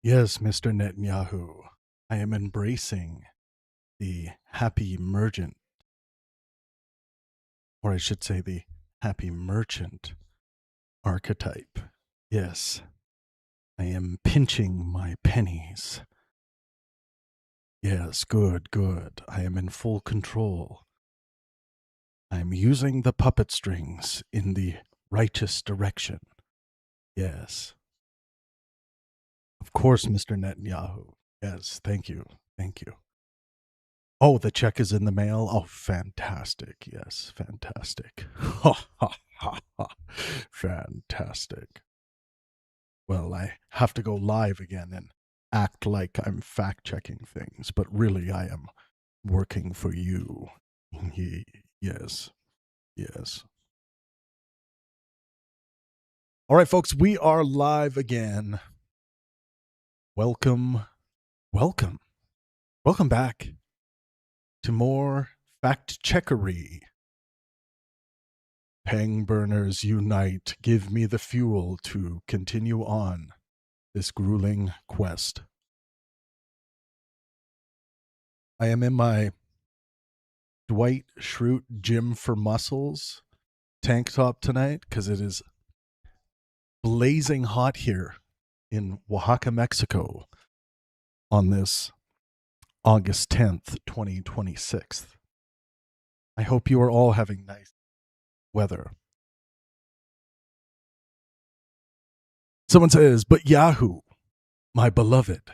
Yes, Mr. Netanyahu, I am embracing the happy merchant, or I should say the happy merchant archetype. Yes, I am pinching my pennies. Yes, good, good. I am in full control. I am using the puppet strings in the righteous direction. Yes, of course, Mr. Netanyahu. Yes, thank you. Thank you. Oh, the check is in the mail. Oh, fantastic. Yes, fantastic. Ha, ha, ha, ha. Fantastic. Well, I have to go live again and act like I'm fact checking things, but really I am working for you. Yes, yes. All right, folks, we are live again. Welcome, welcome, welcome back to more fact checkery. Pang burners unite, give me the fuel to continue on this grueling quest. I am in my Dwight Schrute Gym for Muscles tank top tonight because it is blazing hot here in Oaxaca, Mexico on this August 10th, 2026. I hope you are all having nice weather. Someone says, but Yahoo, my beloved,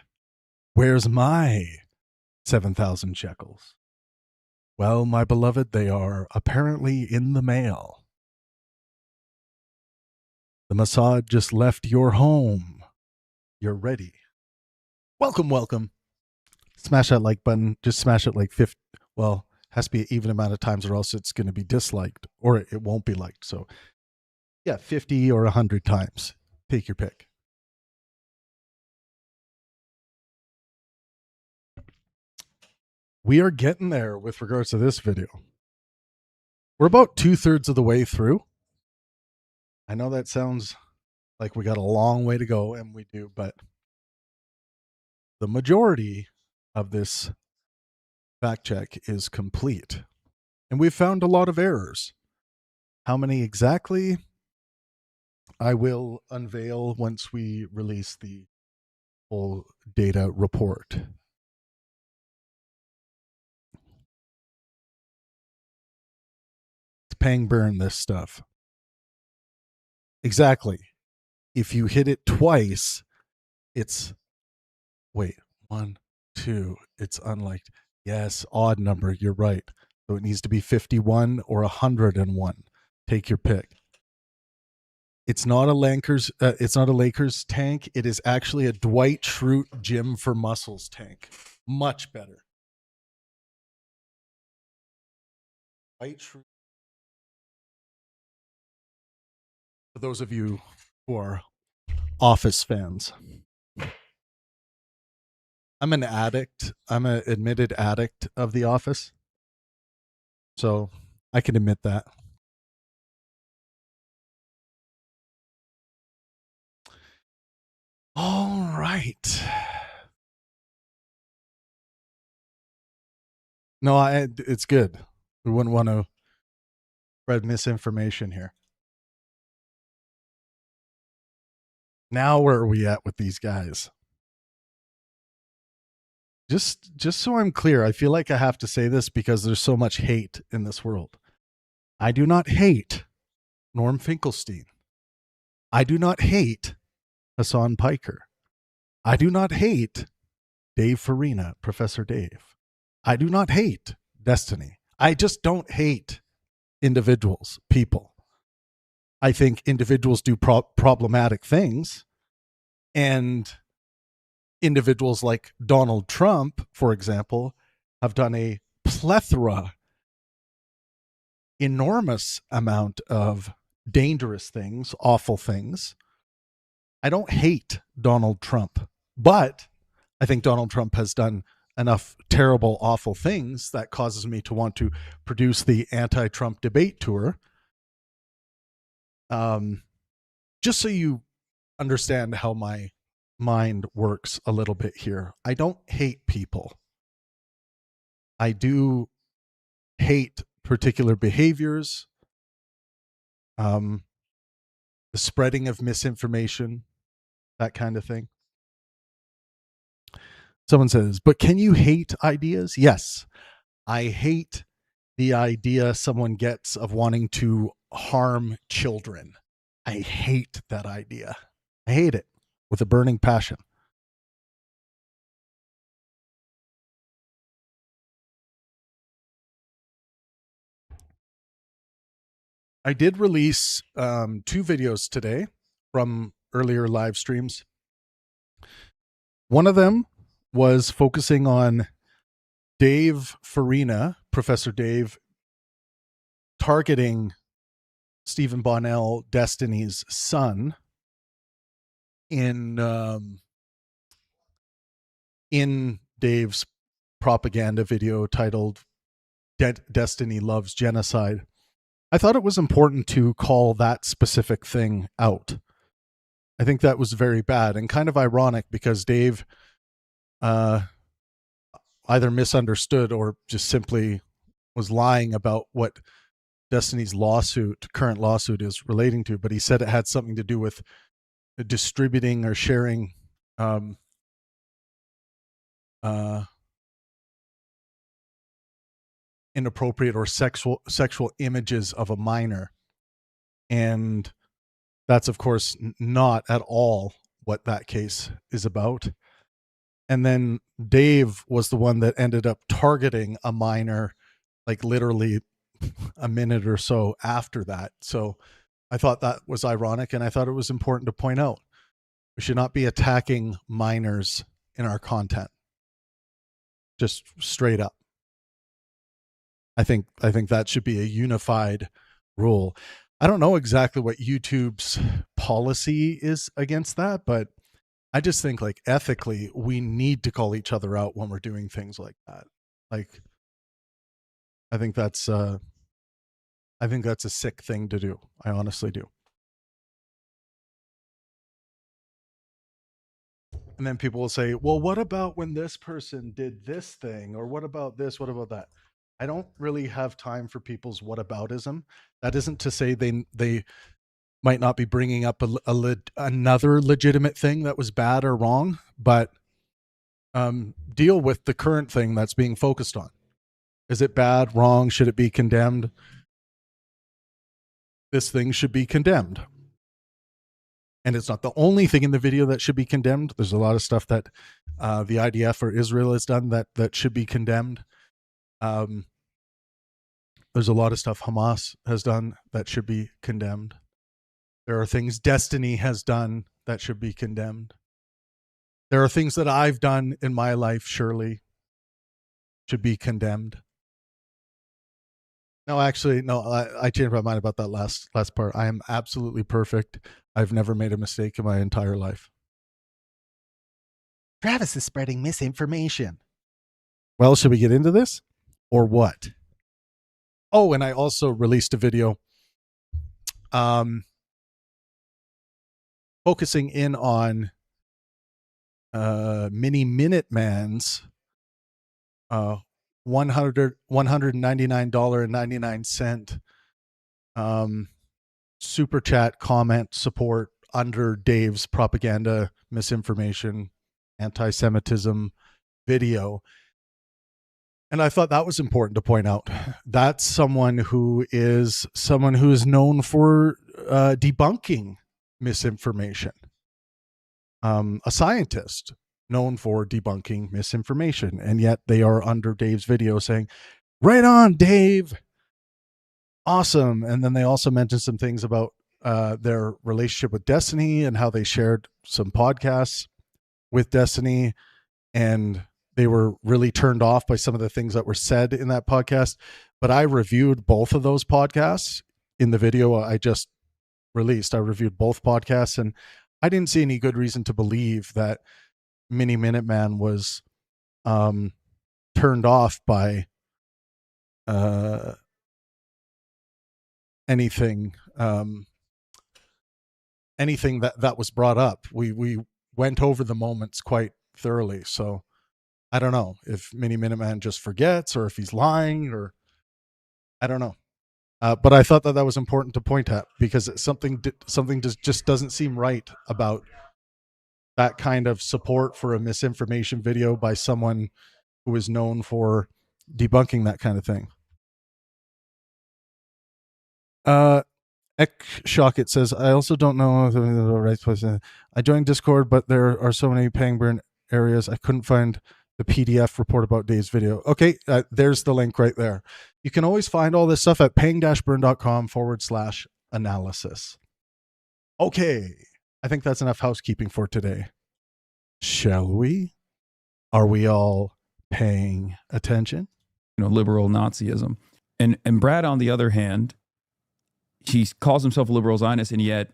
where's my 7,000 shekels? Well, my beloved, they are apparently in the mail. The Mossad just left your home. You're ready. Welcome, welcome. Smash that like button. Just smash it like 50. Well, has to be an even amount of times or else it's going to be disliked or it won't be liked. So, yeah, 50 or 100 times. Take your pick. We are getting there with regards to this video. We're about 2/3 of the way through. I know that sounds like we got a long way to go, and we do, but the majority of this fact check is complete. And we've found a lot of errors. How many exactly? I will unveil once we release the full data report. It's pang burn this stuff. Exactly. If you hit it twice, it's wait, 1, 2, it's unliked. Yes, odd number, you're right. So it needs to be 51 or 101. Take your pick. It's not a Lakers tank. It is actually a Dwight Schrute Gym for Muscles tank. Much better. Dwight Schrute. For those of you who are Office fans, I'm an addict. I'm an admitted addict of The Office. So I can admit that. All right. No, it's good. We wouldn't want to spread misinformation here. Now where are we at with these guys? Just so I'm clear, I feel like I have to say this because there's so much hate in this world. I do not hate Norm Finkelstein. I do not hate Hasan Piker. I do not hate Dave Farina, Professor Dave. I do not hate Destiny. I just don't hate individuals, people. I think individuals do problematic things, and individuals like Donald Trump, for example, have done a plethora, enormous amount of dangerous things, awful things. I don't hate Donald Trump, but I think Donald Trump has done enough terrible, awful things that causes me to want to produce the anti-Trump debate tour. Just so you understand how my mind works a little bit here. I don't hate people. I do hate particular behaviors, the spreading of misinformation, that kind of thing. Someone says, but can you hate ideas? Yes. I hate the idea someone gets of wanting to harm children. I hate that idea. I hate it with a burning passion. I did release 2 videos today from earlier live streams. One of them was focusing on Dave Farina, Professor Dave, targeting Stephen Bonnell, Destiny's son, in Dave's propaganda video titled Destiny Loves Genocide. I thought it was important to call that specific thing out. I think that was very bad and kind of ironic because Dave either misunderstood or just simply was lying about what Destiny's current lawsuit is relating to, but he said it had something to do with distributing or sharing inappropriate or sexual images of a minor. And that's, of course, not at all what that case is about. And then Dave was the one that ended up targeting a minor, like literally a minute or so after that. So I thought that was ironic, and I thought it was important to point out we should not be attacking minors in our content. Just straight up. I think that should be a unified rule. I don't know exactly what YouTube's policy is against that, but I just think, like, ethically, we need to call each other out when we're doing things like that. Like, I think that's a sick thing to do. I honestly do. And then people will say, well, what about when this person did this thing? Or what about this? What about that? I don't really have time for people's whataboutism. That isn't to say they might not be bringing up another legitimate thing that was bad or wrong, but deal with the current thing that's being focused on. Is it bad, wrong? Should it be condemned? This thing should be condemned. And it's not the only thing in the video that should be condemned. There's a lot of stuff that the IDF or Israel has done that should be condemned. There's a lot of stuff Hamas has done that should be condemned. There are things Destiny has done that should be condemned. There are things that I've done in my life, surely, should be condemned. No, actually, no, I changed my mind about that last part. I am absolutely perfect. I've never made a mistake in my entire life. Travis is spreading misinformation. Well, should we get into this or what? Oh, and I also released a video focusing in on Mini Minuteman's $199.99 super chat comment support under Dave's propaganda, misinformation, anti-Semitism video. And I thought that was important to point out. That's someone who is known for debunking misinformation. A scientist known for debunking misinformation, and yet they are under Dave's video saying, right on, Dave, awesome. And then they also mentioned some things about their relationship with Destiny and how they shared some podcasts with Destiny, and they were really turned off by some of the things that were said in that podcast. But I reviewed both of those podcasts in the video I just released. I reviewed both podcasts, and I didn't see any good reason to believe that Mini Minuteman was turned off by anything that was brought up. We went over the moments quite thoroughly. So I don't know if Mini Minuteman just forgets or if he's lying, or I don't know. But I thought that was something to point at, because something just doesn't seem right about that kind of support for a misinformation video by someone who is known for debunking that kind of thing. Shockit says, I also don't know the right place. I joined Discord, but there are so many Pangburn areas. I couldn't find the PDF report about Dave's video. Okay, there's the link right there. You can always find all this stuff at pang-burn.com/analysis. Okay, I think that's enough housekeeping for today. Shall we? Are we all paying attention? Liberal Nazism. And Brad, on the other hand, he calls himself a liberal Zionist, and yet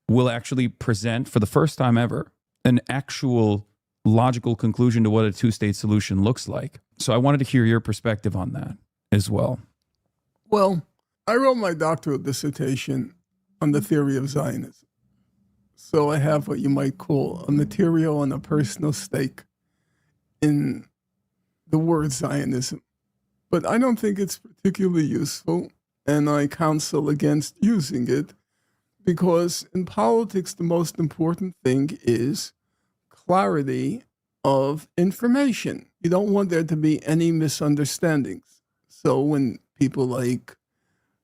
will actually present for the first time ever an actual logical conclusion to what a two-state solution looks like. So I wanted to hear your perspective on that as well. Well, I wrote my doctoral dissertation on the theory of Zionism. So I have what you might call a material and a personal stake in the word Zionism. But I don't think it's particularly useful, and I counsel against using it, because in politics, the most important thing is clarity of information. You don't want there to be any misunderstandings. So when people like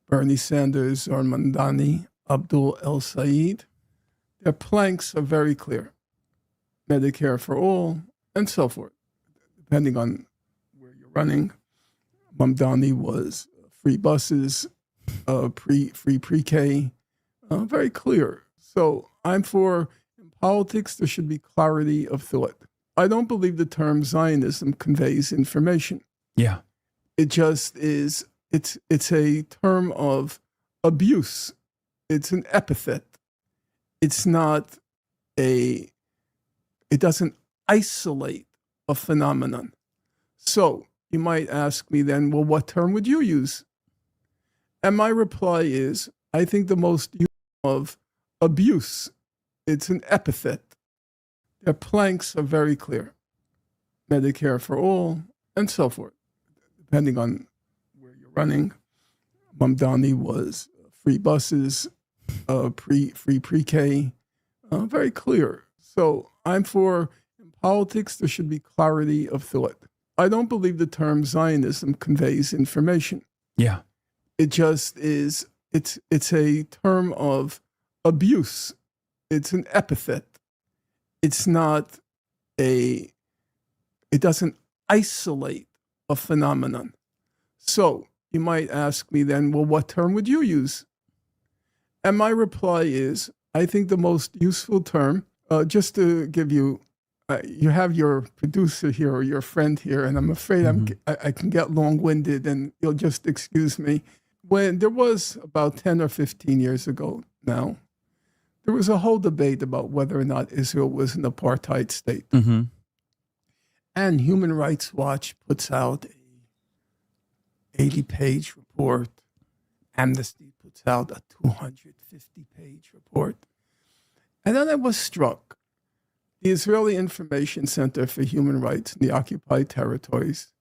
Bernie Sanders or Mamdani, Abdul El Sayed, their planks are very clear. Medicare for all, and so forth, depending on where you're running. Mamdani was free buses, free pre-K, very clear. So I'm for, in politics, there should be clarity of thought. I don't believe the term Zionism conveys information. Yeah. It just is, it's a term of abuse. It's an epithet. It's not it doesn't isolate a phenomenon. So you might ask me then, well, what term would you use? And my reply is, I think the most use of abuse, it's an epithet. Their planks are very clear. Medicare for all, and so forth, depending on where you're running. Mamdani was free buses, free pre-K, very clear. So I'm for, in politics, there should be clarity of thought. I don't believe the term Zionism conveys information. Yeah. It just is, it's a term of abuse. It's an epithet. It's not it doesn't isolate a phenomenon. So you might ask me then, well, what term would you use? And my reply is, I think the most useful term, just to give you, you have your producer here or your friend here, and I'm afraid I can get long-winded, and you'll just excuse me. When there was about 10 or 15 years ago now, there was a whole debate about whether or not Israel was an apartheid state. Mm-hmm. And Human Rights Watch puts out a 80-page report. Amnesty puts out a 250-page report. And then I was struck. The Israeli Information Center for Human Rights in the occupied territories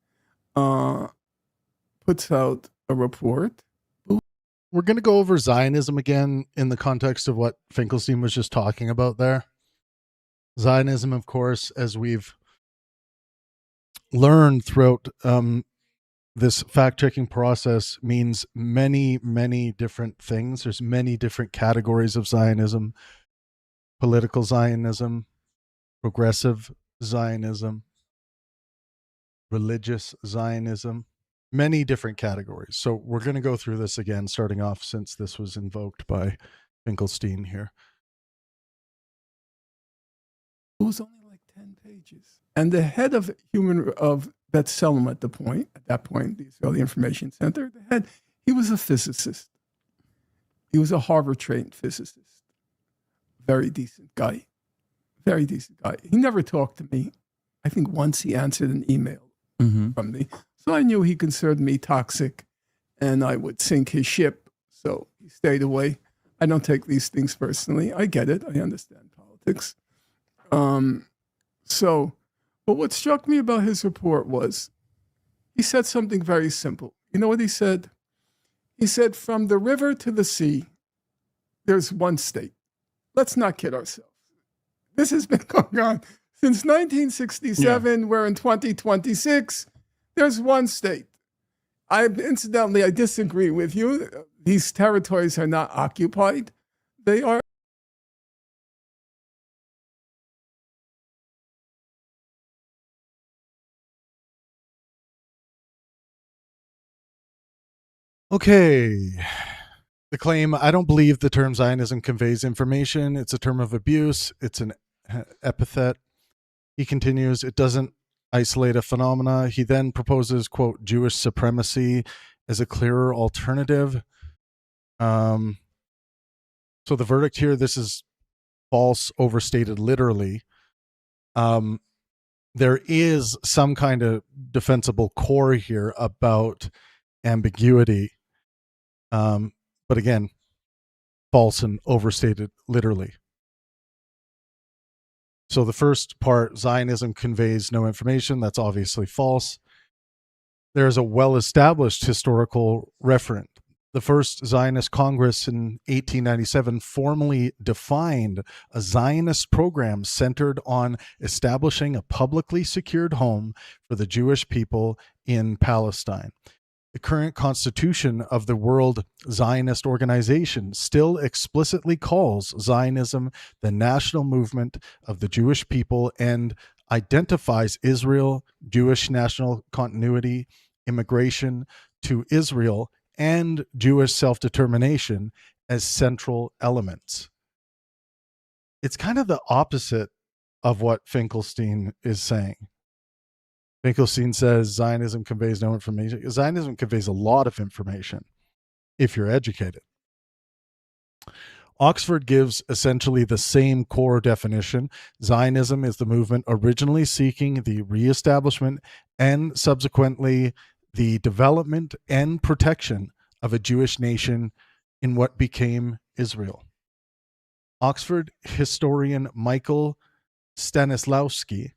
puts out a report. We're going to go over Zionism again in the context of what Finkelstein was just talking about there. Zionism, of course, as we've learned throughout this fact-checking process, means many, many different things. There's many different categories of Zionism: political Zionism, progressive Zionism, religious Zionism, many different categories. So we're going to go through this again, starting off since this was invoked by Finkelstein here. It was only like 10 pages. And the head of that Selim at that point, the Israeli Information Center, the head, he was a physicist. He was a Harvard-trained physicist. Very decent guy. Very decent guy. He never talked to me. I think once he answered an email from me. So I knew he considered me toxic and I would sink his ship. So he stayed away. I don't take these things personally. I get it. I understand politics. So, but what struck me about his report was he said something very simple. You know what he said? He said, from the river to the sea, there's one state. Let's not kid ourselves. This has been going on since 1967. Yeah. We're in 2026. There's one state. Incidentally, I disagree with you. These territories are not occupied. They are. Okay. The claim, I don't believe the term Zionism conveys information. It's a term of abuse. It's an epithet. He continues, it doesn't isolate a phenomena. He then proposes, quote, Jewish supremacy as a clearer alternative. So the verdict here, this is false, overstated literally. There is some kind of defensible core here about ambiguity. But again, false and overstated literally. So the first part, Zionism conveys no information. That's obviously false. There is a well-established historical referent. The first Zionist Congress in 1897 formally defined a Zionist program centered on establishing a publicly secured home for the Jewish people in Palestine. The current constitution of the World Zionist Organization still explicitly calls Zionism the national movement of the Jewish people and identifies Israel, Jewish national continuity, immigration to Israel, and Jewish self-determination as central elements. It's kind of the opposite of what Finkelstein is saying. Finkelstein says Zionism conveys no information. Zionism conveys a lot of information if you're educated. Oxford gives essentially the same core definition. Zionism is the movement originally seeking the reestablishment and subsequently the development and protection of a Jewish nation in what became Israel. Oxford historian Michael Stanislawski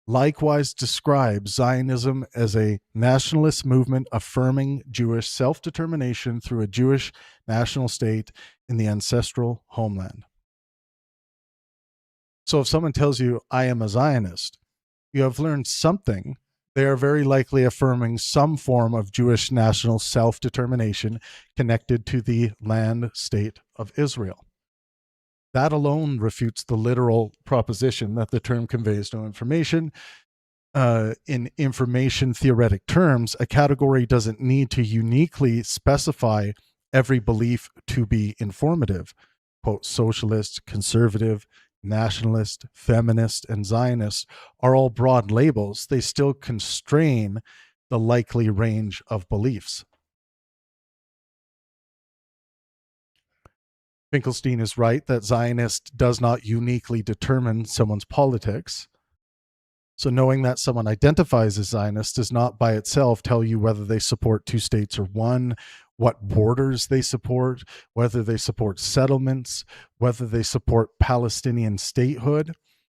likewise describes Zionism as a nationalist movement affirming Jewish self-determination through a Jewish national state in the ancestral homeland. So if someone tells you, I am a Zionist, you have learned something. They are very likely affirming some form of Jewish national self-determination connected to the land state of Israel. That alone refutes the literal proposition that the term conveys no information. In information theoretic terms, a category doesn't need to uniquely specify every belief to be informative. Quote, socialist, conservative, nationalist, feminist, and Zionist are all broad labels. They still constrain the likely range of beliefs. Finkelstein is right that Zionist does not uniquely determine someone's politics. So knowing that someone identifies as Zionist does not by itself tell you whether they support two states or one, what borders they support, whether they support settlements, whether they support Palestinian statehood,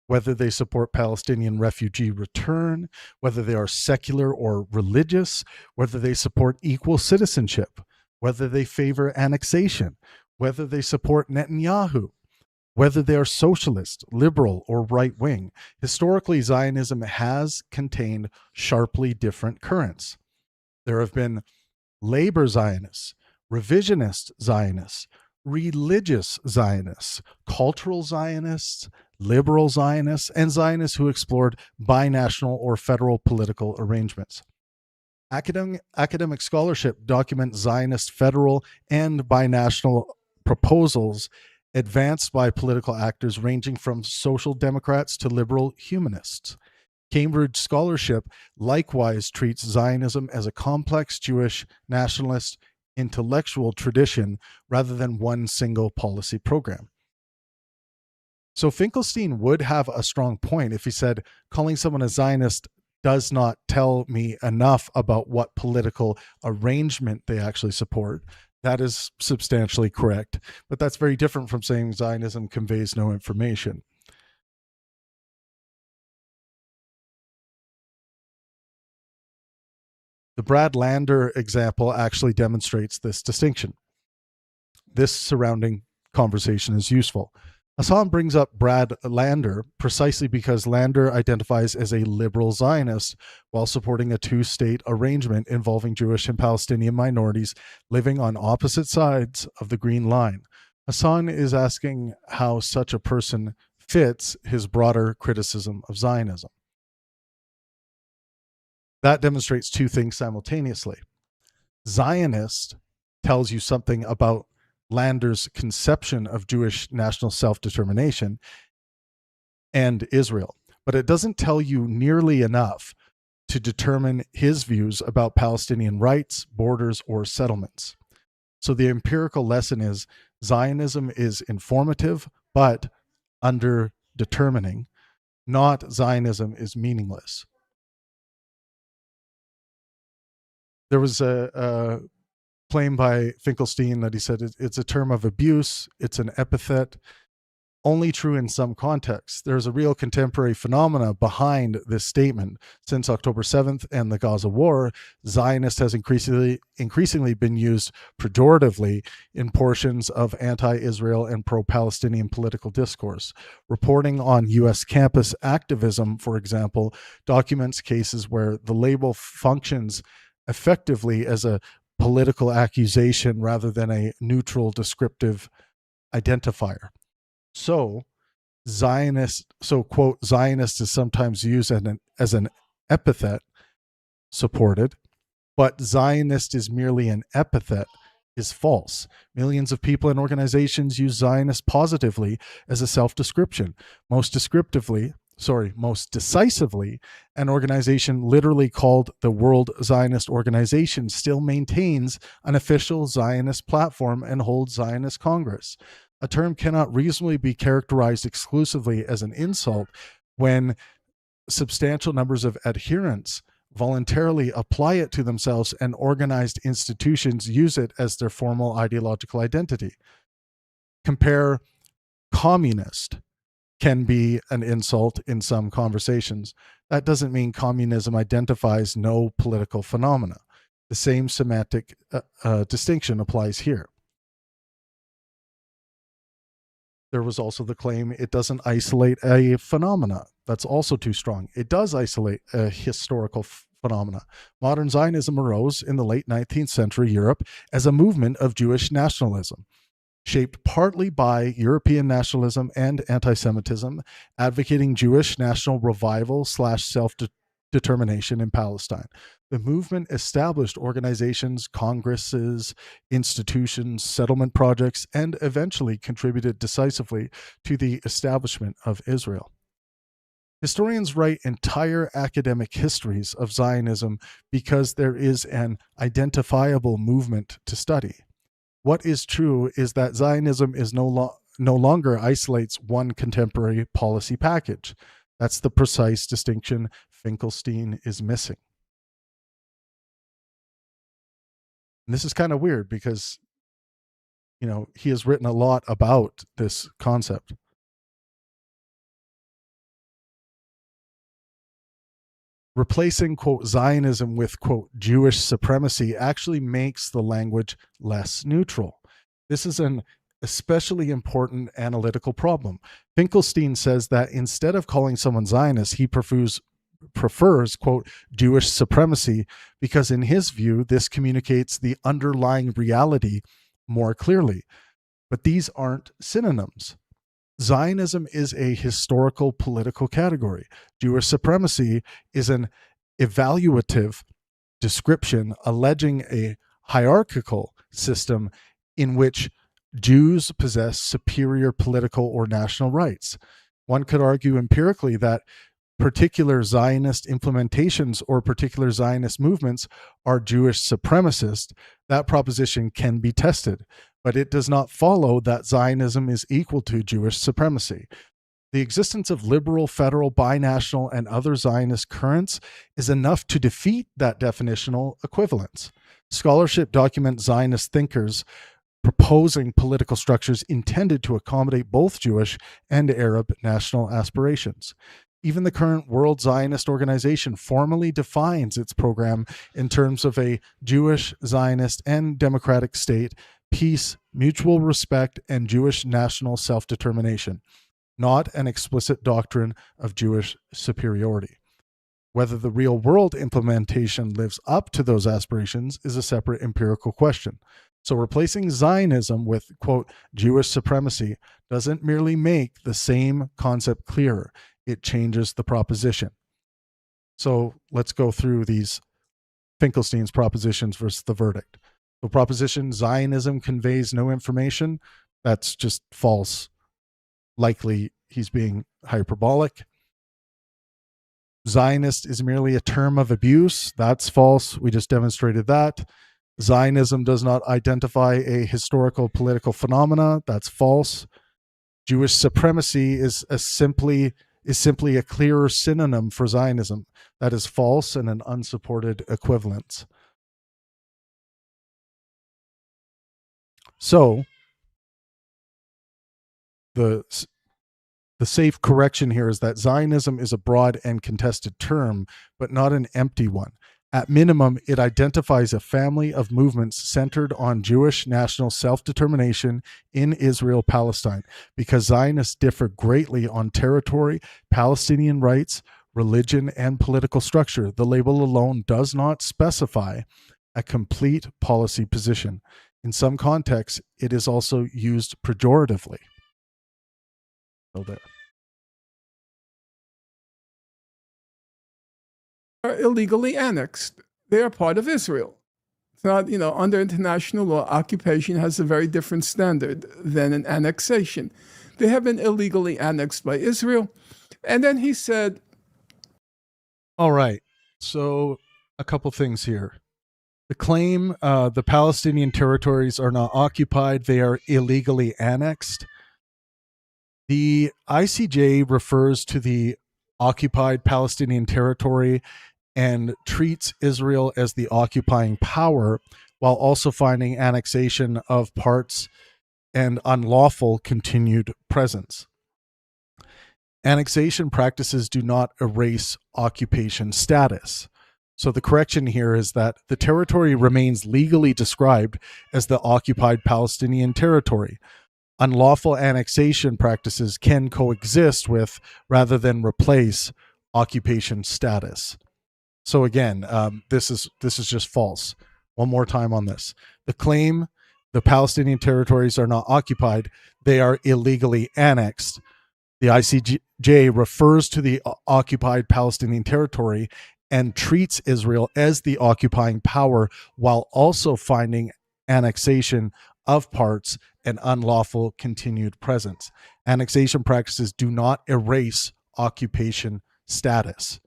whether they support Palestinian refugee return, whether they are secular or religious, whether they support equal citizenship, whether they favor annexation, whether they support Netanyahu, whether they are socialist, liberal, or right-wing. Historically, Zionism has contained sharply different currents. There have been labor Zionists, revisionist Zionists, religious Zionists, cultural Zionists, liberal Zionists, and Zionists who explored binational or federal political arrangements. Academic scholarship documents Zionist federal and binational proposals advanced by political actors ranging from social democrats to liberal humanists. Cambridge scholarship likewise treats Zionism as a complex Jewish nationalist intellectual tradition rather than one single policy program. So Finkelstein would have a strong point if he said, calling someone a Zionist does not tell me enough about what political arrangement they actually support. That is substantially correct, but that's very different from saying Zionism conveys no information. The Brad Lander example actually demonstrates this distinction. This surrounding conversation is useful. Hasan brings up Brad Lander precisely because Lander identifies as a liberal Zionist while supporting a two-state arrangement involving Jewish and Palestinian minorities living on opposite sides of the Green Line. Hasan is asking how such a person fits his broader criticism of Zionism. That demonstrates two things simultaneously. Zionist tells you something about Lander's conception of Jewish national self-determination and Israel, but it doesn't tell you nearly enough to determine his views about Palestinian rights, borders, or settlements. So the empirical lesson is Zionism is informative, but under-determining, not Zionism is meaningless. There was a claim by Finkelstein that he said it's a term of abuse, it's an epithet, only true in some contexts. There's a real contemporary phenomena behind this statement. Since October 7th and the Gaza war, Zionist has increasingly been used pejoratively in portions of anti-Israel and pro-Palestinian political discourse. Reporting on U.S. campus activism, for example, documents cases where the label functions effectively as a political accusation rather than a neutral descriptive identifier. So quote, Zionist is sometimes used as an epithet supported, but Zionist is merely an epithet is false. Millions of people and organizations use Zionist positively as a self-description. Most decisively, an organization literally called the World Zionist Organization still maintains an official Zionist platform and holds Zionist Congress. A term cannot reasonably be characterized exclusively as an insult when substantial numbers of adherents voluntarily apply it to themselves and organized institutions use it as their formal ideological identity. Compare communist can be an insult in some conversations. That doesn't mean communism identifies no political phenomena. The same semantic distinction applies here. There was also the claim it doesn't isolate a phenomena. That's also too strong. It does isolate a historical phenomena. Modern Zionism arose in the late 19th century Europe as a movement of Jewish nationalism, shaped partly by European nationalism and anti-Semitism, advocating Jewish national revival / self-determination in Palestine. The movement established organizations, congresses, institutions, settlement projects, and eventually contributed decisively to the establishment of Israel. Historians write entire academic histories of Zionism because there is an identifiable movement to study. What is true is that Zionism is no longer isolates one contemporary policy package. That's the precise distinction Finkelstein is missing. And this is kind of weird because, he has written a lot about this concept. Replacing, quote, Zionism with, quote, Jewish supremacy actually makes the language less neutral. This is an especially important analytical problem. Finkelstein says that instead of calling someone Zionist, he prefers, quote, Jewish supremacy, because in his view, this communicates the underlying reality more clearly. But these aren't synonyms. Zionism is a historical political category. Jewish supremacy is an evaluative description alleging a hierarchical system in which Jews possess superior political or national rights. One could argue empirically that particular Zionist implementations or particular Zionist movements are Jewish supremacist. That proposition can be tested, but it does not follow that Zionism is equal to Jewish supremacy. The existence of liberal, federal, binational, and other Zionist currents is enough to defeat that definitional equivalence. Scholarship documents Zionist thinkers proposing political structures intended to accommodate both Jewish and Arab national aspirations. Even the current World Zionist Organization formally defines its program in terms of a Jewish, Zionist, and democratic state, peace, mutual respect, and Jewish national self-determination, not an explicit doctrine of Jewish superiority. Whether the real-world implementation lives up to those aspirations is a separate empirical question. So replacing Zionism with, quote, Jewish supremacy doesn't merely make the same concept clearer, it changes the proposition. So let's go through these Finkelstein's propositions versus the verdict. The proposition, Zionism conveys no information, that's just false. Likely he's being hyperbolic. Zionist is merely a term of abuse, that's false. We just demonstrated that. Zionism does not identify a historical political phenomena, that's false. Jewish supremacy is simply a clearer synonym for Zionism. That is false and an unsupported equivalence. So the safe correction here is that Zionism is a broad and contested term, but not an empty one. At minimum, it identifies a family of movements centered on Jewish national self-determination in Israel-Palestine. Because Zionists differ greatly on territory, Palestinian rights, religion, and political structure, the label alone does not specify a complete policy position. In some contexts, it is also used pejoratively. So there. Are illegally annexed. They are part of Israel. It's not, under international law, occupation has a very different standard than an annexation. They have been illegally annexed by Israel. And then he said, all right, so a couple things here. The claim the Palestinian territories are not occupied, they are illegally annexed. The ICJ refers to the occupied Palestinian territory and treats Israel as the occupying power, while also finding annexation of parts and unlawful continued presence. Annexation practices do not erase occupation status. So the correction here is that the territory remains legally described as the occupied Palestinian territory. Unlawful annexation practices can coexist with, rather than replace, occupation status. So again, this is just false. One more time on this. The claim the Palestinian territories are not occupied, they are illegally annexed. The ICJ refers to the occupied Palestinian territory and treats Israel as the occupying power, while also finding annexation of parts and unlawful continued presence. Annexation practices do not erase occupation status.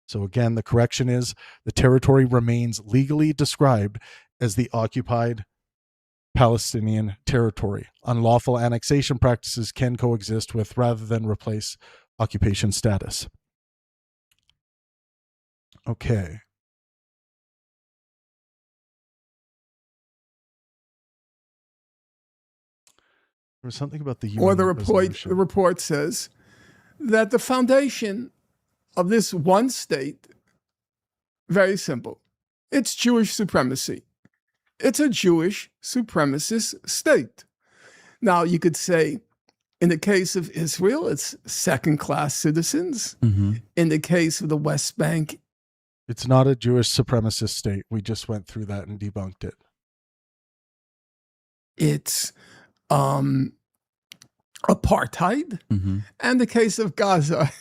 So again, the correction is the territory remains legally described as the occupied Palestinian territory. Unlawful annexation practices can coexist with, rather than replace, occupation status. Okay. There was something about the UN or the resolution. report says that the foundation of this one state, very simple, it's Jewish supremacy. It's a Jewish supremacist state. Now, you could say, in the case of Israel, it's second-class citizens. Mm-hmm. In the case of the West Bank, it's not a Jewish supremacist state. We just went through that and debunked it. It's apartheid. Mm-hmm. And the case of Gaza,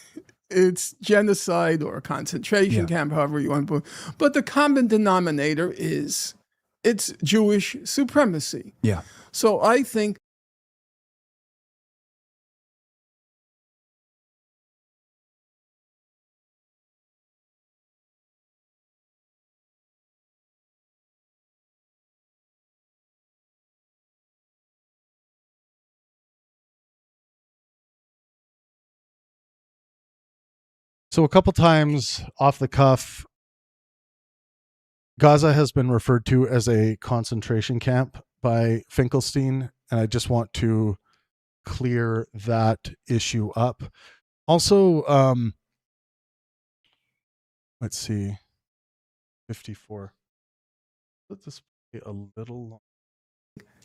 it's genocide or a concentration camp, however you want to put it. But the common denominator is it's Jewish supremacy. Yeah. So I think So a couple times off the cuff, Gaza has been referred to as a concentration camp by Finkelstein, and I just want to clear that issue up. Also, let's see, 54. Let this be a little long.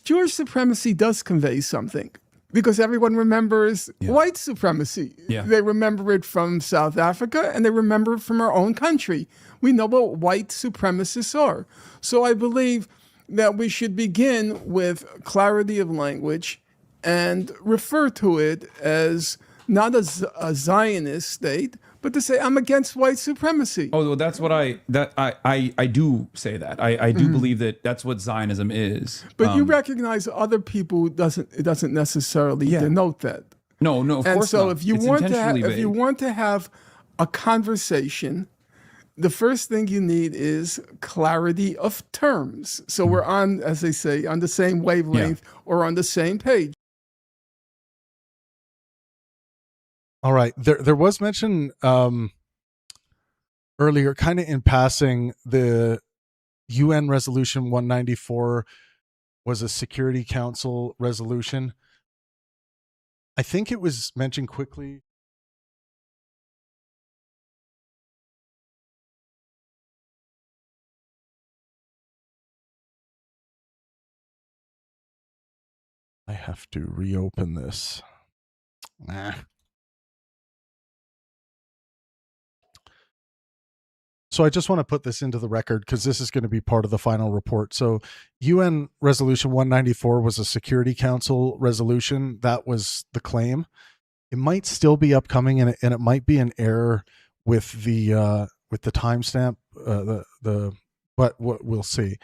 Jewish supremacy does convey something because everyone remembers white supremacy. Yeah. They remember it from South Africa and they remember it from our own country. We know what white supremacists are. So I believe that we should begin with clarity of language and refer to it as not a Zionist state, but to say I'm against white supremacy. Oh, well, that's what I do say that. I do believe that that's what Zionism is. But you recognize other people it doesn't necessarily denote that. No, of And course so not. if you It's want to intentionally if you vague. want to have a conversation, the first thing you need is clarity of terms. So we're on, as they say, on the same wavelength or on the same page. All right. There was mention earlier, kind of in passing, the UN Resolution 194 was a Security Council resolution. I think it was mentioned quickly. I have to reopen this. So I just want to put this into the record because this is going to be part of the final report. So UN Resolution 194 was a Security Council resolution. That was the claim. It might still be upcoming, and it might be an error with the timestamp. But what we'll see.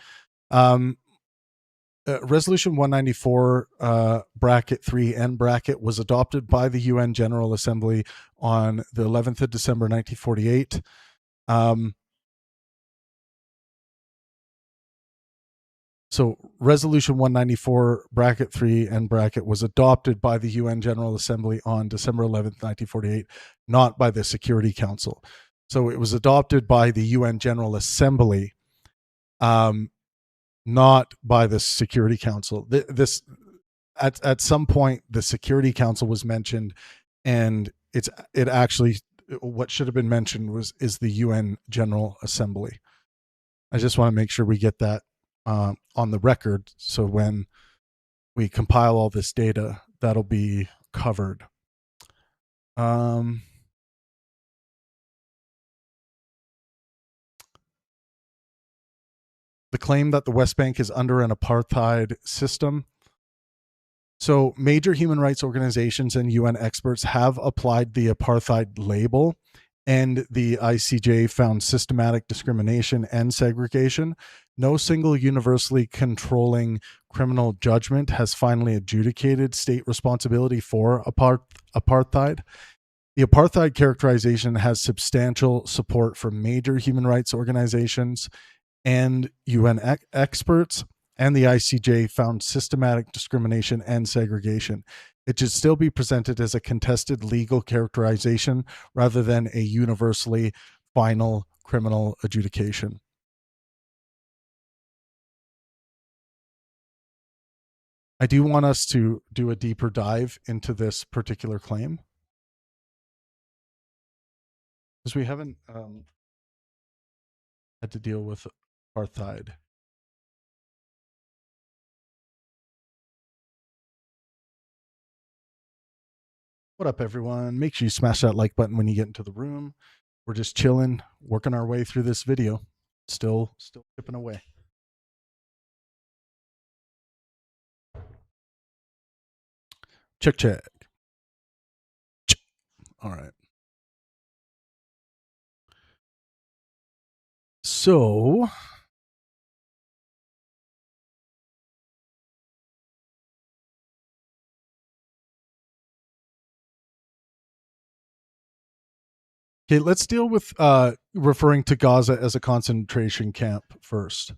Resolution 194 bracket 3 end bracket was adopted by the UN General Assembly on the 11th of December 1948. So Resolution 194 bracket 3 end bracket was adopted by the UN General Assembly on December 11th, 1948, not by the Security Council. So it was adopted by the UN General Assembly, not by the Security Council. This at some point the Security Council was mentioned, and it actually, what should have been mentioned is the UN General Assembly. I just want to make sure we get that on the record, so when we compile all this data, that'll be covered. The claim that the West Bank is under an apartheid system. So major human rights organizations and UN experts have applied the apartheid label, and the ICJ found systematic discrimination and segregation. No single universally controlling criminal judgment has finally adjudicated state responsibility for apartheid. The apartheid characterization has substantial support from major human rights organizations and UN experts, and the ICJ found systematic discrimination and segregation. It should still be presented as a contested legal characterization rather than a universally final criminal adjudication. I do want us to do a deeper dive into this particular claim, because we haven't had to deal with apartheid. What up, everyone? Make sure you smash that like button when you get into the room. We're just chilling, working our way through this video. Still chipping away. Check. All right. So okay, let's deal with referring to Gaza as a concentration camp first.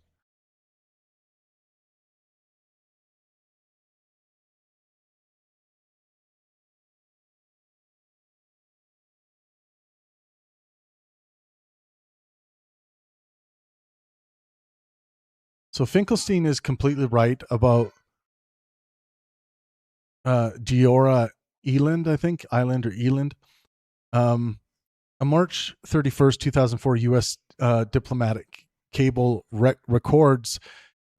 So Finkelstein is completely right about Giora Eland, I think, Island or Eland. A March 31st, 2004 U.S. Diplomatic cable records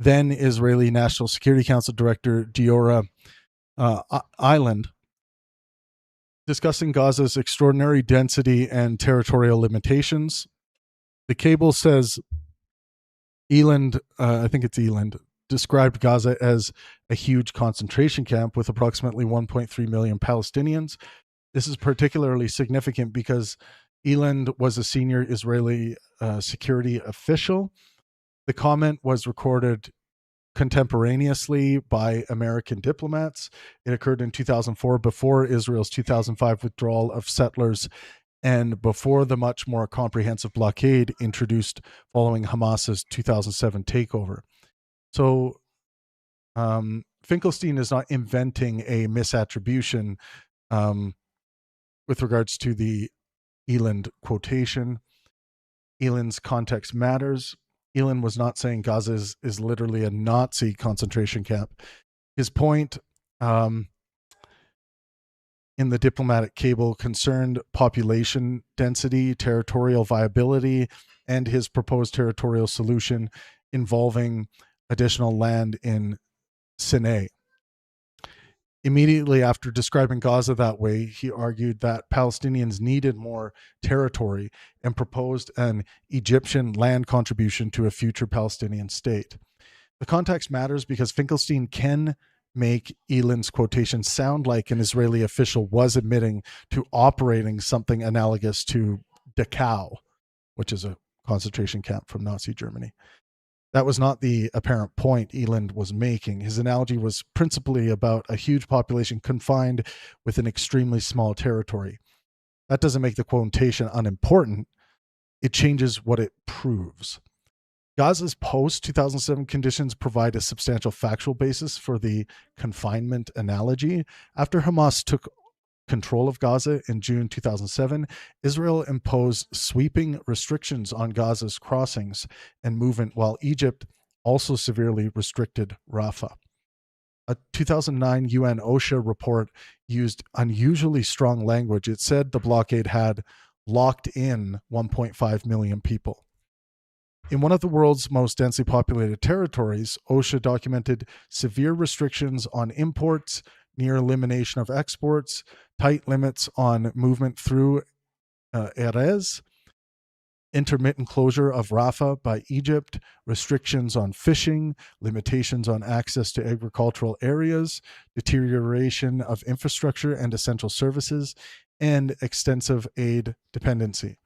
then Israeli National Security Council Director Deora Island discussing Gaza's extraordinary density and territorial limitations. The cable says Eland, I think it's Eland, described Gaza as a huge concentration camp with approximately 1.3 million Palestinians. This is particularly significant because Eland was a senior Israeli security official. The comment was recorded contemporaneously by American diplomats. It occurred in 2004, before Israel's 2005 withdrawal of settlers and before the much more comprehensive blockade introduced following Hamas's 2007 takeover. So Finkelstein is not inventing a misattribution with regards to the Eland quotation. Eland's context matters. Eland was not saying Gaza is literally a Nazi concentration camp. His point in the diplomatic cable concerned population density, territorial viability, and his proposed territorial solution involving additional land in Sinai. Immediately after describing Gaza that way, he argued that Palestinians needed more territory and proposed an Egyptian land contribution to a future Palestinian state. The context matters because Finkelstein can make Eland's quotation sound like an Israeli official was admitting to operating something analogous to Dachau, which is a concentration camp from Nazi Germany. That was not the apparent point Eland was making. His analogy was principally about a huge population confined with an extremely small territory. That doesn't make the quotation unimportant. It changes what it proves. Gaza's post-2007 conditions provide a substantial factual basis for the confinement analogy. After Hamas took control of Gaza in June 2007, Israel imposed sweeping restrictions on Gaza's crossings and movement, while Egypt also severely restricted Rafah. A 2009 UN OSHA report used unusually strong language. It said the blockade had locked in 1.5 million people. In one of the world's most densely populated territories, OSHA documented severe restrictions on imports, near elimination of exports, tight limits on movement through Erez, intermittent closure of Rafah by Egypt, restrictions on fishing, limitations on access to agricultural areas, deterioration of infrastructure and essential services, and extensive aid dependency.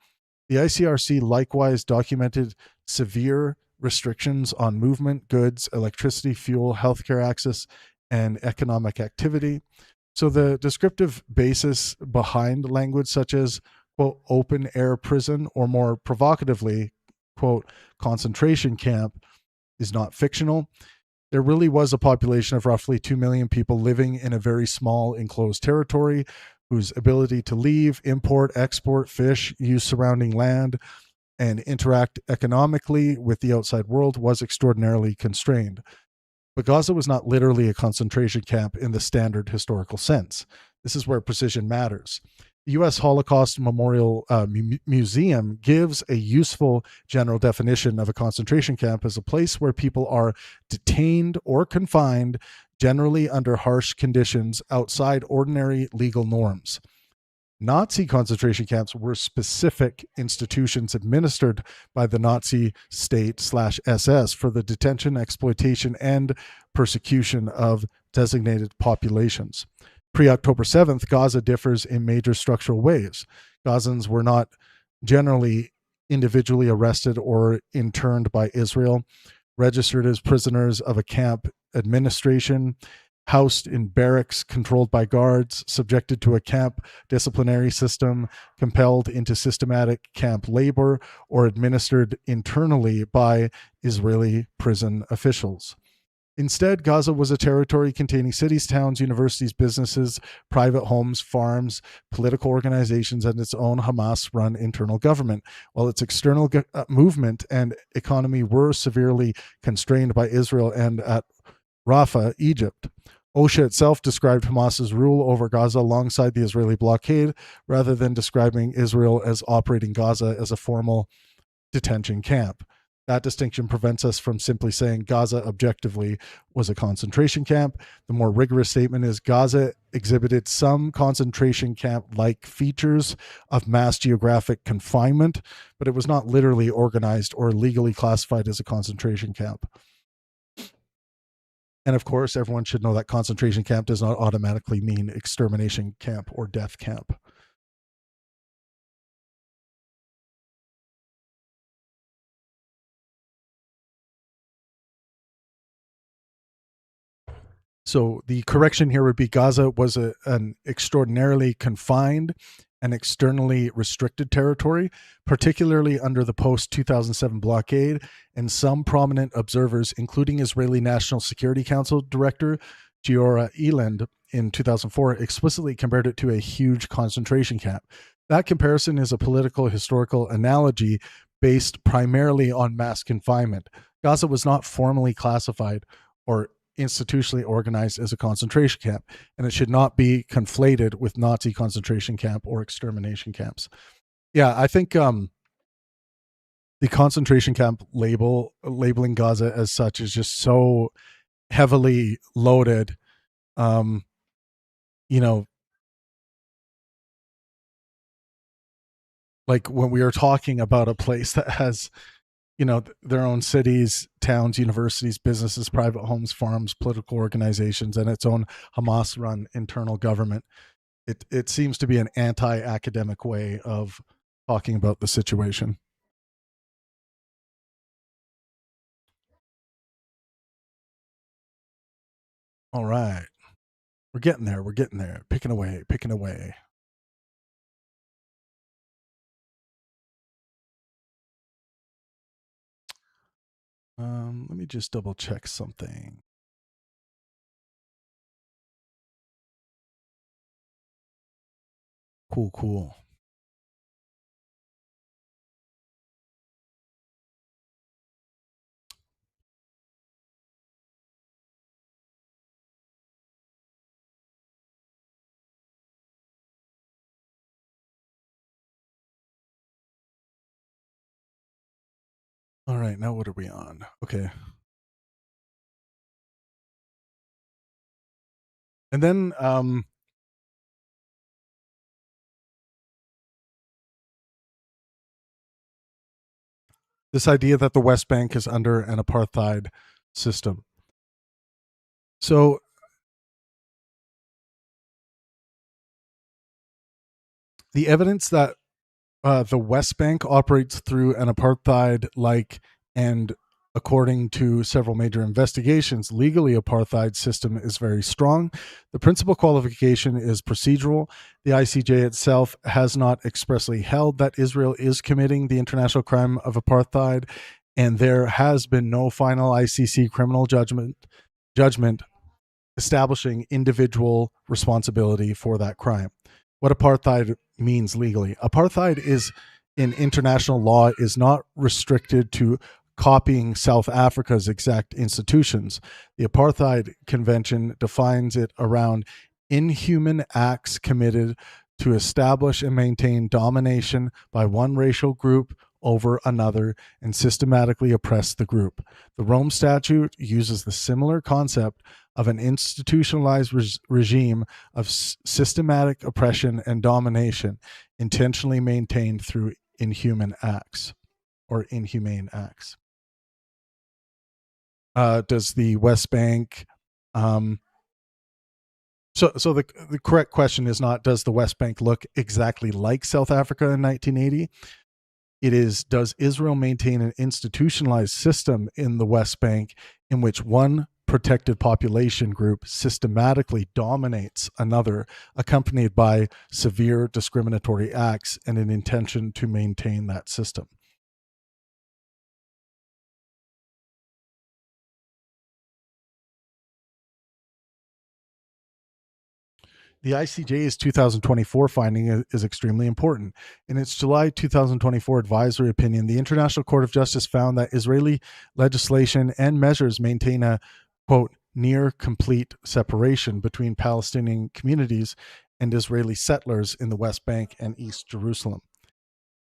The ICRC likewise documented severe restrictions on movement, goods, electricity, fuel, healthcare access, and economic activity. So the descriptive basis behind language such as, quote, open air prison, or more provocatively, quote, concentration camp, is not fictional. There really was a population of roughly 2 million people living in a very small enclosed territory whose ability to leave, import, export, fish, use surrounding land, and interact economically with the outside world was extraordinarily constrained. But Gaza was not literally a concentration camp in the standard historical sense. This is where precision matters. The U.S. Holocaust Memorial Museum gives a useful general definition of a concentration camp as a place where people are detained or confined, generally under harsh conditions outside ordinary legal norms. Nazi concentration camps were specific institutions administered by the Nazi state/SS for the detention, exploitation, and persecution of designated populations. Pre-October 7th, Gaza differs in major structural ways. Gazans were not generally individually arrested or interned by Israel, registered as prisoners of a camp administration, housed in barracks controlled by guards, subjected to a camp disciplinary system, compelled into systematic camp labor, or administered internally by Israeli prison officials. Instead, Gaza was a territory containing cities, towns, universities, businesses, private homes, farms, political organizations, and its own Hamas-run internal government, while its external movement and economy were severely constrained by Israel and at Rafah, Egypt. OSHA itself described Hamas's rule over Gaza alongside the Israeli blockade, rather than describing Israel as operating Gaza as a formal detention camp. That distinction prevents us from simply saying Gaza objectively was a concentration camp. The more rigorous statement is Gaza exhibited some concentration camp-like features of mass geographic confinement, but it was not literally organized or legally classified as a concentration camp. And of course, everyone should know that concentration camp does not automatically mean extermination camp or death camp. So the correction here would be Gaza was an extraordinarily confined and externally restricted territory, particularly under the post-2007 blockade, and some prominent observers, including Israeli National Security Council Director Giora Eiland in 2004, explicitly compared it to a huge concentration camp. That comparison is a political historical analogy based primarily on mass confinement. Gaza was not formally classified or institutionally organized as a concentration camp, and it should not be conflated with Nazi concentration camp or extermination camps. Yeah, I think the concentration camp labeling Gaza as such is just so heavily loaded. You know, like when we are talking about a place that has, you know, their own cities, towns, universities, businesses, private homes, farms, political organizations, and its own Hamas-run internal government. It seems to be an anti-academic way of talking about the situation. All right. We're getting there. We're getting there. Picking away, picking away. Let me just double check something. Cool. All right, now what are we on? Okay. And then this idea that the West Bank is under an apartheid system. So the evidence that the West Bank operates through an apartheid-like and, according to several major investigations, legally apartheid system is very strong. The principal qualification is procedural. The ICJ itself has not expressly held that Israel is committing the international crime of apartheid, and there has been no final ICC criminal judgment establishing individual responsibility for that crime. What apartheid means legally. Apartheid is, in international law, is not restricted to copying South Africa's exact institutions. The Apartheid Convention defines it around inhuman acts committed to establish and maintain domination by one racial group over another and systematically oppress the group. The Rome Statute uses the similar concept of an institutionalized regime of systematic oppression and domination intentionally maintained through inhuman acts or inhumane acts. Does the West Bank so the correct question is not does the West Bank look exactly like South Africa in 1980? It is, does Israel maintain an institutionalized system in the West Bank in which one protected population group systematically dominates another, accompanied by severe discriminatory acts and an intention to maintain that system? The ICJ's 2024 finding is extremely important. In its July 2024 advisory opinion, the International Court of Justice found that Israeli legislation and measures maintain a, quote, near complete separation between Palestinian communities and Israeli settlers in the West Bank and East Jerusalem.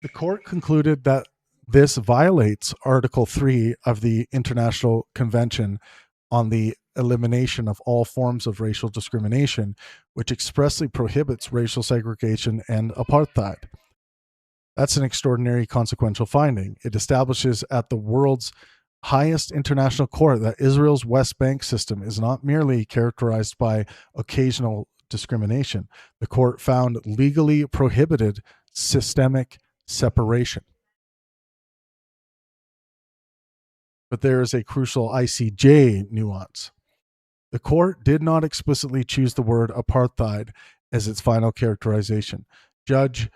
The court concluded that this violates Article 3 of the International Convention on the Elimination of All Forms of Racial Discrimination, which expressly prohibits racial segregation and apartheid. That's an extraordinary consequential finding. It establishes at the world's highest international court that Israel's West Bank system is not merely characterized by occasional discrimination. The court found legally prohibited systemic separation. But there is a crucial ICJ nuance. The court did not explicitly choose the word apartheid as its final characterization. Judge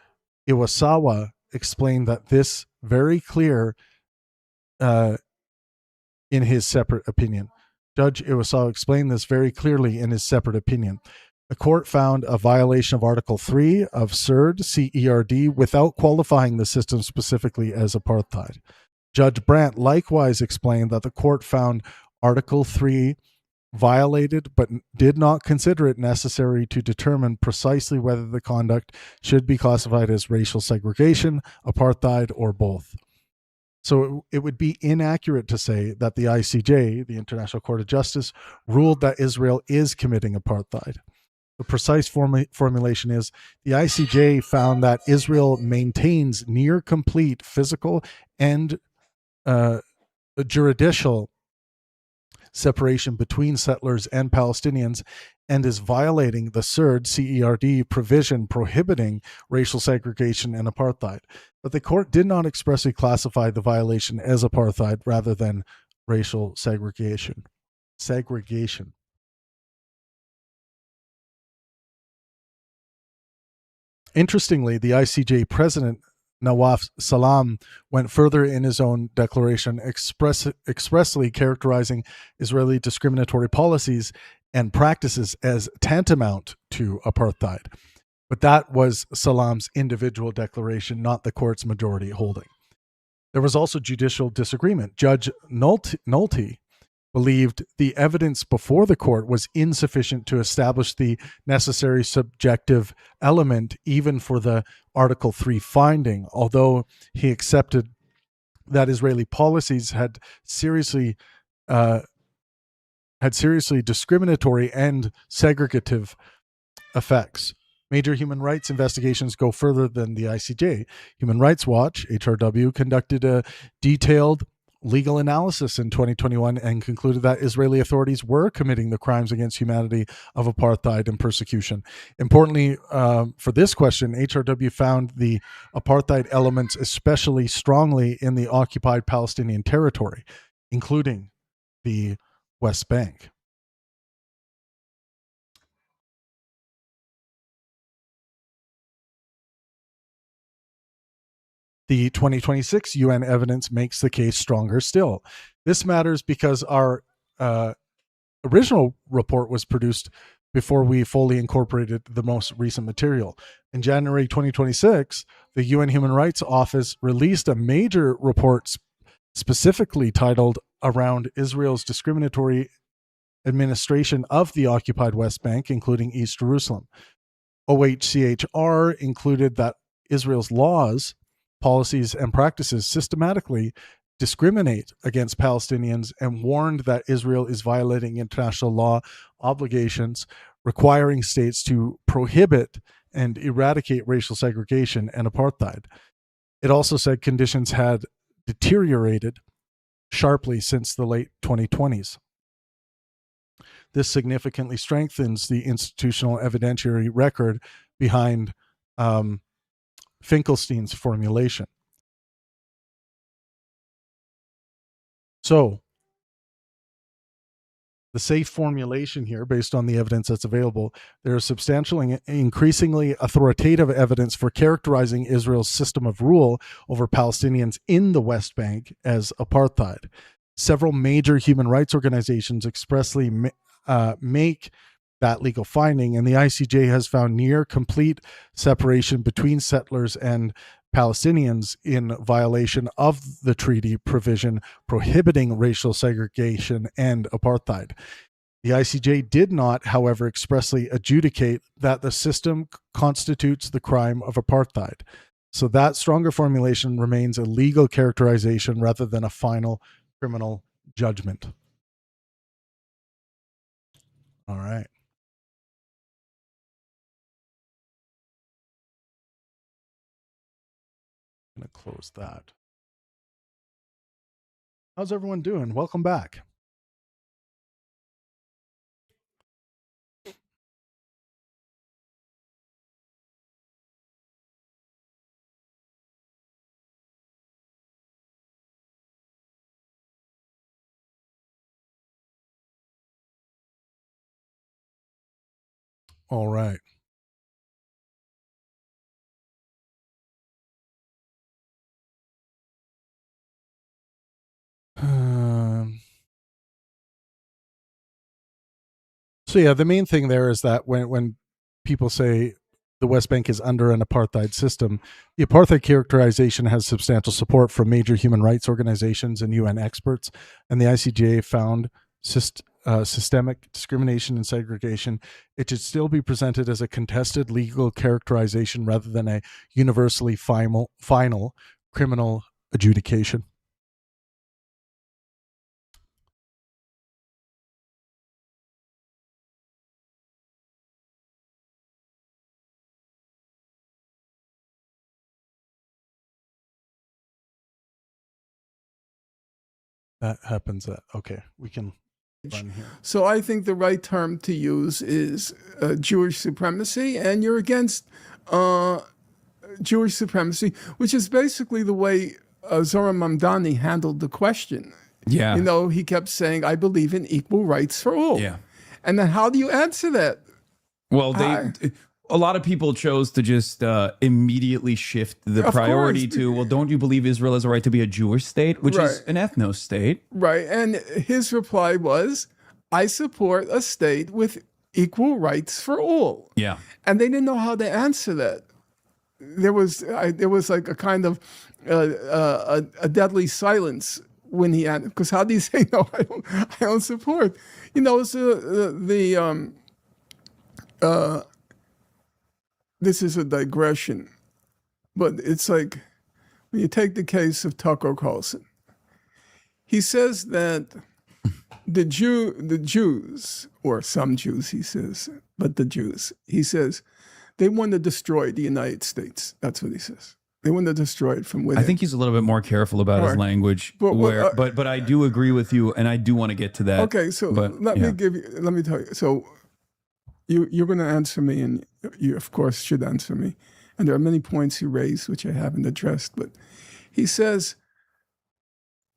Iwasawa explained that this very clear in his separate opinion. Judge Iwasawa explained this very clearly in his separate opinion. The court found a violation of Article 3 of CERD without qualifying the system specifically as apartheid. Judge Brandt likewise explained that the court found Article 3 violated but did not consider it necessary to determine precisely whether the conduct should be classified as racial segregation, apartheid, or both. So it would be inaccurate to say that the ICJ, the International Court of Justice, ruled that Israel is committing apartheid. The precise formulation is the ICJ found that Israel maintains near complete physical and juridical separation between settlers and Palestinians and is violating the CERD provision prohibiting racial segregation and apartheid. But the court did not expressly classify the violation as apartheid rather than racial segregation. Interestingly, the ICJ president, Nawaf Salam, went further in his own declaration, expressly characterizing Israeli discriminatory policies and practices as tantamount to apartheid. But that was Salam's individual declaration, not the court's majority holding. There was also judicial disagreement. Judge Nolte believed the evidence before the court was insufficient to establish the necessary subjective element even for the Article 3 finding, although he accepted that Israeli policies had seriously discriminatory and segregative effects. Major human rights investigations go further than the ICJ. Human Rights Watch, HRW, conducted a detailed legal analysis in 2021 and concluded that Israeli authorities were committing the crimes against humanity of apartheid and persecution. Importantly, for this question, HRW found the apartheid elements especially strongly in the occupied Palestinian territory, including the West Bank. The 2026 UN evidence makes the case stronger still. This matters because our original report was produced before we fully incorporated the most recent material. In January 2026, the UN Human Rights Office released a major report specifically titled Around Israel's Discriminatory Administration of the Occupied West Bank, including East Jerusalem. OHCHR included that Israel's laws, policies, and practices systematically discriminate against Palestinians and warned that Israel is violating international law obligations requiring states to prohibit and eradicate racial segregation and apartheid. It also said conditions had deteriorated sharply since the late 2020s. This significantly strengthens the institutional evidentiary record behind Finkelstein's formulation. So, the safe formulation here, based on the evidence that's available, there is substantial and increasingly authoritative evidence for characterizing Israel's system of rule over Palestinians in the West Bank as apartheid. Several major human rights organizations expressly make that legal finding, and the ICJ has found near complete separation between settlers and Palestinians in violation of the treaty provision prohibiting racial segregation and apartheid. The ICJ did not, however, expressly adjudicate that the system constitutes the crime of apartheid. So that stronger formulation remains a legal characterization rather than a final criminal judgment. All right. I'm going to close that. How's everyone doing? Welcome back. All right. So yeah, the main thing there is that when people say the West Bank is under an apartheid system, the apartheid characterization has substantial support from major human rights organizations and UN experts, and the ICJ found systemic discrimination and segregation. It should still be presented as a contested legal characterization rather than a universally final criminal adjudication. That happens. Okay, we can run here. So I think the right term to use is Jewish supremacy, and you're against Jewish supremacy, which is basically the way Zohar Mamdani handled the question. Yeah. You know, he kept saying, I believe in equal rights for all. Yeah. And then how do you answer that? Well, a lot of people chose to just immediately shift the priority to, well, don't you believe Israel has a right to be a Jewish state, which is an ethno state? Right. And his reply was, I support a state with equal rights for all. Yeah. And they didn't know how to answer that. There was like a kind of a deadly silence when he had, because how do you say no? I don't support. You know, it's this is a digression, but it's like when you take the case of Tucker Carlson. He says that the Jews, or some Jews, he says, but the Jews, he says, they want to destroy the United States. That's what he says. They want to destroy it from within. I think he's a little bit more careful about his language, but I do agree with you, and I do want to get to that. Okay, so let me tell you. So you're going to answer me, and you of course should answer me. And there are many points he raised which I haven't addressed, but he says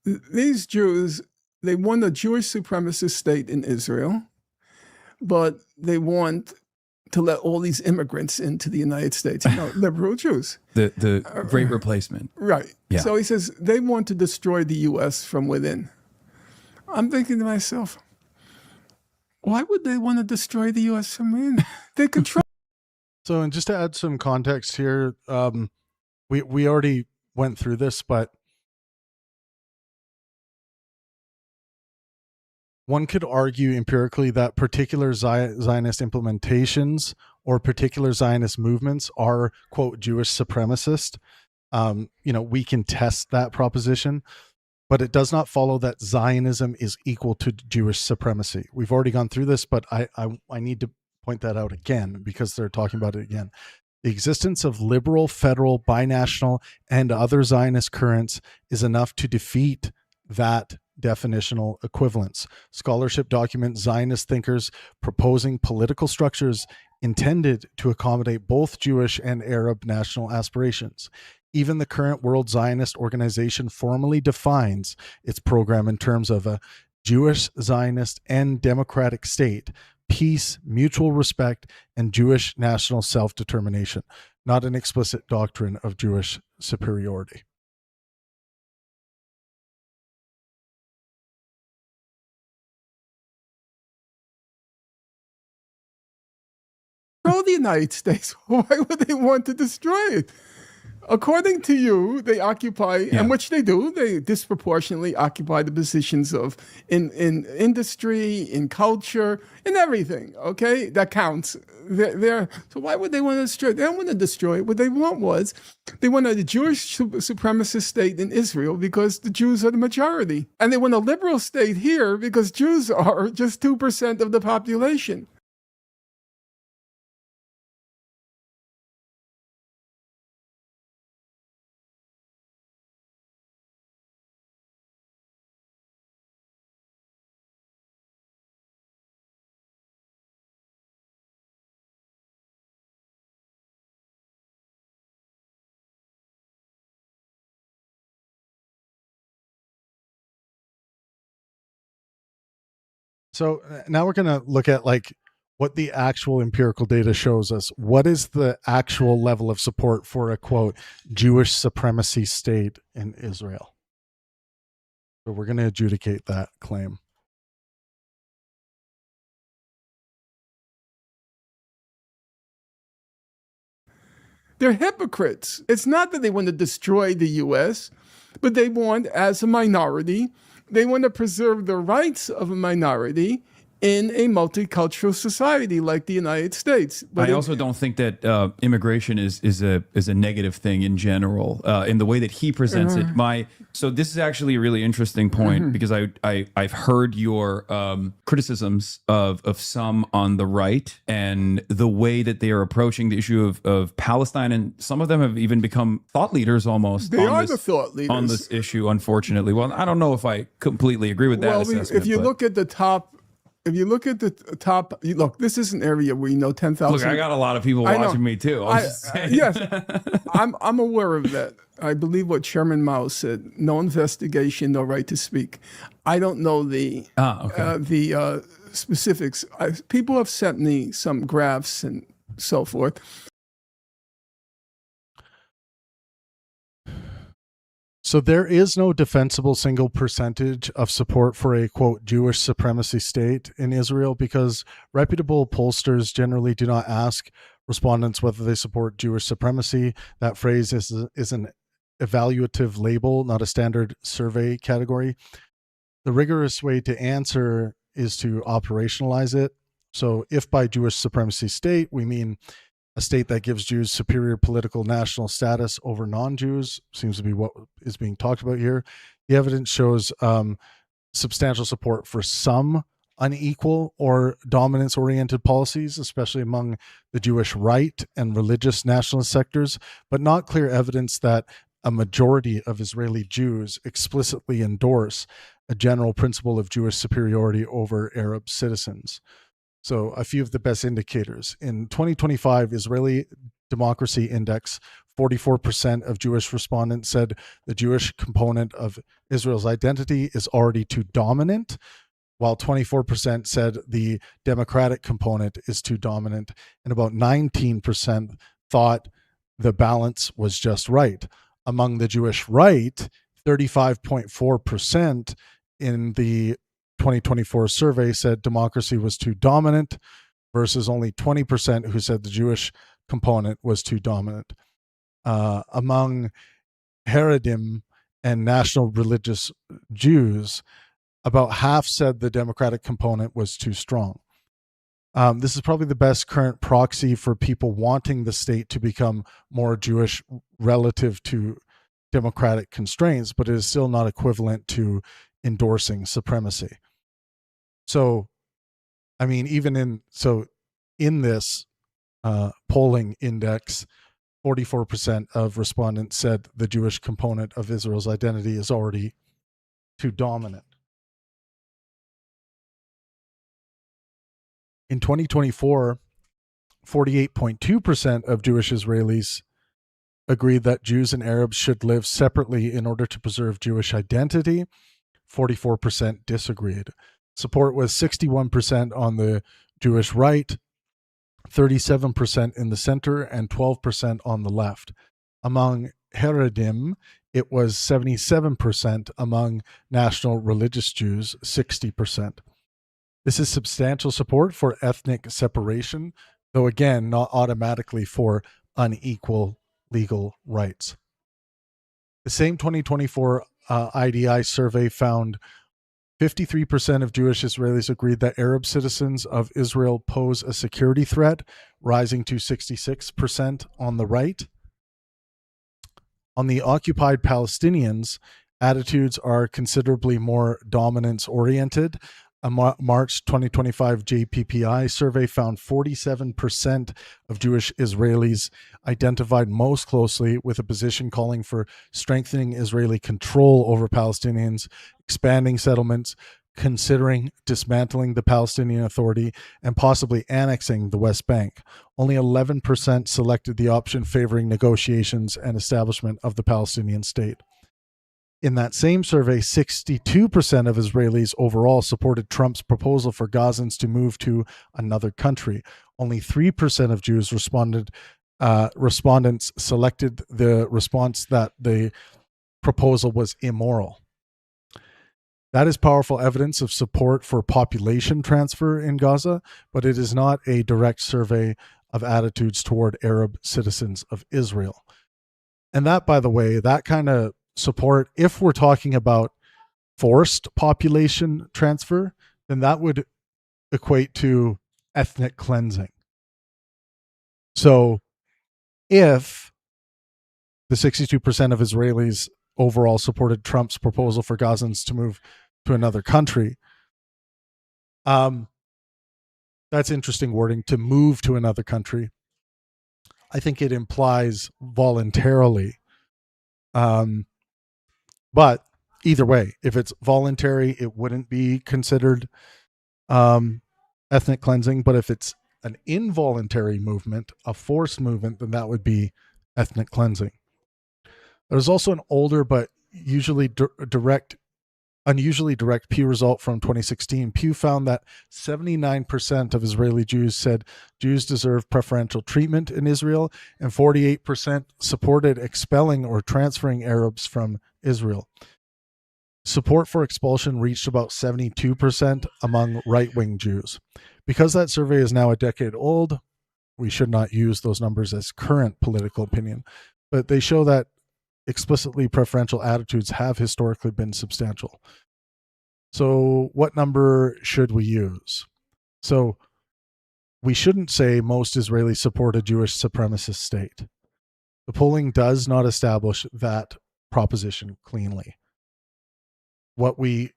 these Jews, they want a Jewish supremacist state in Israel, but they want to let all these immigrants into the United States, you know, liberal Jews. The Great Replacement. Right. Yeah. So he says they want to destroy the U.S. from within. I'm thinking to myself, why would they want to destroy the U.S. from within? They control. So, and just to add some context here, we already went through this, but one could argue empirically that particular Zionist implementations or particular Zionist movements are, quote, Jewish supremacist. We can test that proposition, but it does not follow that Zionism is equal to Jewish supremacy. We've already gone through this, but I need to point that out again because they're talking about it again. The existence of liberal, federal, binational, and other Zionist currents is enough to defeat that definitional equivalence. Scholarship documents Zionist thinkers proposing political structures intended to accommodate both Jewish and Arab national aspirations. Even the current World Zionist Organization formally defines its program in terms of a Jewish, Zionist, and democratic state, peace, mutual respect, and Jewish national self-determination, not an explicit doctrine of Jewish superiority. The United States. Why would they want to destroy it? According to you, they occupy, Yeah. and which they do, they disproportionately occupy the positions of in industry, in culture, in everything. Okay, that counts. So why would they want to destroy it? They don't want to destroy it. What they want was they want a Jewish supremacist state in Israel because the Jews are the majority, and they want a liberal state here because Jews are just 2% of the population. So now we're going to look at like what the actual empirical data shows us. What is the actual level of support for a quote Jewish supremacy state in Israel? So we're going to adjudicate that claim. They're hypocrites. It's not that they want to destroy the U.S., but they want, as a minority, they want to preserve the rights of a minority in a multicultural society like the United States. But I also don't think that immigration is a negative thing in general. In the way that he presents it, so this is actually a really interesting point because I've heard your criticisms of some on the right and the way that they are approaching the issue of Palestine, and some of them have even become thought leaders almost. They are the thought leaders on this issue. Unfortunately, well, I don't know if I completely agree with that assessment. If you look at the top. If you look at the top, look, this is an area where you know 10,000. Look, I got a lot of people watching me too. I'm just saying. Yes, I'm aware of that. I believe what Chairman Mao said: no investigation, no right to speak. I don't know the specifics. People have sent me some graphs and so forth. So there is no defensible single percentage of support for a quote Jewish supremacy state in Israel because reputable pollsters generally do not ask respondents whether they support Jewish supremacy. That phrase is an evaluative label, not a standard survey category. The rigorous way to answer is to operationalize it. So if by Jewish supremacy state, we mean a state that gives Jews superior political national status over non-Jews, seems to be what is being talked about here. The evidence shows substantial support for some unequal or dominance-oriented policies, especially among the Jewish right and religious nationalist sectors, but not clear evidence that a majority of Israeli Jews explicitly endorse a general principle of Jewish superiority over Arab citizens. So a few of the best indicators. In 2025 Israeli Democracy Index, 44% of Jewish respondents said the Jewish component of Israel's identity is already too dominant, while 24% said the democratic component is too dominant, and about 19% thought the balance was just right. Among the Jewish right, 35.4% in the 2024 survey said democracy was too dominant versus only 20% who said the Jewish component was too dominant. Among Haredim and national religious Jews, about half said the democratic component was too strong. This is probably the best current proxy for people wanting the state to become more Jewish relative to democratic constraints, but it is still not equivalent to endorsing supremacy. So, I mean, in this polling index, 44% of respondents said the Jewish component of Israel's identity is already too dominant. In 2024, 48.2% of Jewish Israelis agreed that Jews and Arabs should live separately in order to preserve Jewish identity. 44% disagreed. Support was 61% on the Jewish right, 37% in the center, and 12% on the left. Among Haredim, it was 77%. Among national religious Jews, 60%. This is substantial support for ethnic separation, though again, not automatically for unequal legal rights. The same 2024 IDI survey found 53% of Jewish Israelis agreed that Arab citizens of Israel pose a security threat, rising to 66% on the right. On the occupied Palestinians, attitudes are considerably more dominance-oriented. A March 2025 JPPI survey found 47% of Jewish Israelis identified most closely with a position calling for strengthening Israeli control over Palestinians, expanding settlements, considering dismantling the Palestinian Authority, and possibly annexing the West Bank. Only 11% selected the option favoring negotiations and establishment of the Palestinian state. In that same survey, 62% of Israelis overall supported Trump's proposal for Gazans to move to another country. Only 3% of Jews respondents selected the response that the proposal was immoral. That is powerful evidence of support for population transfer in Gaza, but it is not a direct survey of attitudes toward Arab citizens of Israel. And that, by the way, that kind of support, if we're talking about forced population transfer, then that would equate to ethnic cleansing. So if the 62% of Israelis overall supported Trump's proposal for Gazans to move to another country, that's interesting wording, to move to another country. I think it implies voluntarily. But either way, if it's voluntary, it wouldn't be considered ethnic cleansing. But if it's an involuntary movement, a forced movement, then that would be ethnic cleansing. There's also an older but unusually direct Pew result from 2016. Pew found that 79% of Israeli Jews said Jews deserve preferential treatment in Israel, and 48% supported expelling or transferring Arabs from Israel. Support for expulsion reached about 72% among right-wing Jews. Because that survey is now a decade old, we should not use those numbers as current political opinion, but they show that explicitly preferential attitudes have historically been substantial. So what number should we use? So we shouldn't say most Israelis support a Jewish supremacist state. The polling does not establish that proposition cleanly. What we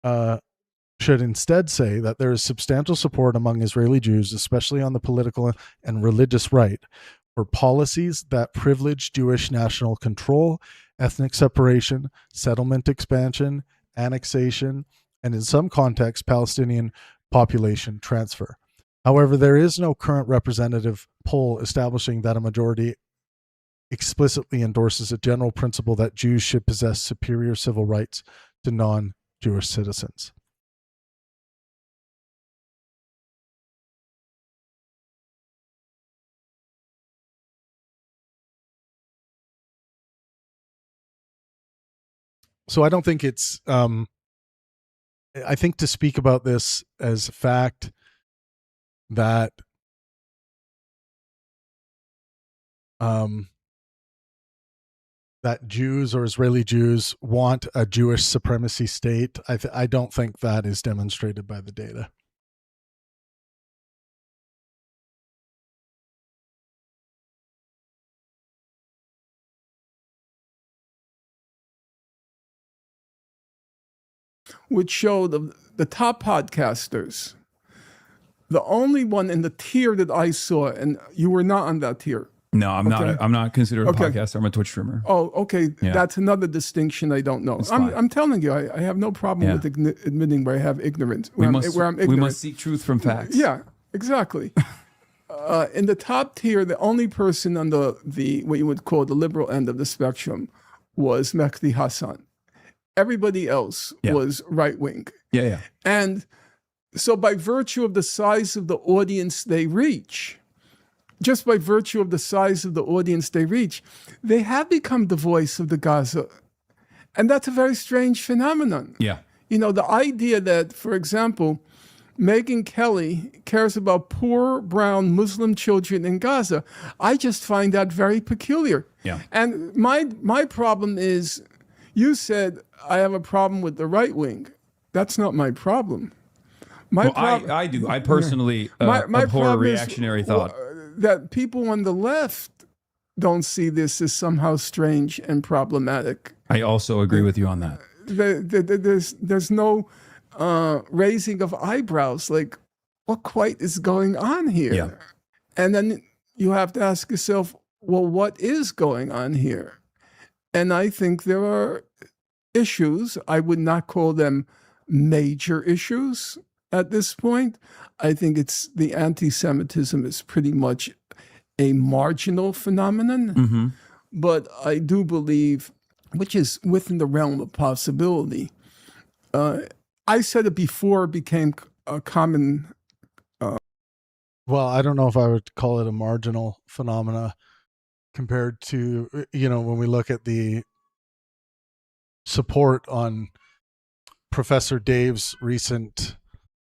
should instead say that there is substantial support among Israeli Jews, especially on the political and religious right, for policies that privilege Jewish national control, ethnic separation, settlement expansion, annexation, and in some contexts, Palestinian population transfer. However, there is no current representative poll establishing that a majority explicitly endorses a general principle that Jews should possess superior civil rights to non-Jewish citizens. So I don't think it's, I think to speak about this as fact that that Jews or Israeli Jews want a Jewish supremacy state, I don't think that is demonstrated by the data. Which showed the top podcasters. The only one in the tier that I saw, and you were not on that tier. No, I'm Okay. not. I'm not considered a Okay. podcaster. I'm a Twitch streamer. Oh, okay. Yeah. That's another distinction I don't know. It's fine. I'm telling you, I have no problem Yeah. with admitting where I have ignorance. We Where must I'm ignorant. seek truth from facts. Yeah, exactly. In the top tier, the only person on the what you would call the liberal end of the spectrum was Mehdi Hasan. Everybody else Yeah. was right wing. Yeah. And so by virtue of the size of the audience they reach, just by virtue of the size of the audience they reach, they have become the voice of the Gaza. And that's a very strange phenomenon. Yeah. You know, the idea that, for example, Megyn Kelly cares about poor brown Muslim children in Gaza. I just find that very peculiar. Yeah. And my problem is, you said I have a problem with the right wing. That's not my problem. I do. I personally my abhor problem reactionary is, thought. that people on the left don't see this as somehow strange and problematic. I also agree with you on that. There's no raising of eyebrows, like, what quite is going on here? Yeah. And then you have to ask yourself, well, what is going on here? And I think there are issues. I would not call them major issues at this point. I think it's the anti-Semitism is pretty much a marginal phenomenon. Mm-hmm. But I do believe, which is within the realm of possibility. I said it before it became a common. Well, I don't know if I would call it a marginal phenomena compared to, when we look at the support on Professor Dave's recent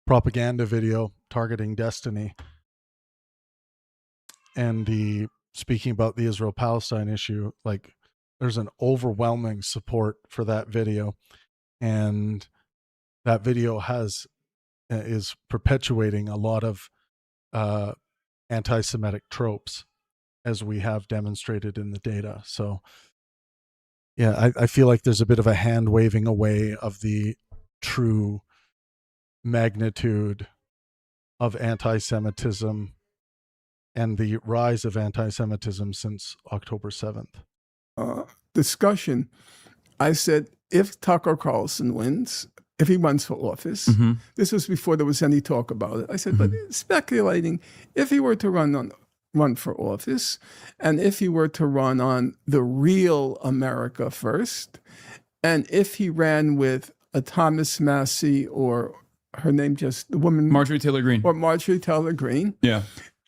propaganda video targeting Destiny and the speaking about the Israel-Palestine issue. Like, there's an overwhelming support for that video, and that video is perpetuating a lot of anti-Semitic tropes, as we have demonstrated in the data. So yeah, I feel like there's a bit of a hand waving away of the true magnitude of anti-Semitism and the rise of anti-Semitism since October 7th. Discussion. I said, if Tucker Carlson wins, if he runs for office, Mm-hmm. this was before there was any talk about it. I said, but speculating, if he were to run for office, and if he were to run on the real America First, and if he ran with a Thomas Massey or her name, just the woman, Marjorie Taylor Greene. or Marjorie Taylor Greene, Yeah.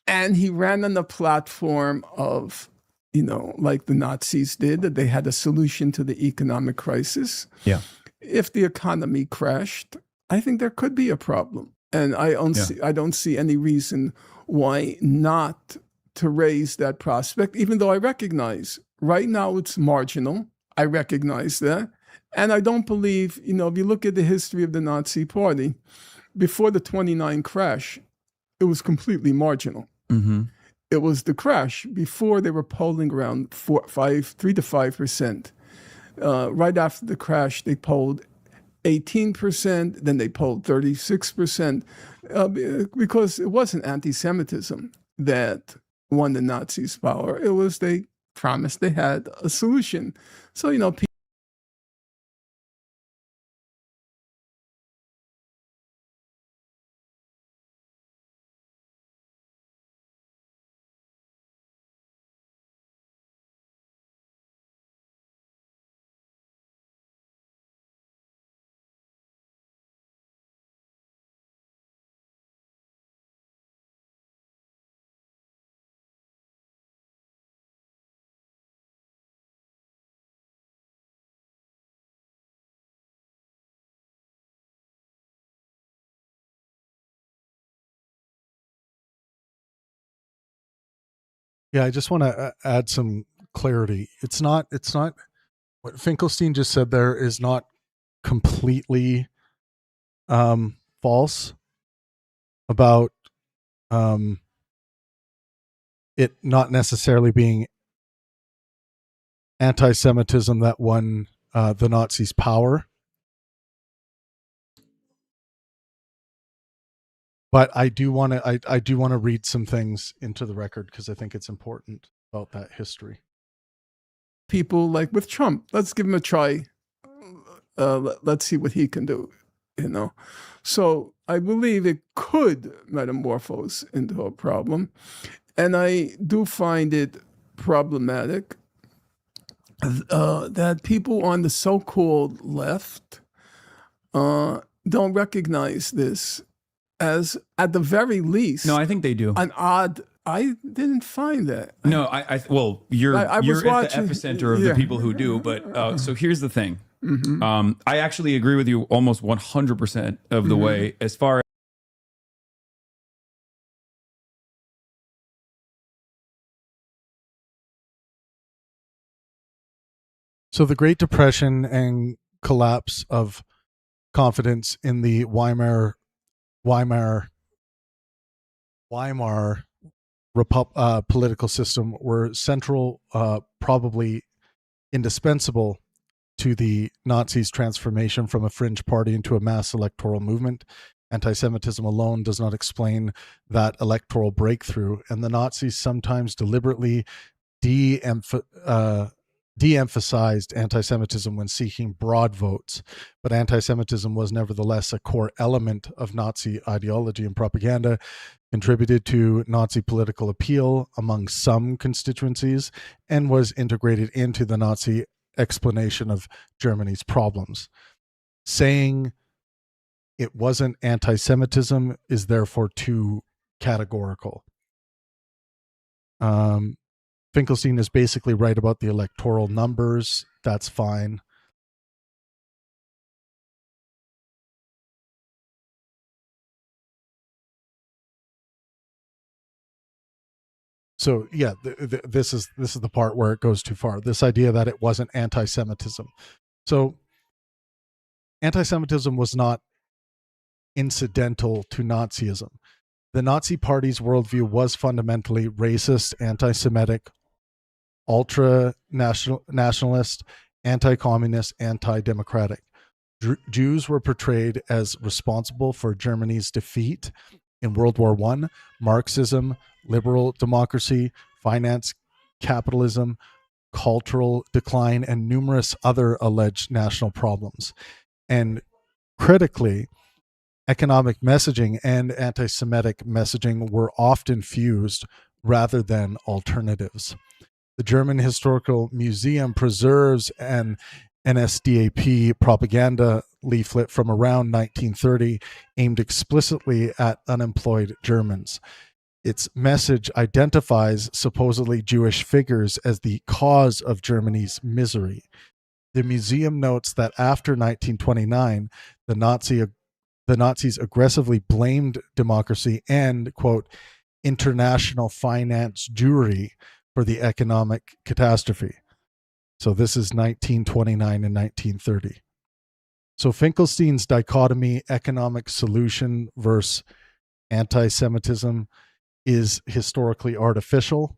and he ran on the platform of, like the Nazis did, that they had a solution to the economic crisis. Yeah. If the economy crashed, I think there could be a problem. And I don't see any reason why not to raise that prospect, even though I recognize right now it's marginal. I recognize that. And I don't believe, if you look at the history of the Nazi Party, before the 29 crash, it was completely marginal. Mm-hmm. It was the crash before they were polling around 3 to 5%. Right after the crash, they polled 18%, then they polled 36%, because it wasn't anti-Semitism that won the Nazis' power. It was they promised they had a solution. So, people Yeah, I just want to add some clarity. It's not what Finkelstein just said there is not completely false about it not necessarily being anti-Semitism that won the Nazis' power. But I do want to read some things into the record because I think it's important about that history. people like with Trump, let's give him a try. Let's see what he can do, So I believe it could metamorphose into a problem. And I do find it problematic that people on the so-called left don't recognize this as, at the very least, No, I think they do. an odd. I didn't find that. No, well, you're I was you're at watching- the epicenter of yeah. the people who do. But so here's the thing. Mhm. I actually agree with you almost 100% of the way as far So the Great Depression and collapse of confidence in the Weimar political system were central, probably indispensable to the Nazis' transformation from a fringe party into a mass electoral movement. Anti-Semitism alone does not explain that electoral breakthrough, and the Nazis sometimes deliberately de-emphasized anti-Semitism when seeking broad votes. But anti-Semitism was nevertheless a core element of Nazi ideology and propaganda, contributed to Nazi political appeal among some constituencies, and was integrated into the Nazi explanation of Germany's problems. Saying it wasn't anti-Semitism is therefore too categorical. Finkelstein is basically right about the electoral numbers. That's fine. So yeah, this is the part where it goes too far. This idea that it wasn't anti-Semitism. So anti-Semitism was not incidental to Nazism. The Nazi Party's worldview was fundamentally racist, anti-Semitic, ultra-nationalist, anti-communist, anti-democratic. Jews were portrayed as responsible for Germany's defeat in World War I, Marxism, liberal democracy, finance, capitalism, cultural decline, and numerous other alleged national problems. And critically, economic messaging and anti-Semitic messaging were often fused rather than alternatives. The German Historical Museum preserves an NSDAP propaganda leaflet from around 1930 aimed explicitly at unemployed Germans. Its message identifies supposedly Jewish figures as the cause of Germany's misery. The museum notes that after 1929, the Nazis aggressively blamed democracy and, quote, international finance Jewry for the economic catastrophe. So this is 1929 and 1930. So Finkelstein's dichotomy, economic solution versus anti-Semitism, is historically artificial.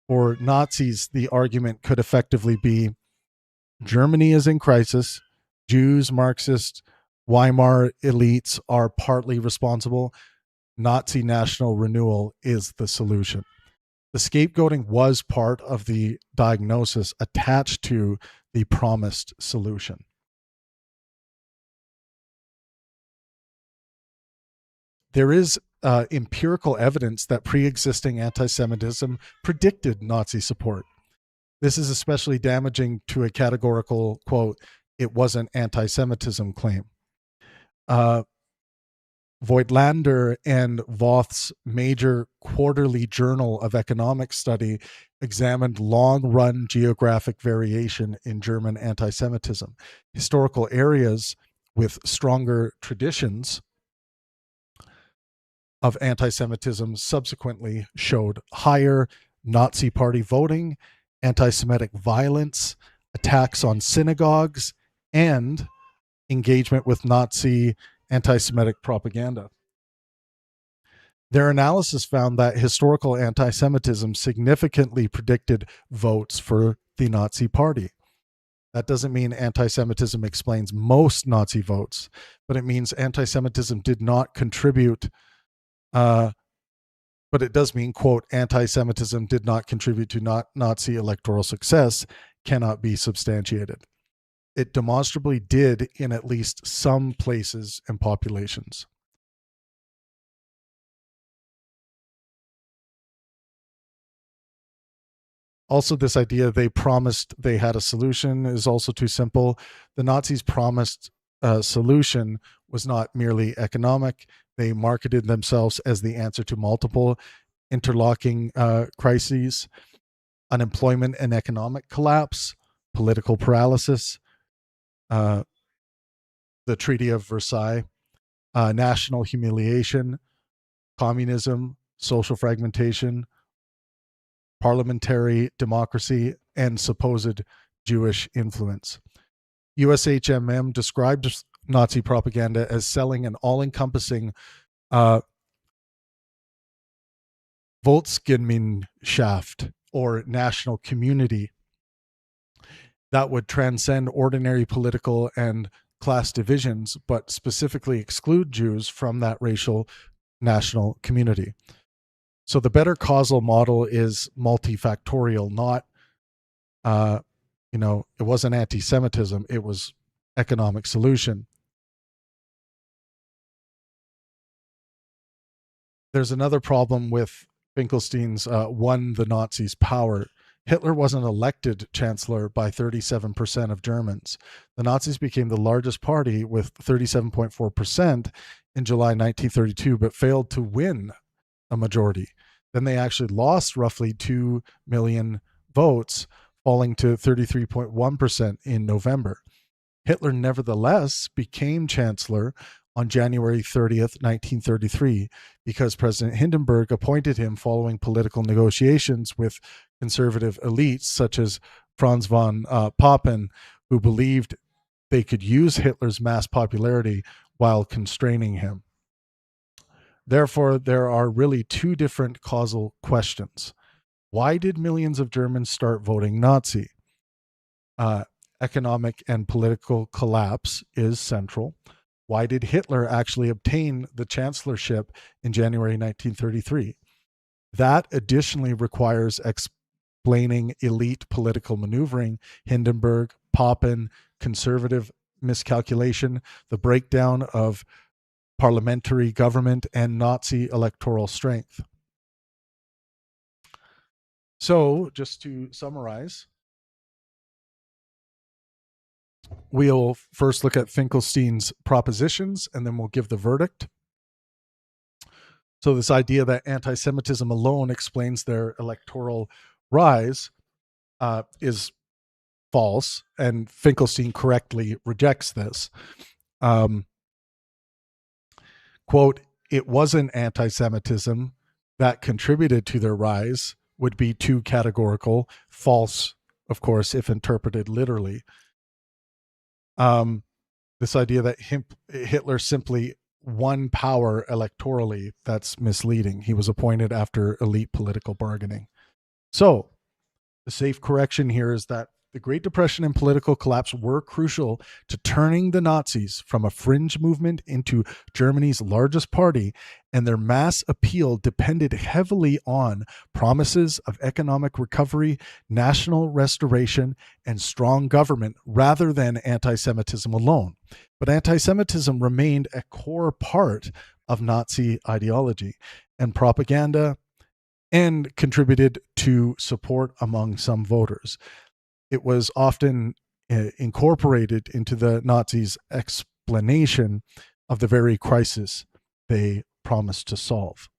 For Nazis, the argument could effectively be Germany is in crisis, Jews, Marxists, Weimar elites are partly responsible, Nazi national renewal is the solution. The scapegoating was part of the diagnosis attached to the promised solution. There is empirical evidence that pre-existing anti-Semitism predicted Nazi support. This is especially damaging to a categorical, quote, it wasn't anti-Semitism claim. Voigtlander and Voth's major quarterly journal of economic study examined long-run geographic variation in German anti-Semitism. Historical areas with stronger traditions of anti-Semitism subsequently showed higher Nazi Party voting, anti-Semitic violence, attacks on synagogues, and engagement with Nazi anti-Semitic propaganda. Their analysis found that historical anti-Semitism significantly predicted votes for the Nazi Party. That doesn't mean anti-Semitism explains most Nazi votes, but it means anti-Semitism did not contribute, but it does mean, quote, anti-Semitism did not contribute to Nazi electoral success, cannot be substantiated. It demonstrably did in at least some places and populations. Also, this idea they promised they had a solution is also too simple. The Nazis promised a solution was not merely economic. They marketed themselves as the answer to multiple interlocking crises: unemployment and economic collapse, political paralysis, the Treaty of Versailles, national humiliation, communism, social fragmentation, parliamentary democracy, and supposed Jewish influence. USHMM described Nazi propaganda as selling an all-encompassing Volksgemeinschaft, or national community, that would transcend ordinary political and class divisions, but specifically exclude Jews from that racial national community. So the better causal model is multifactorial, not, it wasn't anti-Semitism, it was economic solution. There's another problem with Finkelstein's won the Nazis power. Hitler wasn't elected chancellor by 37% of Germans. The Nazis became the largest party with 37.4% in July 1932, but failed to win a majority. Then they actually lost roughly 2 million votes, falling to 33.1% in November. Hitler nevertheless became chancellor on January 30th, 1933, because President Hindenburg appointed him following political negotiations with conservative elites such as Franz von Papen, who believed they could use Hitler's mass popularity while constraining him. Therefore, there are really two different causal questions. Why did millions of Germans start voting Nazi? Economic and political collapse is central. Why did Hitler actually obtain the chancellorship in January 1933? That additionally requires explaining elite political maneuvering, Hindenburg, Papen, conservative miscalculation, the breakdown of parliamentary government, and Nazi electoral strength. So, just to summarize, we'll first look at Finkelstein's propositions, and then we'll give the verdict. So this idea that anti-Semitism alone explains their electoral rise is false, and Finkelstein correctly rejects this. Quote, it wasn't anti-Semitism that contributed to their rise would be too categorical, false, of course, if interpreted literally. This idea that Hitler simply won power electorally, that's misleading. He was appointed after elite political bargaining. So the safe correction here is that the Great Depression and political collapse were crucial to turning the Nazis from a fringe movement into Germany's largest party, and their mass appeal depended heavily on promises of economic recovery, national restoration, and strong government rather than anti-Semitism alone. But anti-Semitism remained a core part of Nazi ideology and propaganda, and contributed to support among some voters. It was often incorporated into the Nazis' explanation of the very crisis they promised to solve.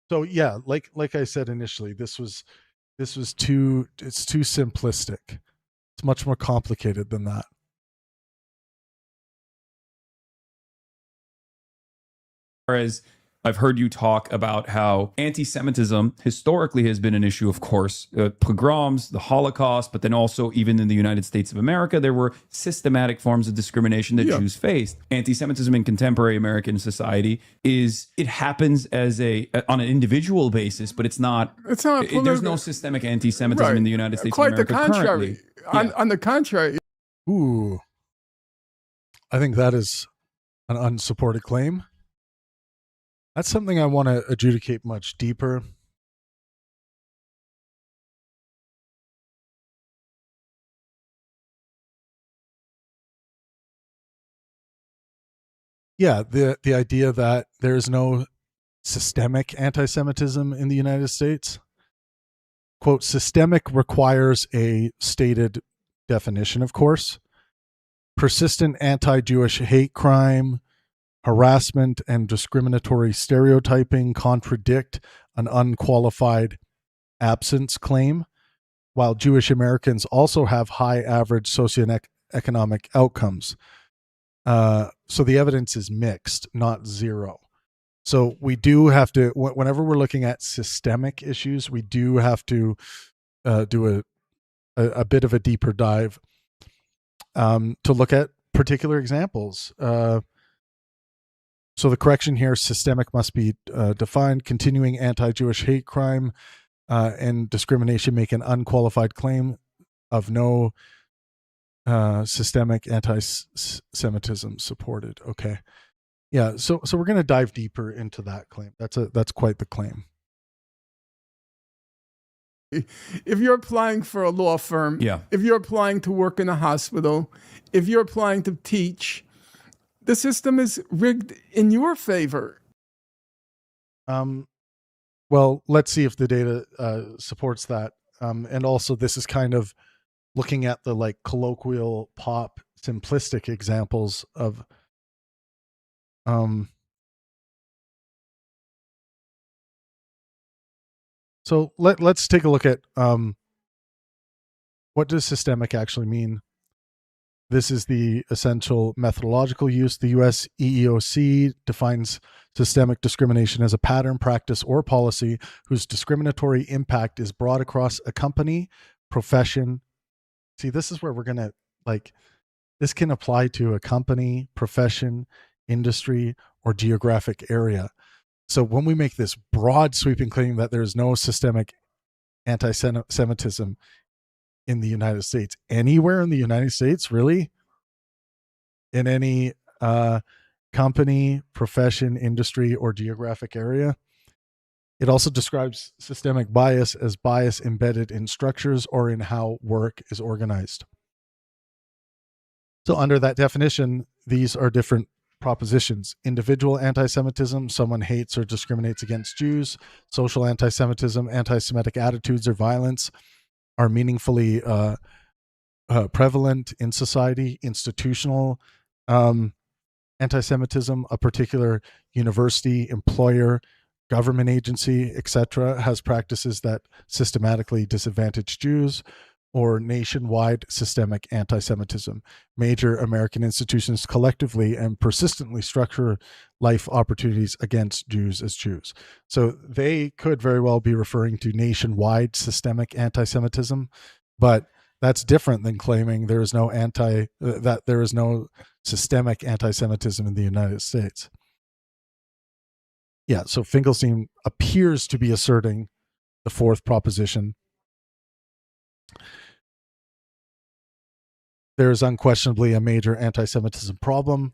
So yeah, like I said initially, this was too simplistic. It's much more complicated than that. Whereas I've heard you talk about how anti-Semitism historically has been an issue, of course, pogroms, the Holocaust, but then also even in the United States of America, there were systematic forms of discrimination that Jews faced. Anti-Semitism in contemporary American society it happens on an individual basis, but it's not there's no systemic anti-Semitism in the United States of America currently. On the contrary. Ooh, I think that is an unsupported claim. That's something I want to adjudicate much deeper. Yeah, the idea that there is no systemic anti-Semitism in the United States. Quote, systemic requires a stated definition, of course. Persistent anti-Jewish hate crime, harassment, and discriminatory stereotyping contradict an unqualified absence claim, while Jewish Americans also have high average socioeconomic outcomes. So the evidence is mixed, not zero. So we do have to, whenever we're looking at systemic issues, we do have to do a bit of a deeper dive to look at particular examples. So the correction here, systemic must be defined. Continuing anti-Jewish hate crime and discrimination make an unqualified claim of no systemic anti-Semitism supported. Okay. Yeah, so we're going to dive deeper into that claim. That's quite the claim. If you're applying for a law firm, if you're applying to work in a hospital, if you're applying to teach, the system is rigged in your favor. Well, let's see if the data supports that. And also, this is kind of looking at the like colloquial pop simplistic examples of so let's take a look at what does systemic actually mean. This is the essential methodological use. The US EEOC defines systemic discrimination as a pattern, practice, or policy whose discriminatory impact is broad across a company, profession. See, this is where we're going to this can apply to a company, profession, industry, or geographic area. So when we make this broad sweeping claim that there's no systemic anti-Semitism in the United States, anywhere in the United States, really, in any company, profession, industry, or geographic area. It also describes systemic bias as bias embedded in structures or in how work is organized. So under that definition, these are different propositions. Individual anti-Semitism, someone hates or discriminates against Jews. Social anti-Semitism, anti-Semitic attitudes or violence are meaningfully prevalent in society. Institutional anti-Semitism, a particular university, employer, government agency, etc., has practices that systematically disadvantage Jews. Or nationwide systemic anti-Semitism. Major American institutions collectively and persistently structure life opportunities against Jews as Jews. So they could very well be referring to nationwide systemic anti-Semitism, but that's different than claiming there is no systemic anti-Semitism in the United States. Yeah, so Finkelstein appears to be asserting the fourth proposition. There is unquestionably a major anti-Semitism problem.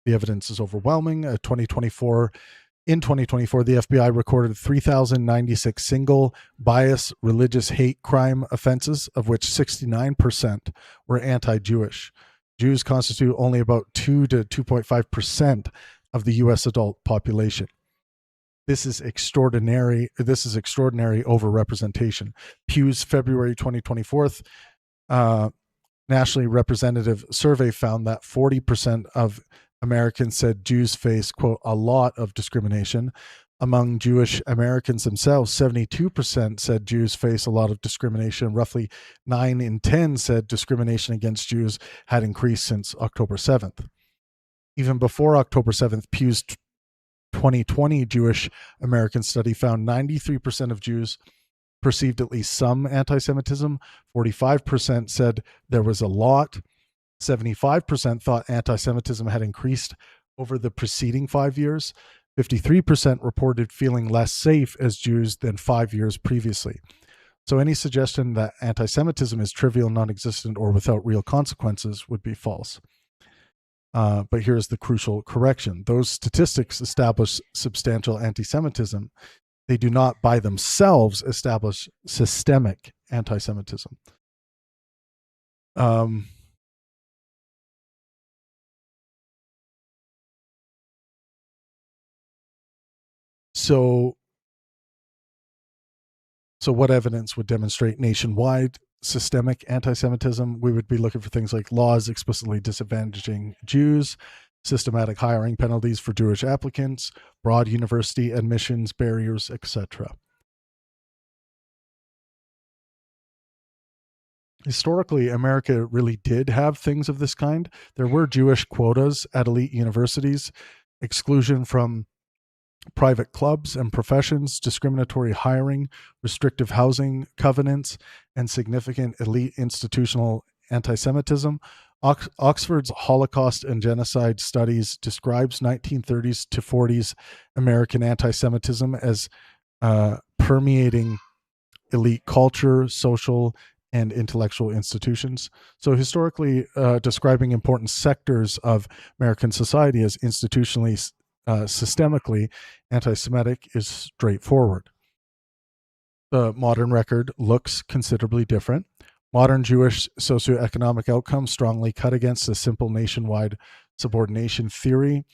The evidence is overwhelming. In 2024, the FBI recorded 3,096 single bias religious hate crime offenses, of which 69% were anti-Jewish. Jews constitute only about 2 to 2.5% of the U.S. adult population. This is extraordinary. This is extraordinary overrepresentation. Pew's February 2024 nationally representative survey found that 40% of Americans said Jews face, quote, a lot of discrimination. Among Jewish Americans themselves, 72% said Jews face a lot of discrimination. Roughly 9 in 10 said discrimination against Jews had increased since October 7th. Even before October 7th, Pew's 2020 Jewish American study found 93% of Jews perceived at least some anti-Semitism. 45% said there was a lot. 75% thought anti-Semitism had increased over the preceding 5 years. 53% reported feeling less safe as Jews than 5 years previously. So any suggestion that anti-Semitism is trivial, non-existent, or without real consequences would be false. But here's the crucial correction. Those statistics establish substantial anti-Semitism. They do not by themselves establish systemic anti-Semitism. So what evidence would demonstrate nationwide systemic anti-Semitism? We would be looking for things like laws explicitly disadvantaging Jews, systematic hiring penalties for Jewish applicants, broad university admissions barriers, etc. Historically, America really did have things of this kind. There were Jewish quotas at elite universities, exclusion from private clubs and professions, discriminatory hiring, restrictive housing covenants, and significant elite institutional anti-Semitism. Oxford's Holocaust and Genocide Studies describes 1930s to 40s American anti-Semitism as permeating elite culture, social, and intellectual institutions. So historically, describing important sectors of American society as institutionally, systemically anti-Semitic is straightforward. The modern record looks considerably different. Modern Jewish socioeconomic outcomes strongly cut against a simple nationwide subordination theory.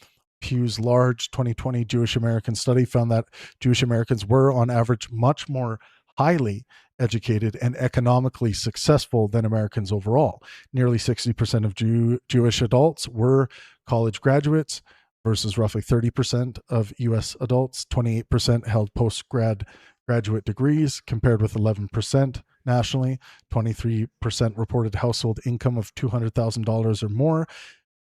Pew's large 2020 Jewish American study found that Jewish Americans were, on average, much more highly educated and economically successful than Americans overall. Nearly 60% of Jewish adults were college graduates versus roughly 30% of U.S. adults. 28% held graduate degrees, compared with 11% nationally. 23% reported household income of $200,000 or more,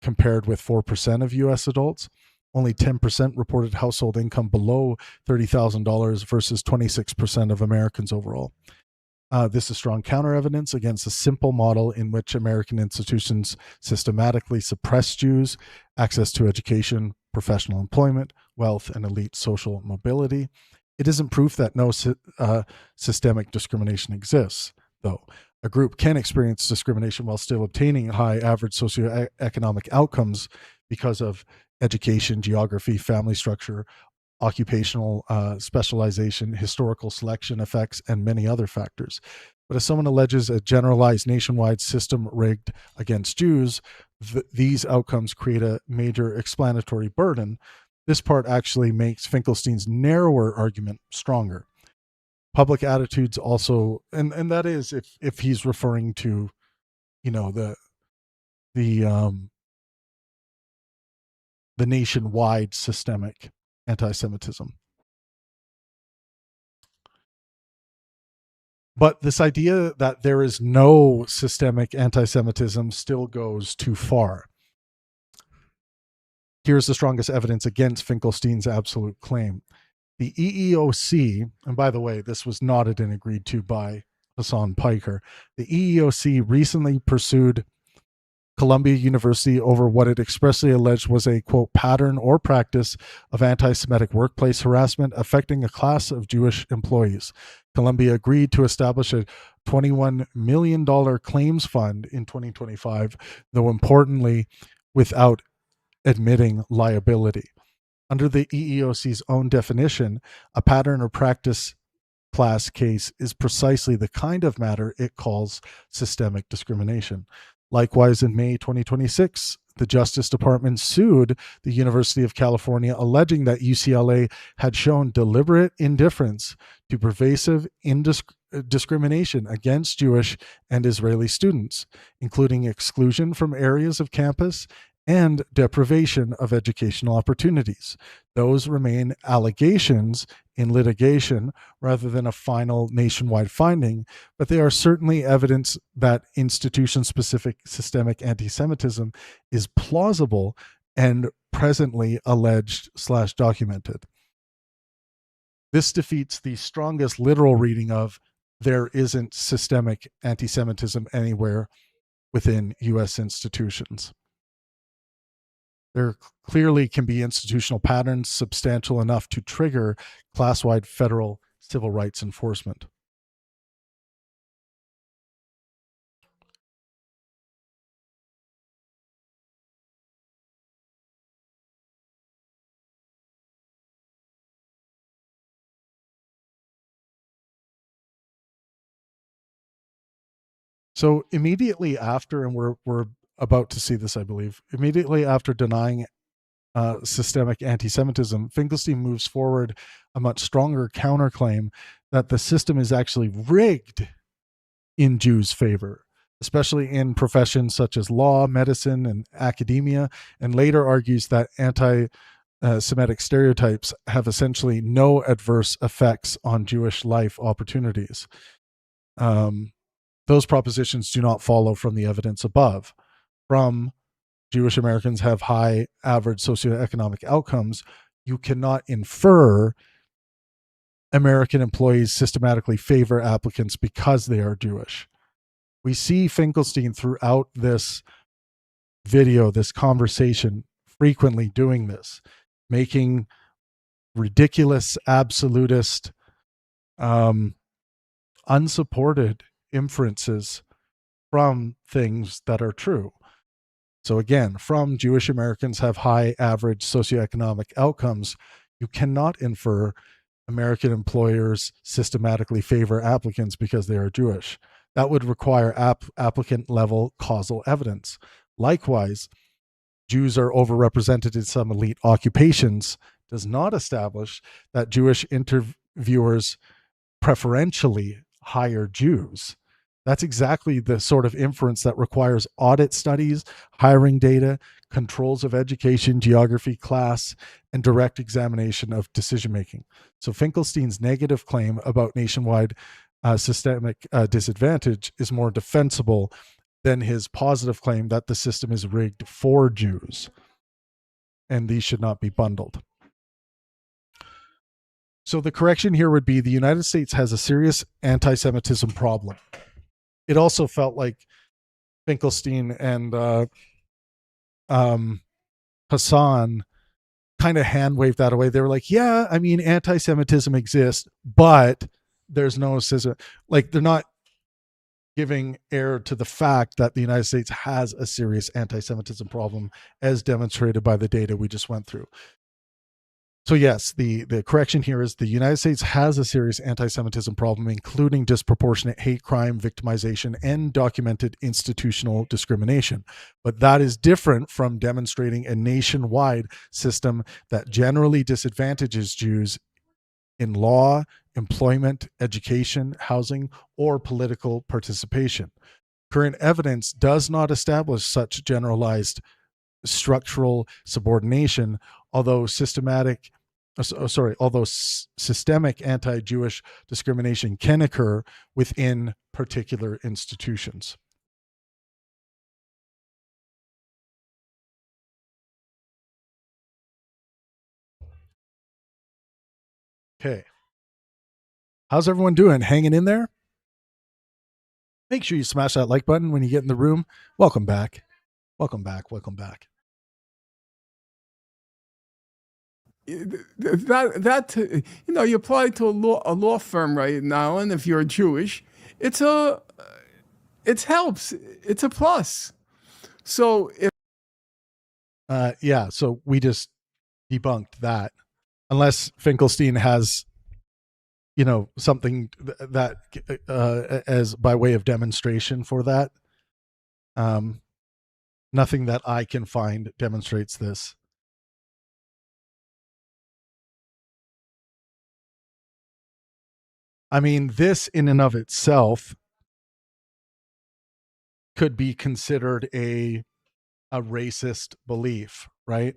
compared with 4% of U.S. adults. Only 10% reported household income below $30,000 versus 26% of Americans overall. This is strong counter evidence against a simple model in which American institutions systematically suppress Jews' access to education, professional employment, wealth, and elite social mobility. It isn't proof that no systemic discrimination exists, though. A group can experience discrimination while still obtaining high average socioeconomic outcomes because of education, geography, family structure, occupational specialization, historical selection effects, and many other factors. But if someone alleges a generalized nationwide system rigged against Jews, these outcomes create a major explanatory burden. This part actually makes Finkelstein's narrower argument stronger. Public attitudes also, and that is if he's referring to, the nationwide systemic anti-Semitism. But this idea that there is no systemic anti-Semitism still goes too far. Here's the strongest evidence against Finkelstein's absolute claim. The EEOC, and by the way, this was nodded and agreed to by Hasan Piker. The EEOC recently pursued Columbia University over what it expressly alleged was a, quote, pattern or practice of anti-Semitic workplace harassment affecting a class of Jewish employees. Columbia agreed to establish a $21 million claims fund in 2025, though importantly, without admitting liability. Under the EEOC's own definition, a pattern or practice class case is precisely the kind of matter it calls systemic discrimination. Likewise, in May 2026, the Justice Department sued the University of California, alleging that UCLA had shown deliberate indifference to pervasive discrimination against Jewish and Israeli students, including exclusion from areas of campus and deprivation of educational opportunities. Those remain allegations in litigation rather than a final nationwide finding, but they are certainly evidence that institution-specific systemic anti-Semitism is plausible and presently alleged/documented. This defeats the strongest literal reading of there isn't systemic anti-Semitism anywhere within U.S. institutions. There clearly can be institutional patterns substantial enough to trigger class-wide federal civil rights enforcement. So immediately after, and we're about to see this, I believe, immediately after denying systemic anti-Semitism, Finkelstein moves forward a much stronger counterclaim that the system is actually rigged in Jews' favor, especially in professions such as law, medicine, and academia, and later argues that anti-Semitic stereotypes have essentially no adverse effects on Jewish life opportunities. Those propositions do not follow from the evidence above. From Jewish Americans have high average socioeconomic outcomes, you cannot infer American employees systematically favor applicants because they are Jewish. We see Finkelstein throughout this video, this conversation, frequently doing this, making ridiculous, absolutist, unsupported inferences from things that are true. So again, from Jewish Americans have high average socioeconomic outcomes, you cannot infer American employers systematically favor applicants because they are Jewish. That would require applicant level causal evidence. Likewise, Jews are overrepresented in some elite occupations does not establish that Jewish interviewers preferentially hire Jews. That's exactly the sort of inference that requires audit studies, hiring data, controls of education, geography, class, and direct examination of decision making. So Finkelstein's negative claim about nationwide systemic disadvantage is more defensible than his positive claim that the system is rigged for Jews, and these should not be bundled. So the correction here would be the United States has a serious anti-Semitism problem. It also felt like Finkelstein and Hasan kind of hand waved that away. They were like, yeah, I mean, anti-Semitism exists, but there's no, like, they're not giving air to the fact that the United States has a serious anti-Semitism problem, as demonstrated by the data we just went through. So yes, the correction here is the United States has a serious anti-Semitism problem, including disproportionate hate crime, victimization, and documented institutional discrimination. But that is different from demonstrating a nationwide system that generally disadvantages Jews in law, employment, education, housing, or political participation. Current evidence does not establish such generalized structural subordination, although systemic anti-Jewish discrimination can occur within particular institutions. Okay. How's everyone doing? Hanging in there? Make sure you smash that like button when you get in the room. Welcome back. Welcome back. Welcome back. That you know, you apply to a law firm right now, and if you're Jewish, it helps. It's a plus. So if yeah, so we just debunked that, unless Finkelstein has, you know, something that as by way of demonstration for that. Nothing that I can find demonstrates this. I mean, this in and of itself could be considered a racist belief, right?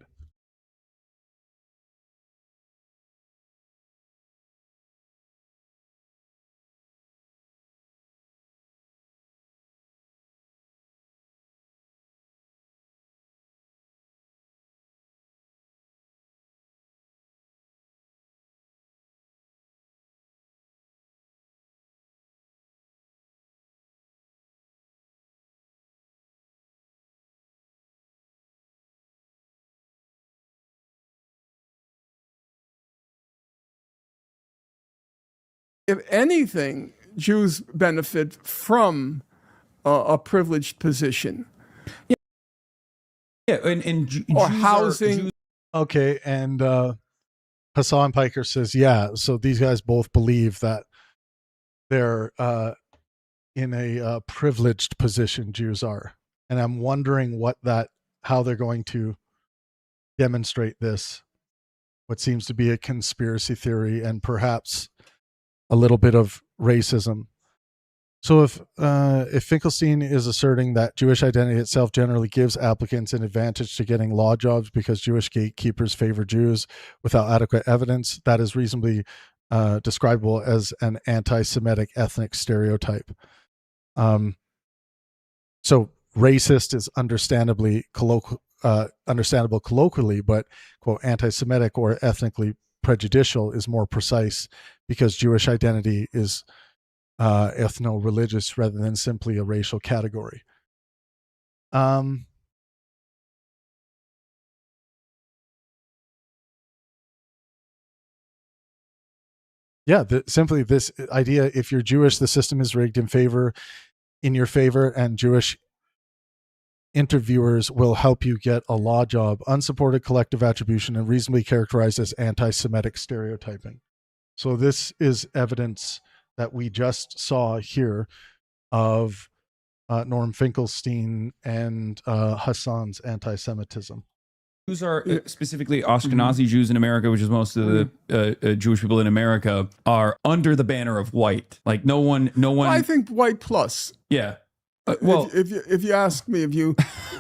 if anything, Jews benefit from a privileged position. Yeah, and or housing. Okay, and Hasan Piker says, yeah, so these guys both believe that they're in a privileged position, Jews are. And I'm wondering how they're going to demonstrate this, what seems to be a conspiracy theory and perhaps a little bit of racism. So if Finkelstein is asserting that Jewish identity itself generally gives applicants an advantage to getting law jobs because Jewish gatekeepers favor Jews without adequate evidence, that is reasonably describable as an anti-Semitic ethnic stereotype. So racist is understandably understandable colloquially, but quote anti-Semitic or ethnically prejudicial is more precise because Jewish identity is ethno-religious rather than simply a racial category. Yeah, simply this idea: if you're Jewish, the system is rigged in your favor, and Jewish interviewers will help you get a law job. Unsupported collective attribution and reasonably characterized as anti-Semitic stereotyping. So this is evidence that we just saw here of Norm Finkelstein and Hasan's anti-Semitism. Jews are specifically Ashkenazi Jews in America, which is most of the Jewish people in America, are under the banner of white. Like no one. I think white plus. Yeah. Well, if you ask me, if you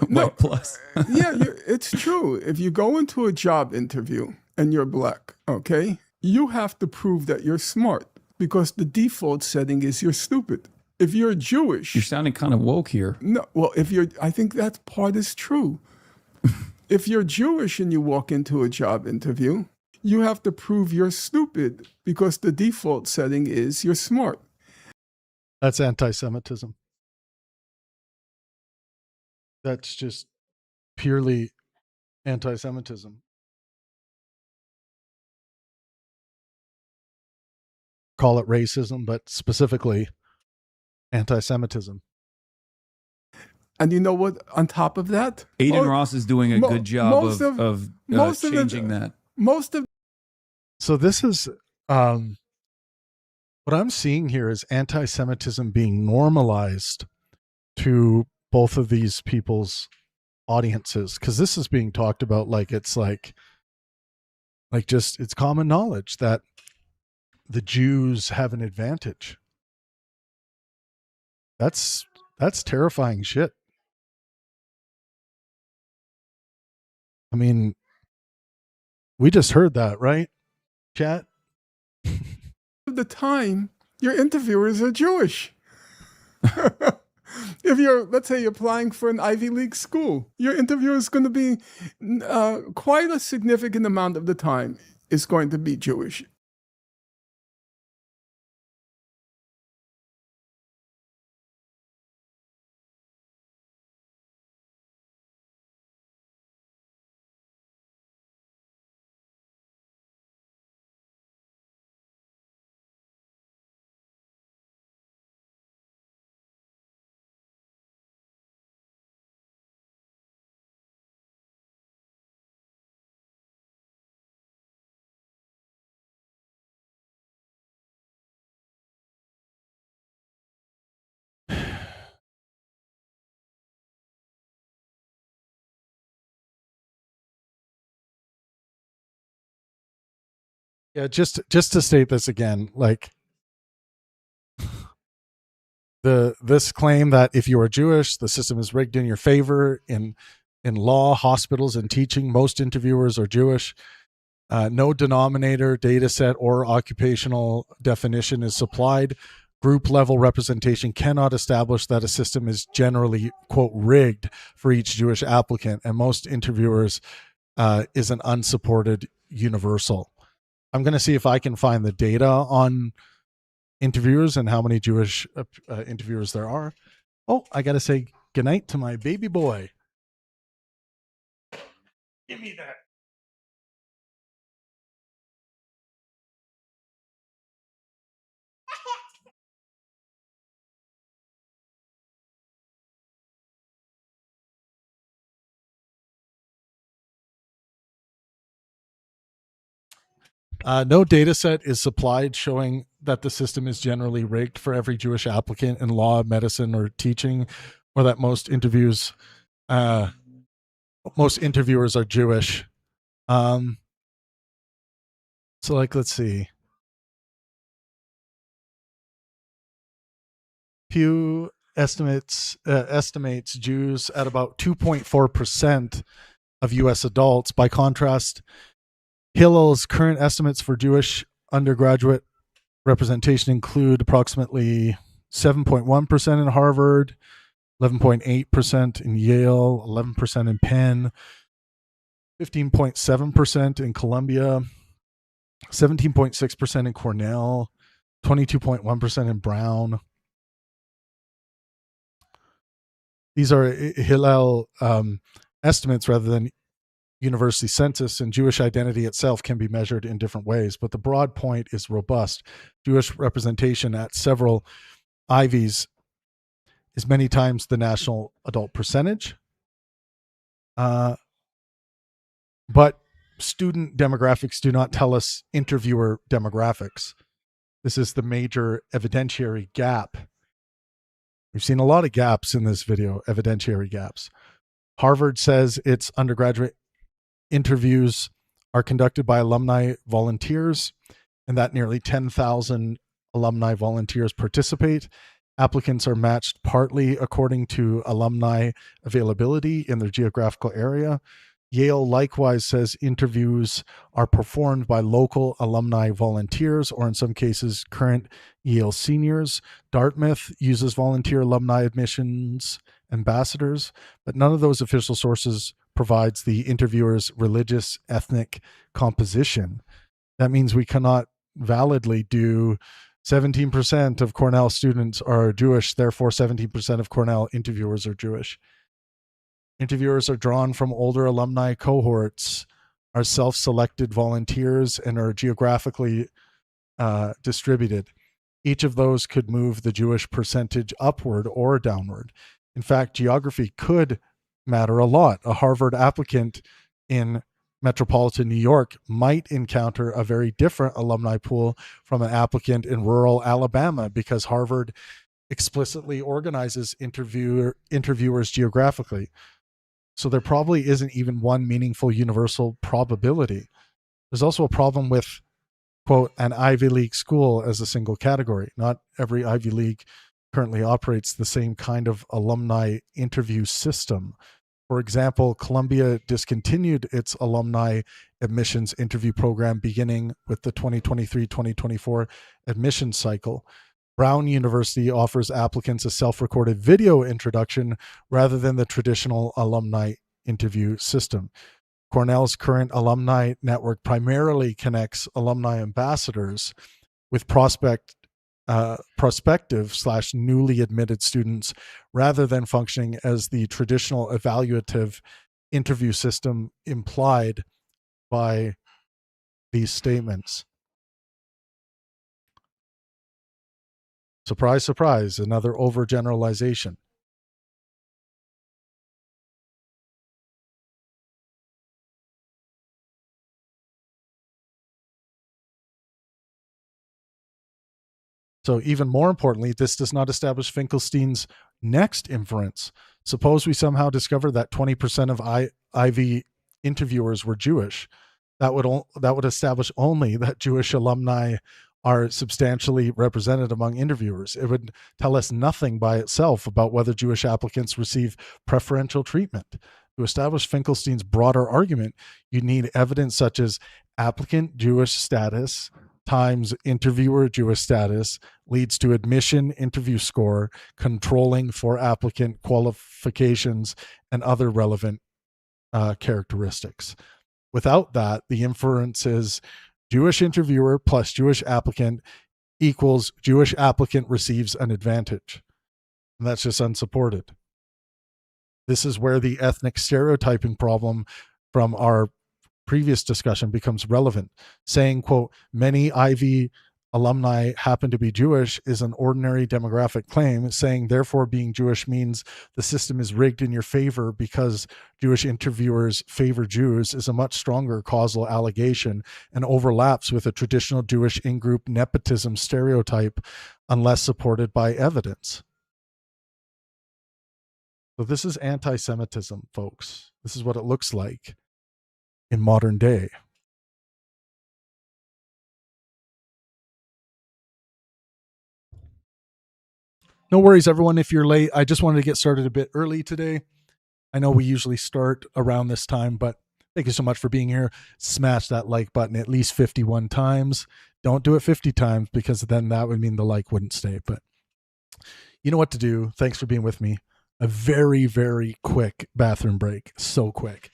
white plus. yeah, it's true. If you go into a job interview and you're black, okay, you have to prove that you're smart because the default setting is you're stupid. If you're Jewish, You're sounding kind of woke here. no. Well, I think that part is true. If you're Jewish and you walk into a job interview, you have to prove you're stupid because the default setting is you're smart. That's anti-Semitism. That's just purely anti-Semitism. Call it racism, but specifically anti-Semitism. And you know what? On top of that, Aiden Ross is doing a good job of changing that. Most of So this is what I'm seeing here is anti-Semitism being normalized to both of these people's audiences, because this is being talked about like it's like just it's common knowledge that the Jews have an advantage. That's terrifying shit. I mean, we just heard that, right, chat? the time, your interviewers are Jewish. If you're, let's say, you're applying for an Ivy League school, your interviewer is going to be quite a significant amount of the time is going to be Jewish. Yeah, just to state this again, like this claim that if you are Jewish, the system is rigged in your favor in law, hospitals, and teaching. Most interviewers are Jewish. No denominator, data set, or occupational definition is supplied. Group level representation cannot establish that a system is generally, quote, rigged for each Jewish applicant, and most interviewers is an unsupported universal. I'm going to see if I can find the data on interviewers and how many Jewish interviewers there are. Oh, I got to say goodnight to my baby boy. Give me that. No data set is supplied showing that the system is generally rigged for every Jewish applicant in law, medicine, or teaching, or that most interviewers are Jewish. So, like, let's see. Pew estimates Jews at about 2.4% of U.S. adults. By contrast, Hillel's current estimates for Jewish undergraduate representation include approximately 7.1% in Harvard, 11.8% in Yale, 11% in Penn, 15.7% in Columbia, 17.6% in Cornell, 22.1% in Brown. These are Hillel estimates rather than university census, and Jewish identity itself can be measured in different ways. But the broad point is robust. Jewish representation at several Ivies is many times the national adult percentage. But student demographics do not tell us interviewer demographics. This is the major evidentiary gap. We've seen a lot of gaps in this video, evidentiary gaps. Harvard says its undergraduate interviews are conducted by alumni volunteers, and that nearly 10,000 alumni volunteers participate. Applicants are matched partly according to alumni availability in their geographical area. Yale likewise says interviews are performed by local alumni volunteers, or in some cases, current Yale seniors. Dartmouth uses volunteer alumni admissions ambassadors, but none of those official sources provides the interviewer's religious ethnic composition. That means we cannot validly do 17% of Cornell students are Jewish, therefore 17% of Cornell interviewers are Jewish. Interviewers are drawn from older alumni cohorts, are self-selected volunteers, and are geographically distributed. Each of those could move the Jewish percentage upward or downward. In fact, geography could matter a lot. A Harvard applicant in metropolitan New York might encounter a very different alumni pool from an applicant in rural Alabama, because Harvard explicitly organizes interviewers geographically. So there probably isn't even one meaningful universal probability. There's also a problem with, quote, an Ivy League school as a single category. Not every Ivy League currently operates the same kind of alumni interview system. For example, Columbia discontinued its alumni admissions interview program beginning with the 2023-2024 admissions cycle. Brown University offers applicants a self-recorded video introduction rather than the traditional alumni interview system. Cornell's current alumni network primarily connects alumni ambassadors with prospective/newly admitted students, rather than functioning as the traditional evaluative interview system implied by these statements. Surprise, surprise, another overgeneralization. So even more importantly, this does not establish Finkelstein's next inference. Suppose we somehow discover that 20% of Ivy interviewers were Jewish. That would establish only that Jewish alumni are substantially represented among interviewers. It would tell us nothing by itself about whether Jewish applicants receive preferential treatment. To establish Finkelstein's broader argument, you need evidence such as applicant Jewish status times interviewer Jewish status leads to admission interview score controlling for applicant qualifications and other relevant characteristics. Without that, the inference is Jewish interviewer plus Jewish applicant equals Jewish applicant receives an advantage. And that's just unsupported. This is where the ethnic stereotyping problem from our previous discussion becomes relevant. Saying, quote, many Ivy alumni happen to be Jewish is an ordinary demographic claim. Saying, therefore, being Jewish means the system is rigged in your favor because Jewish interviewers favor Jews is a much stronger causal allegation and overlaps with a traditional Jewish in-group nepotism stereotype unless supported by evidence. So this is anti-Semitism, folks. This is what it looks like in modern day. No worries, everyone, if you're late. I just wanted to get started a bit early today. I know we usually start around this time, but thank you so much for being here. Smash that like button at least 51 times. Don't do it 50 times because then that would mean the like wouldn't stay. But you know what to do. Thanks for being with me. A very, very quick bathroom break. So quick.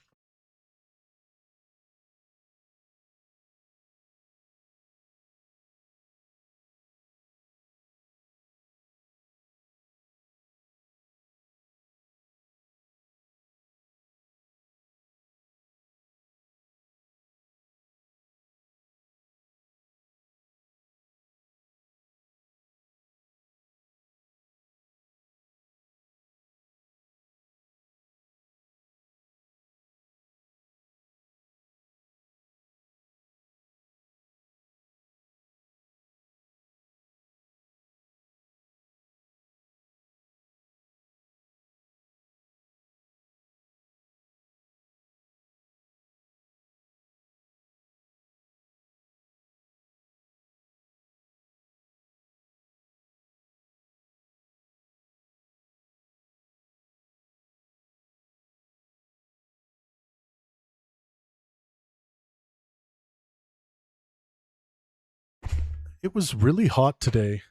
It was really hot today.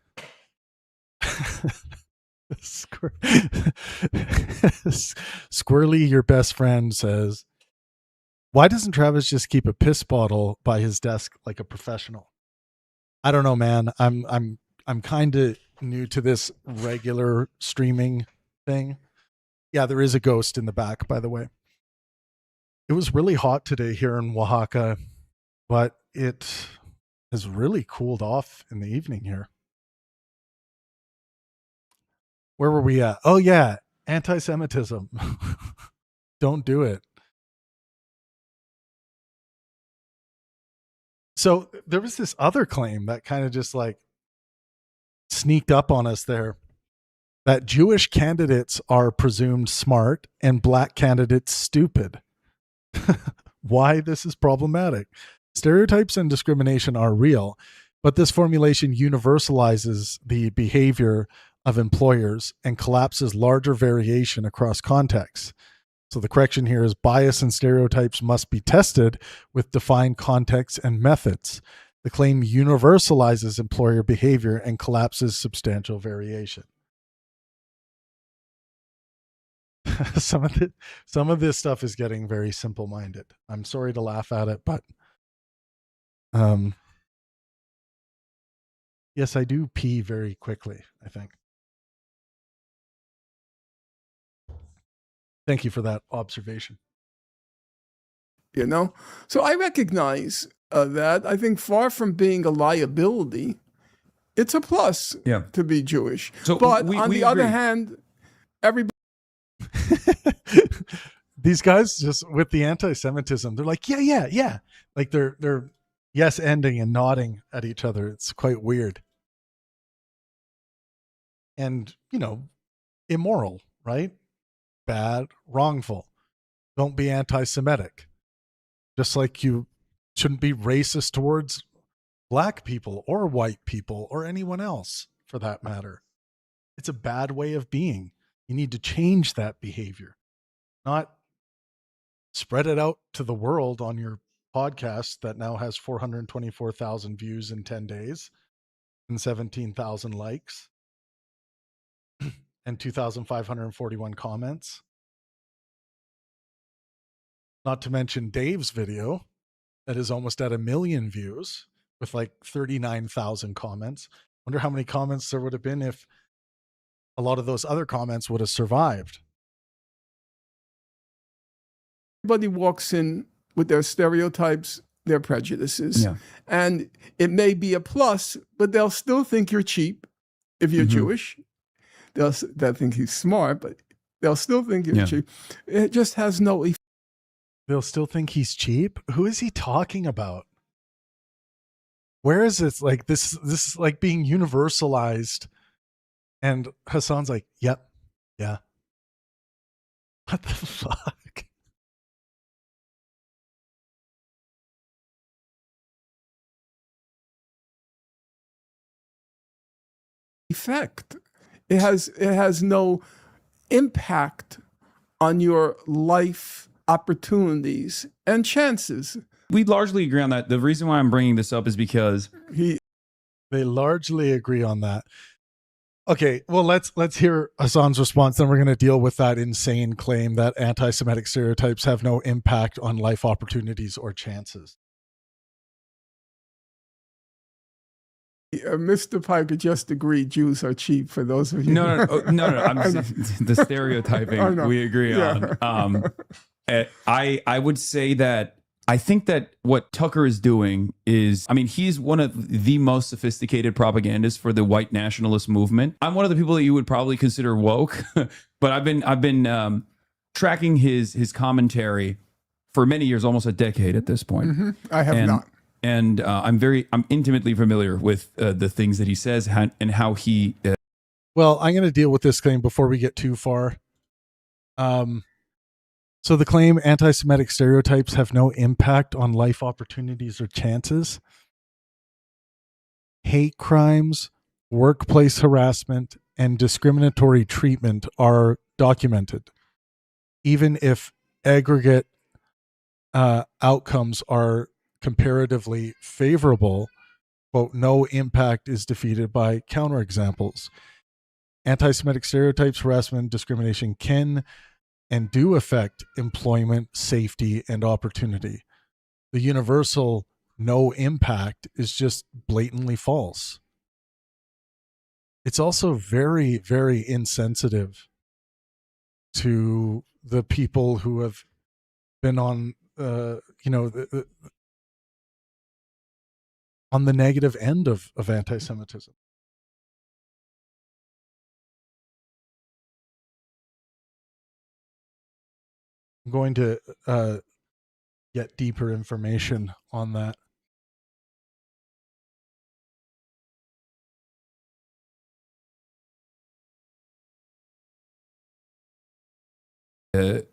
Squirrely, your best friend, says, why doesn't Travis just keep a piss bottle by his desk like a professional? I don't know, man. I'm kind of new to this regular streaming thing. Yeah, there is a ghost in the back, by the way. It was really hot today here in Oaxaca, but it has really cooled off in the evening here. Where were we at? Oh, yeah. Anti-Semitism. Don't do it. So there was this other claim that kind of just like sneaked up on us there, that Jewish candidates are presumed smart and black candidates stupid. Why this is problematic. Stereotypes and discrimination are real, but this formulation universalizes the behavior of employers and collapses larger variation across contexts. So the correction here is bias and stereotypes must be tested with defined contexts and methods. The claim universalizes employer behavior and collapses substantial variation. Some of this stuff is getting very simple-minded. I'm sorry to laugh at it, but yes, I do pee very quickly, I think. Thank you for that observation. You know, so I recognize that. I think far from being a liability, it's a plus to be Jewish. So but we on the other hand, everybody. These guys just with the anti-Semitism, they're like, yeah. Like they're yes ending and nodding at each other. It's quite weird. And, immoral, right? Bad, wrongful. Don't be anti-Semitic. Just like you shouldn't be racist towards black people or white people or anyone else for that matter. It's a bad way of being. You need to change that behavior, not spread it out to the world on your podcast that now has 424,000 views in 10 days and 17,000 likes and 2,541 comments. Not to mention Dave's video that is almost at 1 million views with like 39,000 comments. Wonder how many comments there would have been if a lot of those other comments would have survived. Everybody walks in with their stereotypes, their prejudices, and it may be a plus, but they'll still think you're cheap if you're Jewish. They'll think he's smart, but they'll still think you're cheap. It just has no effect. They'll still think he's cheap? Who is he talking about? Where is it? Like this is like being universalized. And Hasan's like, yep, yeah. What the fuck? Effect. It has no impact on your life opportunities and chances. We largely agree on that. The reason why I'm bringing this up is because they largely agree on that. Okay, well let's hear Hasan's response. Then we're going to deal with that insane claim that anti-Semitic stereotypes have no impact on life opportunities or chances. Mr. Piker just agreed Jews are cheap. For those of you, No. I'm the stereotyping I know. we agree Yeah. on. I would say that I think that what Tucker is doing is, I mean, he's one of the most sophisticated propagandists for the white nationalist movement. I'm one of the people that you would probably consider woke, but I've been tracking his commentary for many years, almost a decade at this point. I have not. And I'm intimately familiar with the things that he says and how he. Well, I'm going to deal with this claim before we get too far. So the claim anti-Semitic stereotypes have no impact on life opportunities or chances. Hate crimes, workplace harassment, and discriminatory treatment are documented. Even if aggregate outcomes are comparatively favorable, quote, no impact is defeated by counterexamples. Anti-Semitic stereotypes, harassment, discrimination can and do affect employment, safety, and opportunity. The universal no impact is just blatantly false. It's also very, very insensitive to the people who have been on, on the negative end of anti-Semitism. I'm going to get deeper information on that.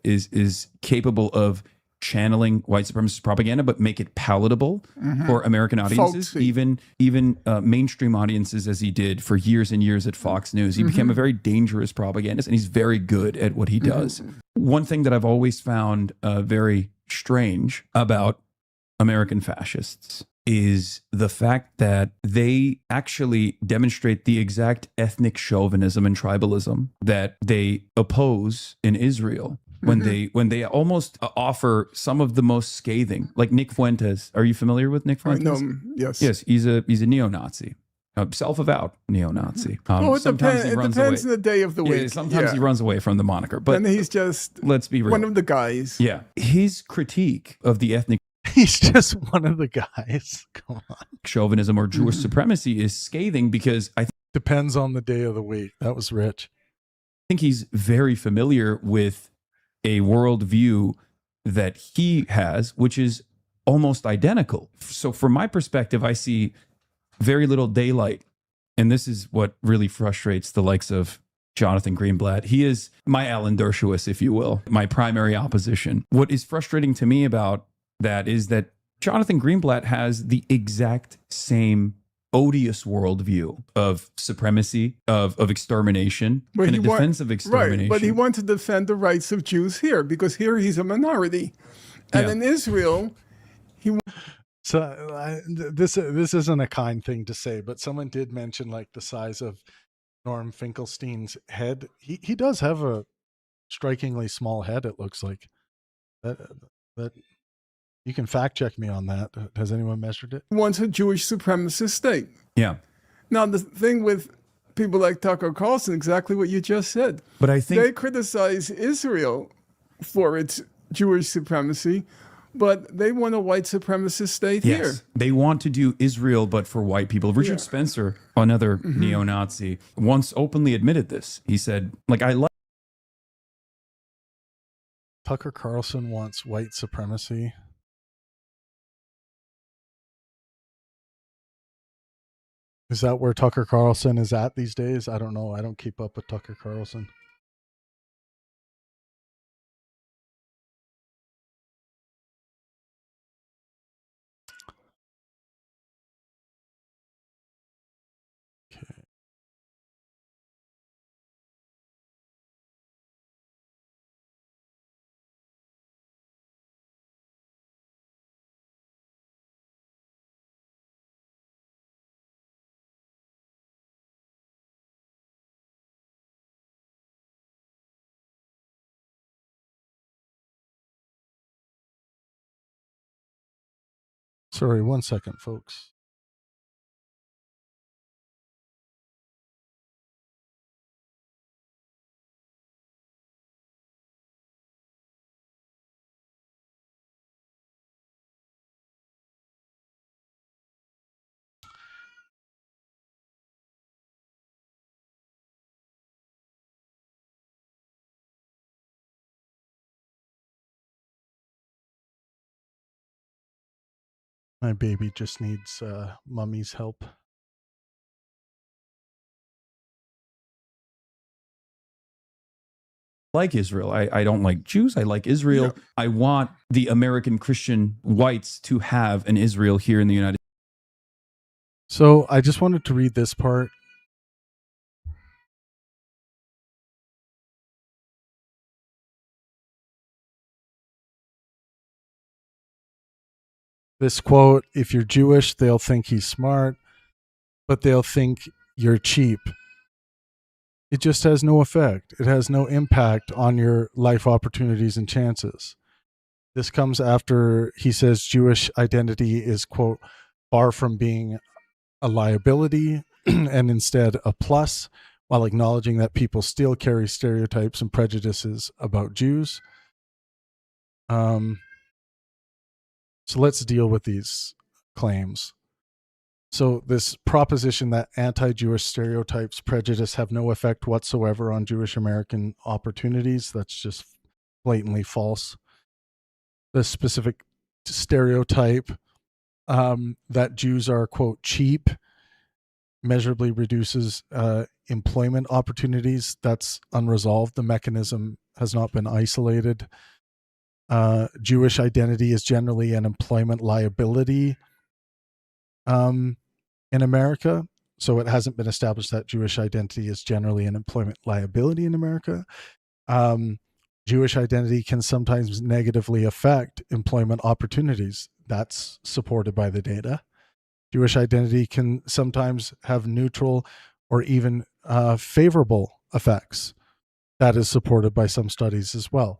Is capable of channeling white supremacist propaganda, but make it palatable for American audiences, Folksy. even mainstream audiences, as he did for years and years at Fox News. He became a very dangerous propagandist, and he's very good at what he does. One thing that I've always found very strange about American fascists is the fact that they actually demonstrate the exact ethnic chauvinism and tribalism that they oppose in Israel when they almost offer some of the most scathing, like Nick Fuentes. Are you familiar with Nick I Fuentes? know him, yes. Yes, he's a neo-Nazi. Self-avowed neo-Nazi. Well, it sometimes depends on the day of the week. Yeah, sometimes he runs away from the moniker, but and he's just let's be real. one of the guys. Yeah, his critique of the ethnic He's just one of the guys. Come on. chauvinism or Jewish supremacy is scathing because I Depends on the day of the week. That was rich. think he's very familiar with a worldview that he has, which is almost identical. So from my perspective, I see very little daylight. And this is what really frustrates the likes of Jonathan Greenblatt. He is my Alan Dershowitz, if you will, my primary opposition. What is frustrating to me about that is that Jonathan Greenblatt has the exact same odious worldview of supremacy, of extermination, and a defense of extermination. Right, but he wants to defend the rights of Jews here because here he's a minority. And in Israel, So this isn't a kind thing to say, but someone did mention like the size of Norm Finkelstein's head. He does have a strikingly small head. It looks like that. You can fact check me on that. Has anyone measured it? wants a Jewish supremacist state. Yeah. Now, the thing with people like Tucker Carlson, exactly what you just said. But I think They criticize Israel for its Jewish supremacy, but they want a white supremacist state here. yes, they want to do Israel, but for white people. Richard Spencer, another neo-Nazi, once openly admitted this. He said, like, I like Tucker Carlson wants white supremacy. Is that where Tucker Carlson is at these days? I don't know. I don't keep up with Tucker Carlson. Sorry, 1 second, folks. My baby just needs mummy's help. Like Israel. I don't like Jews. I like Israel. Yeah. I want the American Christian whites to have an Israel here in the United States. So I just wanted to read this part. This quote, if you're Jewish, they'll think he's smart, but they'll think you're cheap. It just has no effect. It has no impact on your life opportunities and chances. This comes after he says Jewish identity is, quote, far from being a liability and instead a plus, while acknowledging that people still carry stereotypes and prejudices about Jews. So let's deal with these claims. So this proposition that anti-Jewish stereotypes, prejudice have no effect whatsoever on Jewish American opportunities, that's just blatantly false. The specific stereotype that Jews are, quote, cheap, measurably reduces employment opportunities. That's unresolved. The mechanism has not been isolated. Jewish identity is generally an employment liability in America. So it hasn't been established that Jewish identity is generally an employment liability in America. Jewish identity can sometimes negatively affect employment opportunities. That's supported by the data. Jewish identity can sometimes have neutral or even favorable effects. That is supported by some studies as well.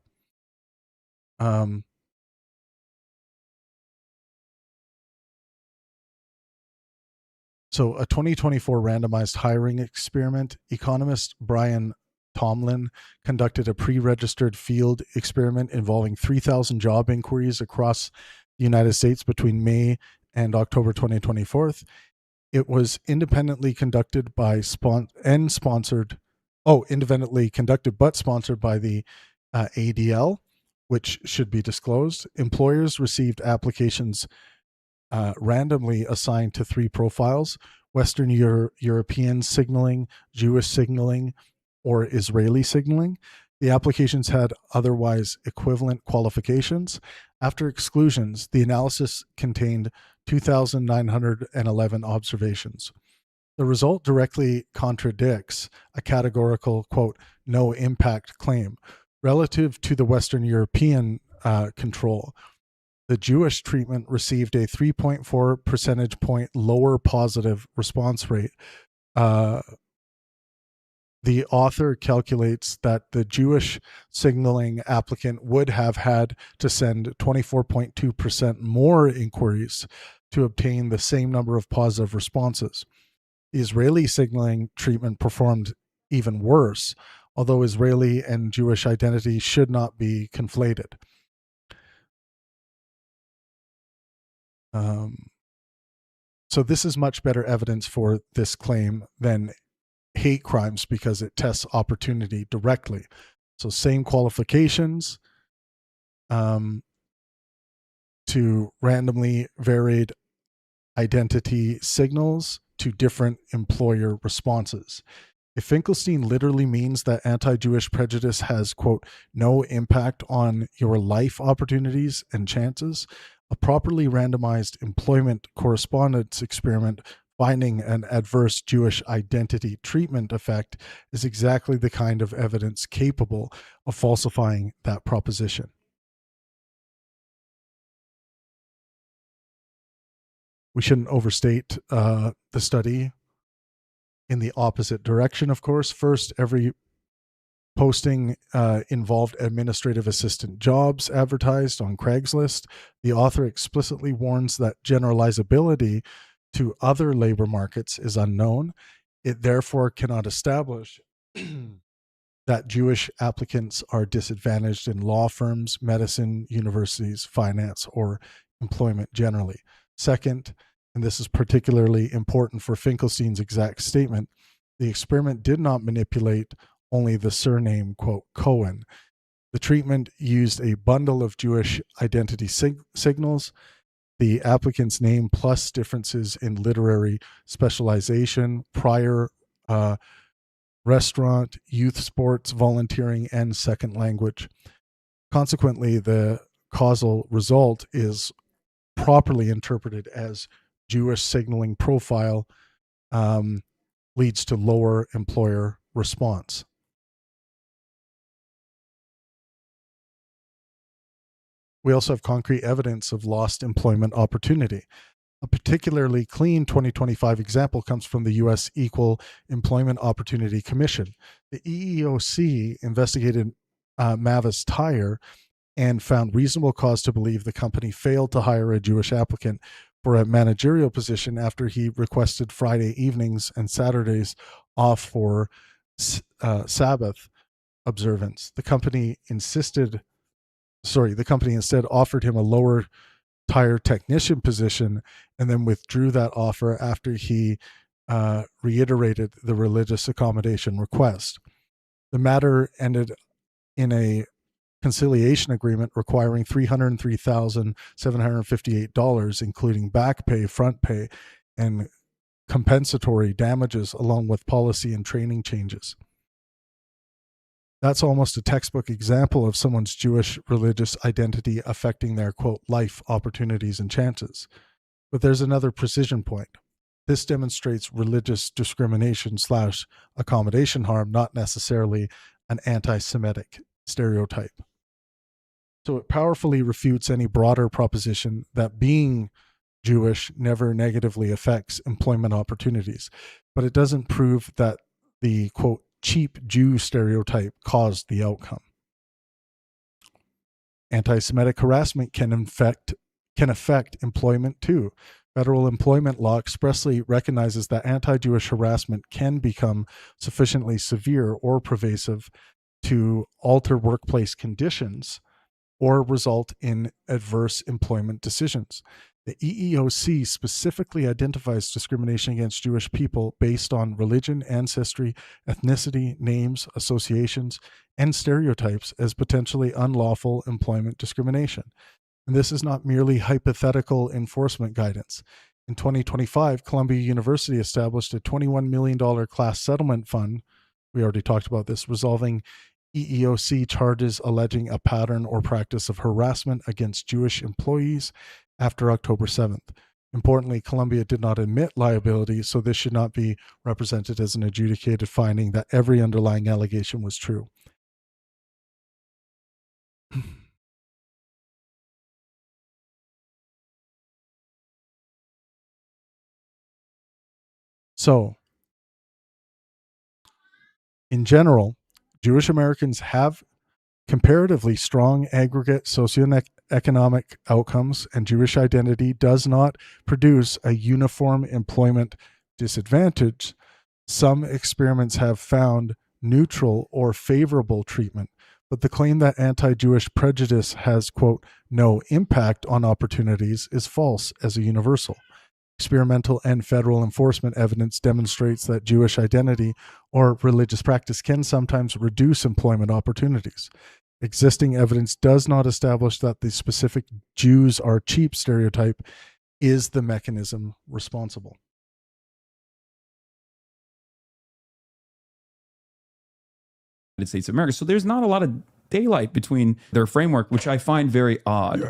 So a 2024 randomized hiring experiment, economist Brian Tomlin conducted a pre-registered field experiment involving 3,000 job inquiries across the United States between May and October 2024. It was independently conducted by independently conducted but sponsored by the ADL, which should be disclosed. Employers received applications randomly assigned to 3 profiles: Western European signaling, Jewish signaling, or Israeli signaling. The applications had otherwise equivalent qualifications. After exclusions, the analysis contained 2,911 observations. The result directly contradicts a categorical, quote, no impact claim. Relative to the Western European control, the Jewish treatment received a 3.4 percentage point lower positive response rate. The author calculates that the Jewish signaling applicant would have had to send 24.2% more inquiries to obtain the same number of positive responses. The Israeli signaling treatment performed even worse, although Israeli and Jewish identity should not be conflated. So this is much better evidence for this claim than hate crimes because it tests opportunity directly. So same qualifications to randomly varied identity signals to different employer responses. If Finkelstein literally means that anti-Jewish prejudice has, quote, no impact on your life opportunities and chances, a properly randomized employment correspondence experiment finding an adverse Jewish identity treatment effect is exactly the kind of evidence capable of falsifying that proposition. We shouldn't overstate the study in the opposite direction, of course. First, every posting involved administrative assistant jobs advertised on Craigslist. The author explicitly warns that generalizability to other labor markets is unknown. It therefore cannot establish that Jewish applicants are disadvantaged in law firms, medicine, universities, finance, or employment generally. Second, and this is particularly important for Finkelstein's exact statement, the experiment did not manipulate only the surname, quote, Cohen. The treatment used a bundle of Jewish identity signals, the applicant's name plus differences in literary specialization, prior restaurant, youth sports, volunteering, and second language. Consequently, the causal result is properly interpreted as Jewish signaling profile leads to lower employer response. We also have concrete evidence of lost employment opportunity. A particularly clean 2025 example comes from the U.S. Equal Employment Opportunity Commission. The EEOC investigated Mavis Tire and found reasonable cause to believe the company failed to hire a Jewish applicant for a managerial position after he requested Friday evenings and Saturdays off for Sabbath observance. The company instead offered him a lower tire technician position and then withdrew that offer after he reiterated the religious accommodation request. The matter ended in a conciliation agreement requiring $303,758, including back pay, front pay, and compensatory damages, along with policy and training changes. That's almost a textbook example of someone's Jewish religious identity affecting their, quote, life opportunities and chances. But there's another precision point. This demonstrates religious discrimination / accommodation harm, not necessarily an anti-Semitic stereotype. So it powerfully refutes any broader proposition that being Jewish never negatively affects employment opportunities. But it doesn't prove that the, quote, cheap Jew stereotype caused the outcome. Anti-Semitic harassment can affect employment too. Federal employment law expressly recognizes that anti-Jewish harassment can become sufficiently severe or pervasive to alter workplace conditions or result in adverse employment decisions. The EEOC specifically identifies discrimination against Jewish people based on religion, ancestry, ethnicity, names, associations, and stereotypes as potentially unlawful employment discrimination. And this is not merely hypothetical enforcement guidance. In 2025, Columbia University established a $21 million class settlement fund, we already talked about this, resolving EEOC charges alleging a pattern or practice of harassment against Jewish employees after October 7th. Importantly, Columbia did not admit liability, so this should not be represented as an adjudicated finding that every underlying allegation was true. So, in general, Jewish Americans have comparatively strong aggregate socioeconomic outcomes, and Jewish identity does not produce a uniform employment disadvantage. Some experiments have found neutral or favorable treatment, but the claim that anti-Jewish prejudice has, quote, no impact on opportunities is false as a universal. Experimental and federal enforcement evidence demonstrates that Jewish identity or religious practice can sometimes reduce employment opportunities. Existing evidence does not establish that the specific Jews are cheap stereotype is the mechanism responsible. United States of America. So there's not a lot of daylight between their framework, which I find very odd. I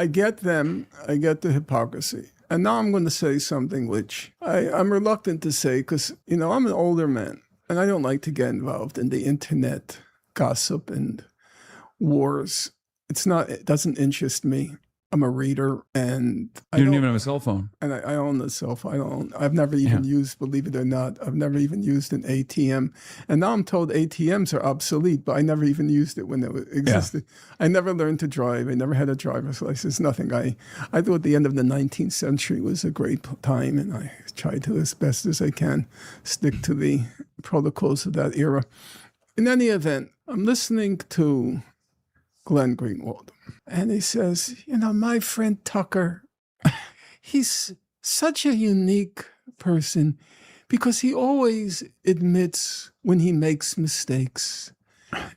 get them. I get the hypocrisy. And now I'm going to say something which I'm reluctant to say because, I'm an older man and I don't like to get involved in the internet gossip and wars. It doesn't interest me. I'm a reader, and You don't even have a cell phone. And I own a cell phone. I've never even used, believe it or not, I've never even used an ATM. And now I'm told ATMs are obsolete, but I never even used it when it existed. I never learned to drive. I never had a driver's license, nothing. I thought the end of the 19th century was a great time, and I tried to, as best as I can, stick to the protocols of that era. In any event, I'm listening to Glenn Greenwald, and he says, my friend Tucker, he's such a unique person because he always admits when he makes mistakes.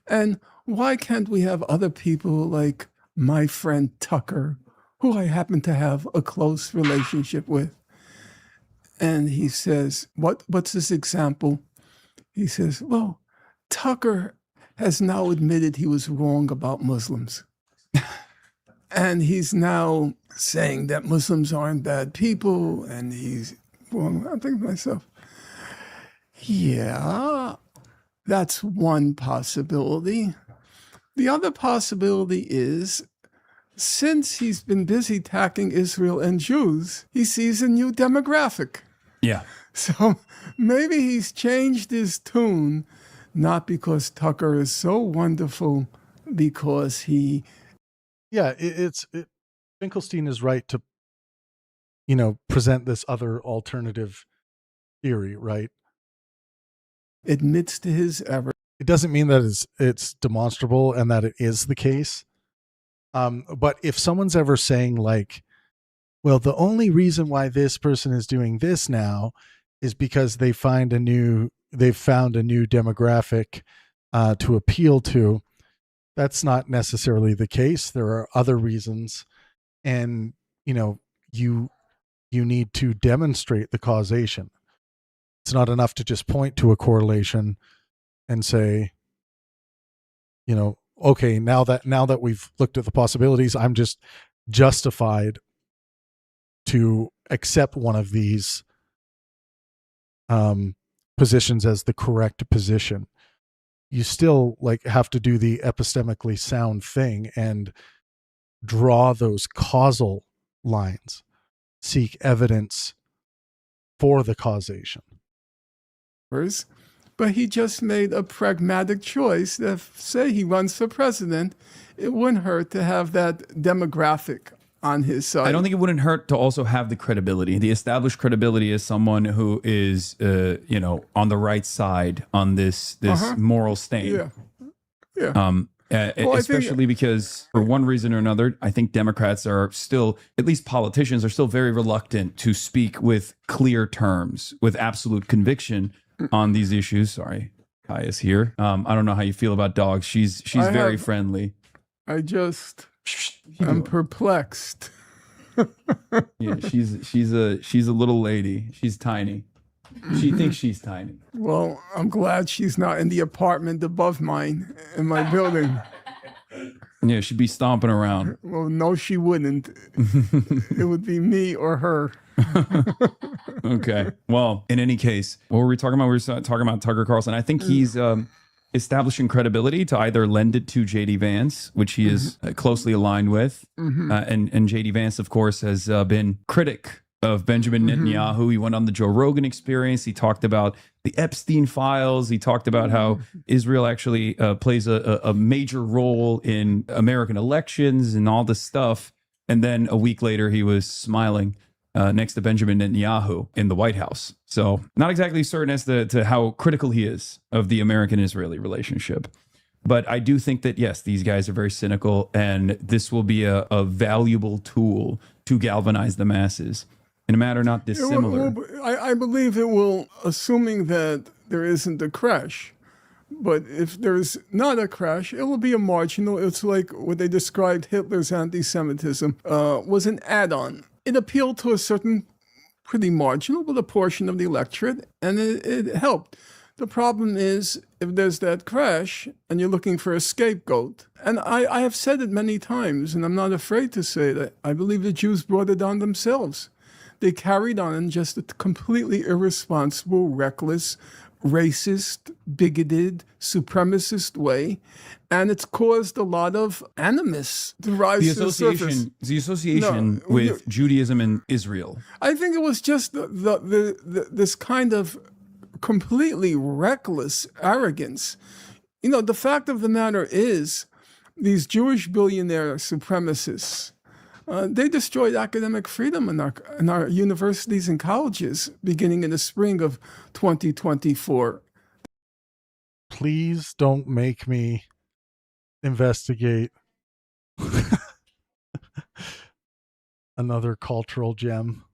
And why can't we have other people like my friend Tucker, who I happen to have a close relationship with? And he says, what's his example? He says, well, Tucker has now admitted he was wrong about Muslims. And he's now saying that Muslims aren't bad people, and he's wrong. I'm thinking to myself, yeah, that's one possibility. The other possibility is, since he's been busy attacking Israel and Jews, he sees a new demographic. Yeah. So maybe he's changed his tune, not because Tucker is so wonderful, because he... Yeah, Finkelstein is right to, present this other alternative theory, right? Admits to his error. It doesn't mean that it's demonstrable and that it is the case. But if someone's ever saying like, well, the only reason why this person is doing this now is because they've found a new demographic to appeal to, that's not necessarily the case. There are other reasons, and you need to demonstrate the causation. It's not enough to just point to a correlation and say, okay, now that we've looked at the possibilities, I'm just justified to accept one of these positions as the correct position. You still have to do the epistemically sound thing and draw those causal lines, seek evidence for the causation. But he just made a pragmatic choice that, say he runs for president, it wouldn't hurt to have that demographic on his side. I don't think it wouldn't hurt to also have the credibility, the established credibility as someone who is, on the right side on this moral stain. Yeah. Especially because for one reason or another, I think Democrats are still, at least politicians are still very reluctant to speak with clear terms, with absolute conviction on these issues. Sorry, Kai is here. I don't know how you feel about dogs. She's very friendly. I'm perplexed. Yeah, she's a little lady. She's tiny. She thinks she's tiny. Well, I'm glad she's not in the apartment above mine in my building. Yeah, she'd be stomping around. Well, no, she wouldn't. It would be me or her. Okay. Well, in any case, what were we talking about? We were talking about Tucker Carlson. I think he's establishing credibility to either lend it to J.D. Vance, which he is closely aligned with. And J.D. Vance, of course, has been critic of Benjamin Netanyahu. He went on the Joe Rogan Experience. He talked about the Epstein files. He talked about how Israel actually plays a major role in American elections and all this stuff. And then a week later, he was smiling next to Benjamin Netanyahu in the White House. So not exactly certain as to how critical he is of the American-Israeli relationship. But I do think that, yes, these guys are very cynical, and this will be a valuable tool to galvanize the masses in a manner not dissimilar. I believe it will, assuming that there isn't a crash. But if there's not a crash, it will be a marginal. It's like what they described Hitler's anti-Semitism was an add-on. It appealed to a certain pretty marginal, but a portion of the electorate, and it helped. The problem is if there's that crash and you're looking for a scapegoat, and I have said it many times, and I'm not afraid to say that, I believe the Jews brought it on themselves. They carried on in just a completely irresponsible, reckless, racist, bigoted, supremacist way, and it's caused a lot of animus to rise to the surface. The association No, with Judaism and Israel. I think it was just this kind of completely reckless arrogance. You know, the fact of the matter is, these Jewish billionaire supremacists, they destroyed academic freedom in our universities and colleges beginning in the spring of 2024. Please don't make me investigate another cultural gem.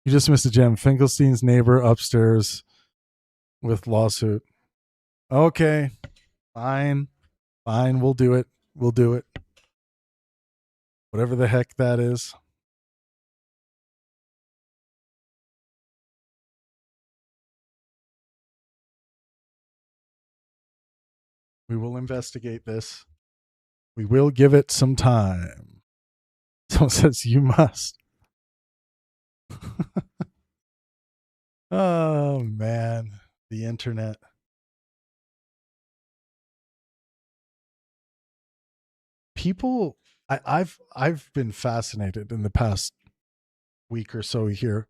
You just missed a gem. Finkelstein's neighbor upstairs with lawsuit. Okay, fine. We'll do it. Whatever the heck that is. We will investigate this. We will give it some time. Someone says you must. Oh man, the internet. People, I've been fascinated in the past week or so here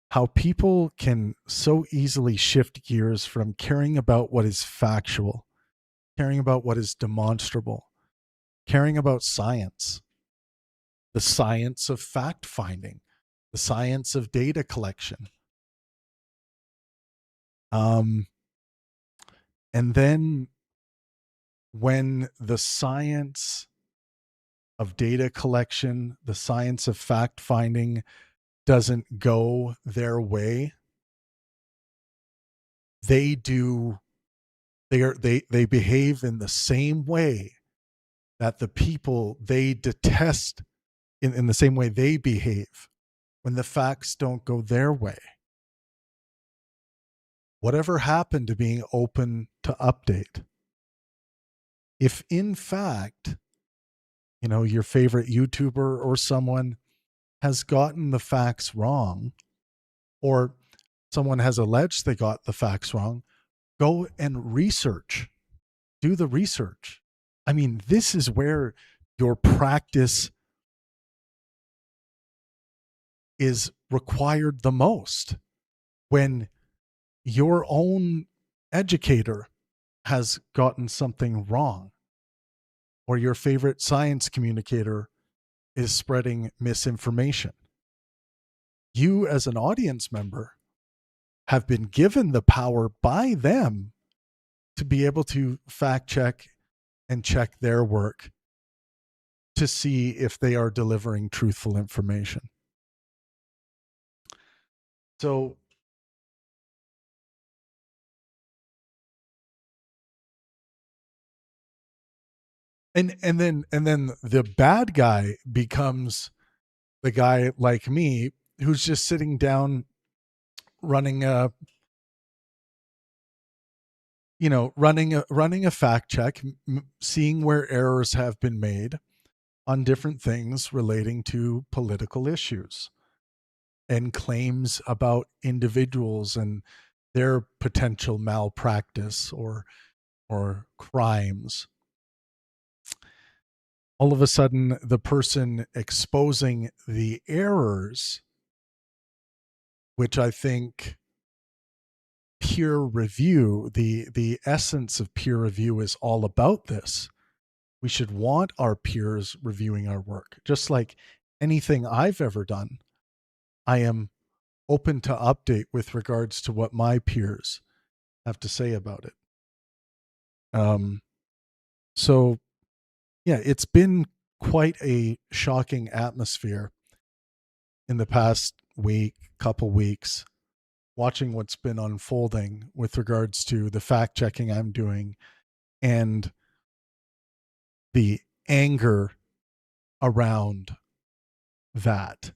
how people can so easily shift gears from caring about what is factual, caring about what is demonstrable, caring about science, the science of fact finding, the science of data collection. And then when the science of data collection, the science of fact finding doesn't go their way, they behave in the same way that the people they detest in the same way they behave when the facts don't go their way. Whatever happened to being open to update? If in fact, you know, your favorite YouTuber or someone has gotten the facts wrong, or someone has alleged they got the facts wrong, go and research. Do the research. I mean, this is where your practice is required the most. When your own educator has gotten something wrong, or your favorite science communicator is spreading misinformation, you as an audience member have been given the power by them to be able to fact check and check their work to see if they are delivering truthful information. So and then the bad guy becomes the guy like me who's just sitting down running a fact check, seeing where errors have been made on different things relating to political issues and claims about individuals and their potential malpractice or crimes. All of a sudden, the person exposing the errors, which I think peer review, the essence of peer review is all about this. We should want our peers reviewing our work. Just like anything I've ever done, I am open to update with regards to what my peers have to say about it. So yeah, it's been quite a shocking atmosphere in the past couple weeks, watching what's been unfolding with regards to the fact checking I'm doing and the anger around that.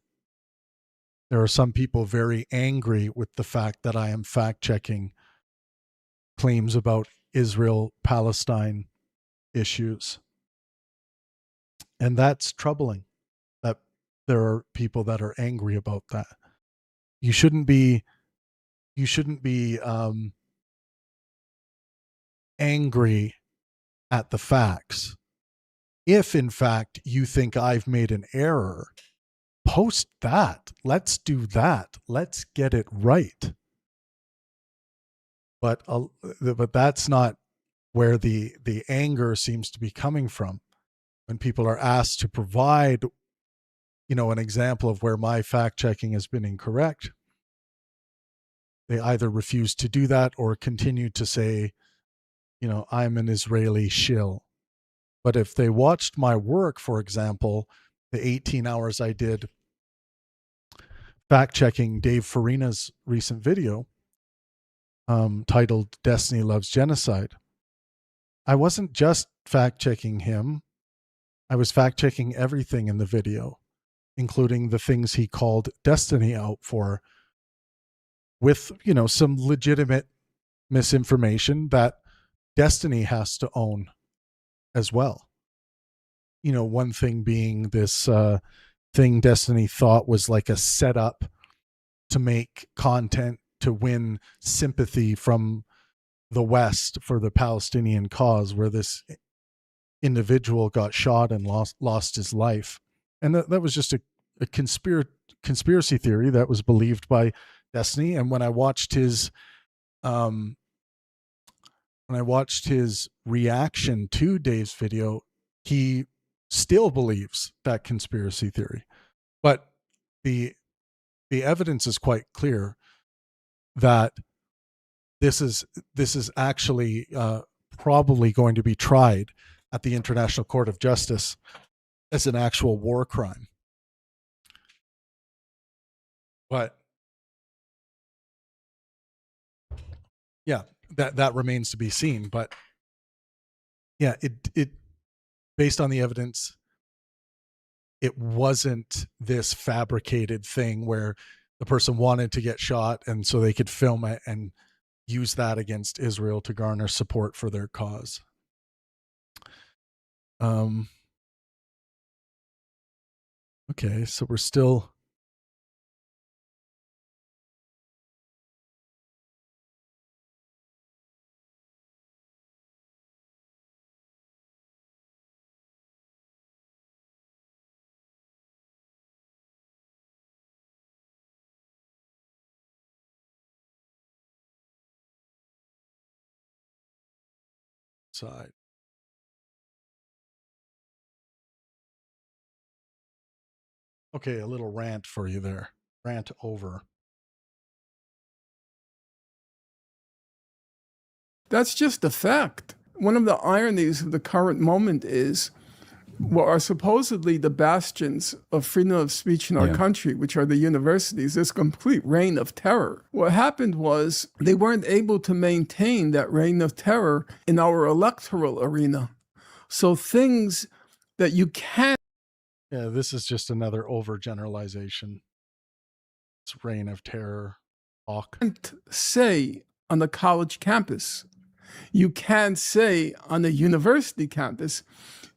There are some people very angry with the fact that I am fact checking claims about Israel, Palestine issues. And that's troubling that there are people that are angry about that. You shouldn't be angry at the facts. If in fact you think I've made an error, post that. Let's do that. Let's get it right. But that's not where the anger seems to be coming from. When people are asked to provide, an example of where my fact checking has been incorrect, they either refuse to do that or continue to say, I'm an Israeli shill. But if they watched my work, for example, the 18 hours I did fact checking Dave Farina's recent video titled Destiny Loves Genocide, I wasn't just fact checking him. I was fact checking everything in the video, including the things he called Destiny out for, with, some legitimate misinformation that Destiny has to own as well. One thing being this thing Destiny thought was like a setup to make content to win sympathy from the West for the Palestinian cause, where this individual got shot and lost his life. And that was just a conspiracy theory that was believed by Destiny. And when I watched his reaction to Dave's video, he still believes that conspiracy theory. But the evidence is quite clear that this is actually probably going to be tried at the International Court of Justice as an actual war crime. But yeah, that remains to be seen. But yeah, it based on the evidence, it wasn't this fabricated thing where the person wanted to get shot and so they could film it and use that against Israel to garner support for their cause. Okay, so we're still side. Okay, a little rant for you there. Rant over. That's just a fact. One of the ironies of the current moment is what are supposedly the bastions of freedom of speech in our country, which are the universities, this complete reign of terror. What happened was they weren't able to maintain that reign of terror in our electoral arena. So things that you can't... Yeah, this is just another overgeneralization. It's reign of terror talk. Say on the college campus, you can't say on a university campus,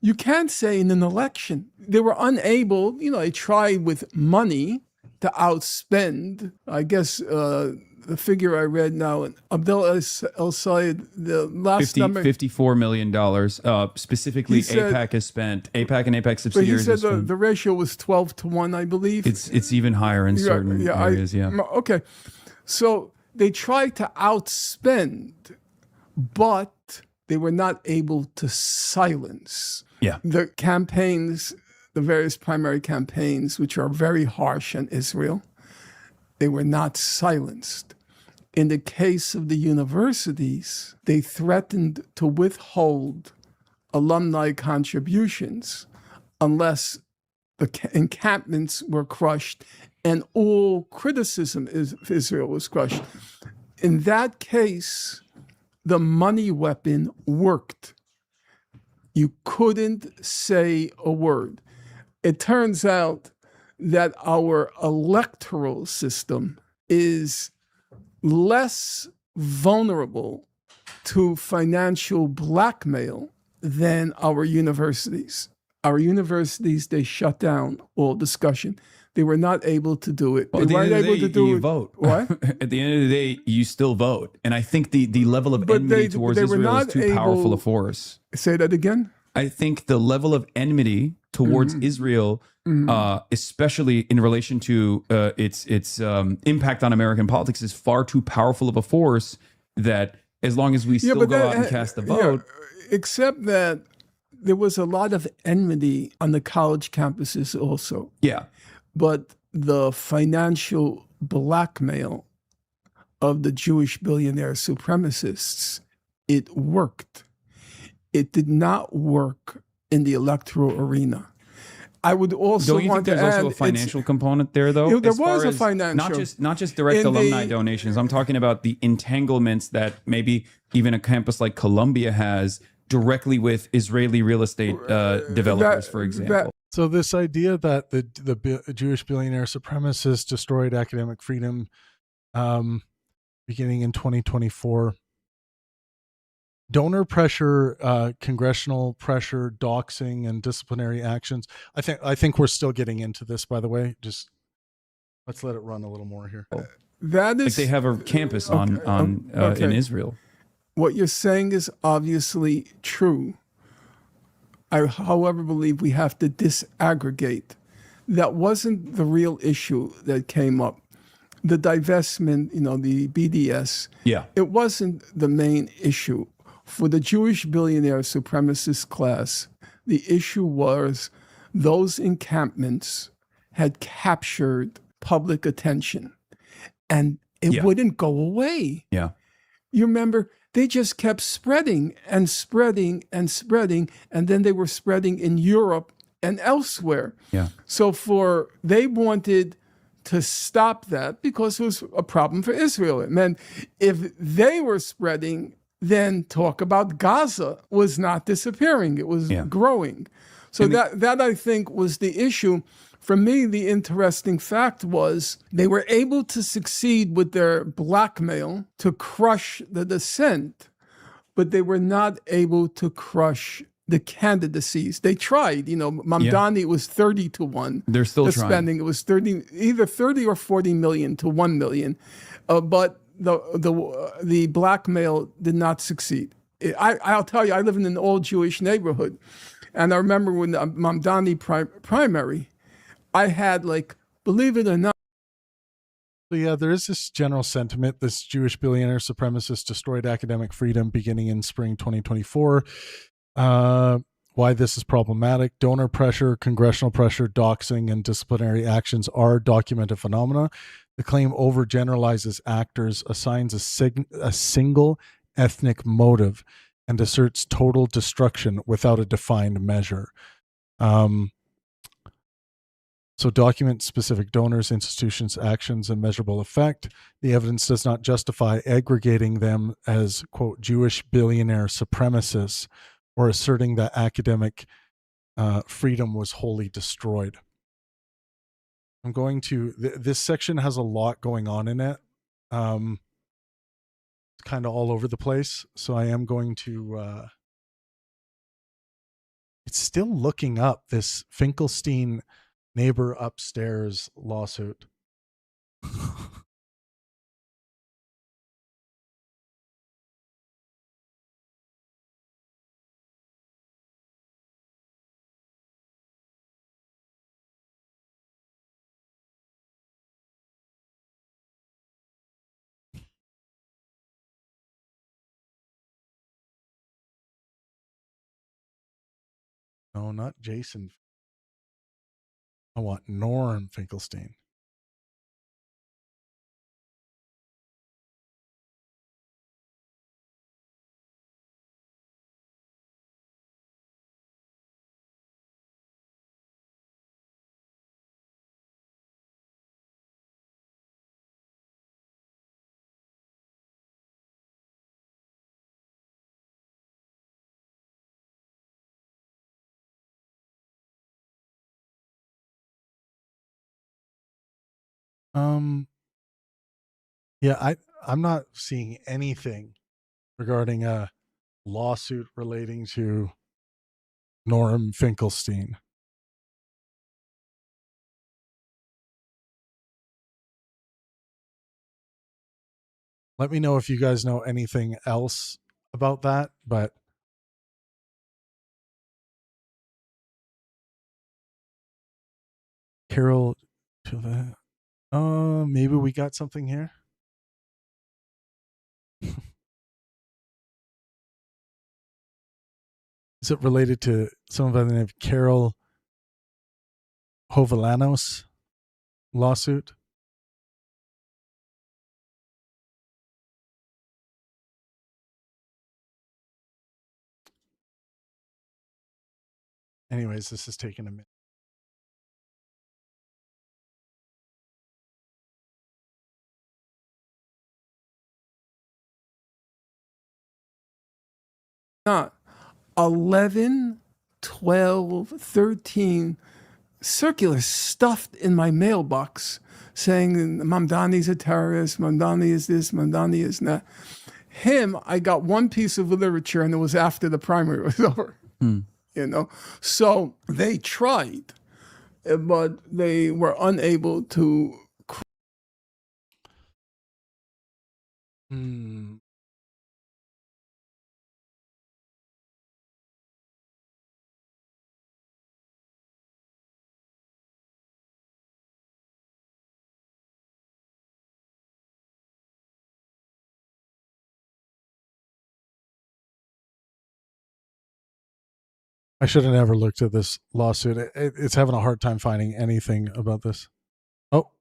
you can't say in an election. They were unable, they tried with money to outspend, I guess, the figure I read now, Abdel El-Sayed, the last number... $54 million. Specifically, AIPAC has spent, AIPAC and AIPAC subsidiaries... But he said the ratio was 12-1, I believe. It's even higher in certain areas, Okay. So they tried to outspend, but they were not able to silence the campaigns, the various primary campaigns, which are very harsh on Israel. They were not silenced. In the case of the universities, they threatened to withhold alumni contributions unless the encampments were crushed and all criticism of Israel was crushed. In that case, the money weapon worked. You couldn't say a word. It turns out that our electoral system is less vulnerable to financial blackmail than our universities. Our universities, they shut down all discussion. They were not able to do it. Well, They at the end weren't of the able day, to do you it. vote. What? At the end of the day, you still vote. And I think the level of But enmity towards they were Israel is not too powerful a able- force. Say that again? I think the level of enmity towards Israel, especially in relation to its impact on American politics, is far too powerful of a force that as long as we still go out and cast the vote. Except that there was a lot of enmity on the college campuses also. Yeah. But the financial blackmail of the Jewish billionaire supremacists, it worked. It did not work in the electoral arena. I would also Don't you think want to there's add also a financial component there, though? Yeah, there as far was a as financial. not just direct In alumni the- donations. I'm talking about the entanglements that maybe even a campus like Columbia has directly with Israeli real estate developers, for example. So this idea that the Jewish billionaire supremacists destroyed academic freedom beginning in 2024, donor pressure, congressional pressure, doxing, and disciplinary actions. I think we're still getting into this, by the way. Just let's let it run a little more here. that is Like they have a campus in Israel. What you're saying is obviously true. I, however, believe we have to disaggregate. That wasn't the real issue that came up. The divestment, the BDS, Yeah. it wasn't the main issue. For the Jewish billionaire supremacist class, the issue was those encampments had captured public attention and it wouldn't go away. Yeah. You remember, they just kept spreading and spreading and spreading, and then they were spreading in Europe and elsewhere. Yeah. So they wanted to stop that because it was a problem for Israel. It meant if they were spreading, then talk about Gaza was not disappearing. It was growing. So that I think was the issue. For me, the interesting fact was they were able to succeed with their blackmail to crush the dissent, but they were not able to crush the candidacies. They tried, Mamdani was 30-1. They're still the trying. spending. It was either 30 or 40 million to 1 million. But the blackmail did not succeed. I'll tell you, I live in an old Jewish neighborhood. And I remember when the Mamdani primary, I had, believe it or not. So yeah, there is this general sentiment. This Jewish billionaire supremacist destroyed academic freedom beginning in spring 2024. Why this is problematic. Donor pressure, congressional pressure, doxing, and disciplinary actions are documented phenomena. The claim overgeneralizes actors, assigns a single ethnic motive, and asserts total destruction without a defined measure. So document specific donors, institutions, actions, and measurable effect. The evidence does not justify aggregating them as, quote, Jewish billionaire supremacists or asserting that academic freedom was wholly destroyed. I'm going to, this section has a lot going on in it. It's kind of all over the place. So I am going to, it's still looking up this Finkelstein neighbor upstairs lawsuit. No, not Jason. I want Norm Finkelstein. Yeah, I'm not seeing anything regarding a lawsuit relating to Norm Finkelstein. Let me know if you guys know anything else about that, but Carol, maybe we got something here. Is it related to someone by the name of Carol Hovalanos lawsuit? Anyways, this is taking a minute. Not 11, 12, 13 circulars stuffed in my mailbox saying Mamdani's a terrorist, Mamdani is this, Mamdani is that. Him, I got one piece of literature, and it was after the primary was over. You know, so they tried, but they were unable to. I should have never looked at this lawsuit. It's having a hard time finding anything about this. Oh.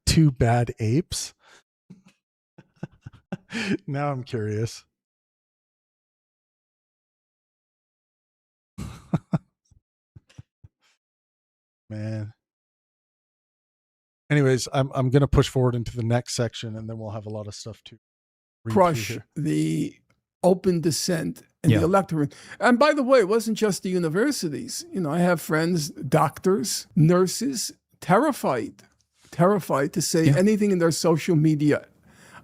Two bad apes? Now I'm curious. Man. Anyways, I'm going to push forward into the next section, and then we'll have a lot of stuff to read Crush through here. the open dissent in the electorate. And by the way, it wasn't just the universities. You know, I have friends, doctors, nurses, terrified to say anything in their social media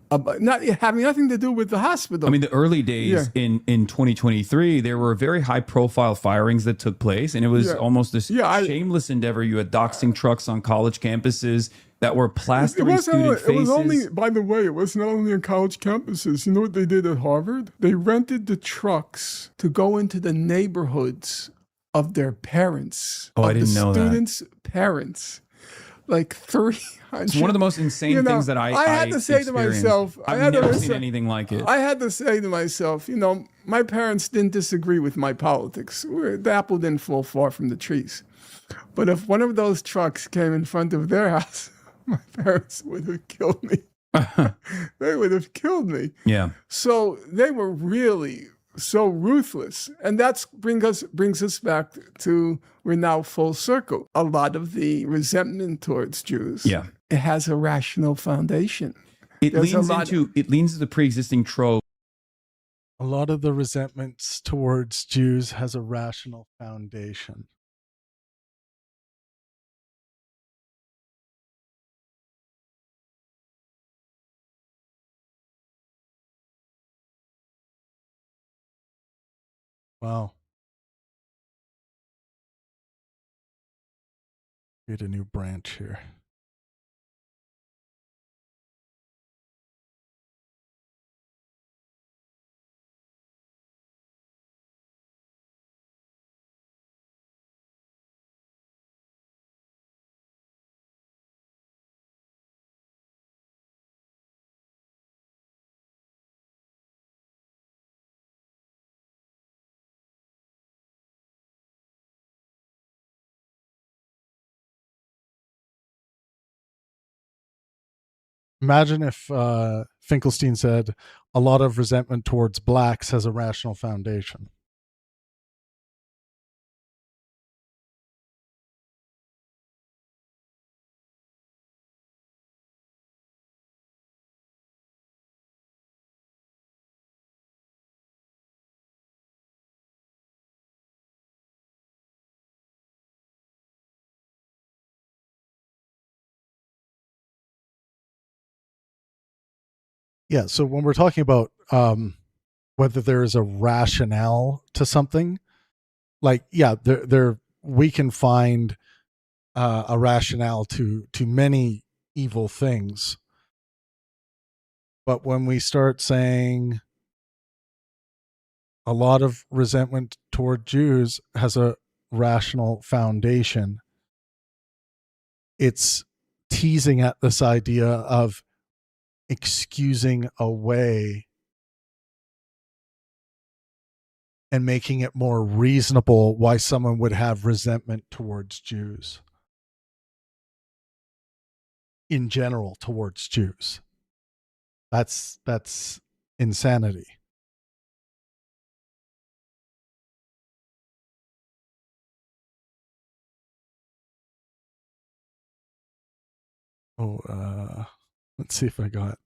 about not having nothing to do with the hospital. I mean, the early days in 2023, there were very high profile firings that took place, and it was almost this shameless endeavor. You had doxing trucks on college campuses that were plastering student faces. It was only, by the way, it was not only on college campuses. You know what they did at Harvard? They rented the trucks to go into the neighborhoods of their parents. Oh, I didn't know that. Students' parents. Like 300. It's one of the most insane things that I had to say to myself, I've never seen anything like it. I had to say to myself, you know, my parents didn't disagree with my politics. The apple didn't fall far from the trees. But if one of those trucks came in front of their house, my parents would have killed me. They would have killed me. Yeah. So they were really so ruthless. And that brings us back to, we're now full circle. A lot of the resentment towards Jews, it has a rational foundation. It leans into the pre-existing trope. A lot of the resentments towards Jews has a rational foundation. Wow. Create a new branch here. Imagine if Finkelstein said a lot of resentment towards blacks has a rational foundation. Yeah, so when we're talking about whether there is a rationale to something, like, yeah, we can find a rationale to many evil things. But when we start saying a lot of resentment toward Jews has a rational foundation, it's teasing at this idea of excusing away and making it more reasonable why someone would have resentment towards Jews. In general, towards Jews. That's insanity. Oh, let's see if I got.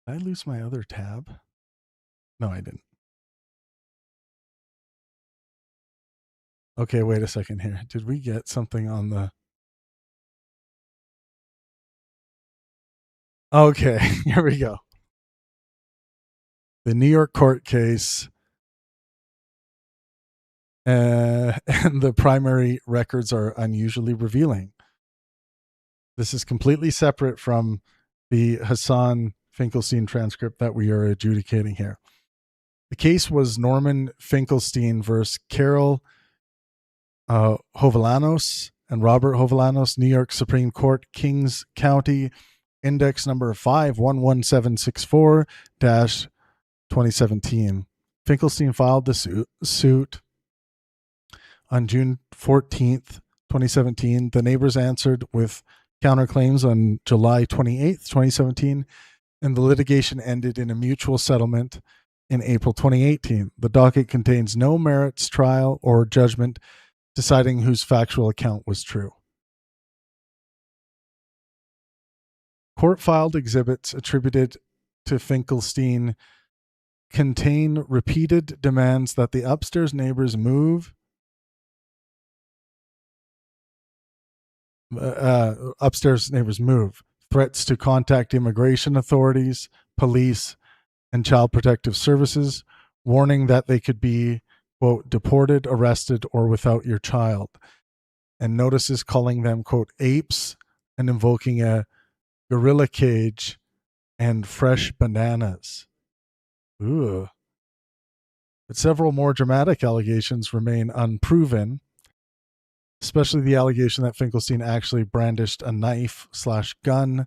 Did I lose my other tab? No, I didn't. Okay, wait a second here. Did we get something on the... Okay, here we go. The New York court case and the primary records are unusually revealing. This is completely separate from the Hasan Finkelstein transcript that we are adjudicating here. The case was Norman Finkelstein versus Carol Hovalanos and Robert Hovalanos, New York Supreme Court, Kings County, index number 511764-2017. Finkelstein filed the suit on June 14th, 2017. The neighbors answered with counterclaims on July 28th, 2017, and the litigation ended in a mutual settlement in April 2018. The docket contains no merits trial or judgment deciding whose factual account was true. Court-filed exhibits attributed to Finkelstein contain repeated demands that the upstairs neighbors move, threats to contact immigration authorities, police, and child protective services, warning that they could be, quote, deported, arrested, or without your child, and notices calling them, quote, apes, and invoking a gorilla cage and fresh bananas. Ooh. But several more dramatic allegations remain unproven, especially the allegation that Finkelstein actually brandished a knife/gun,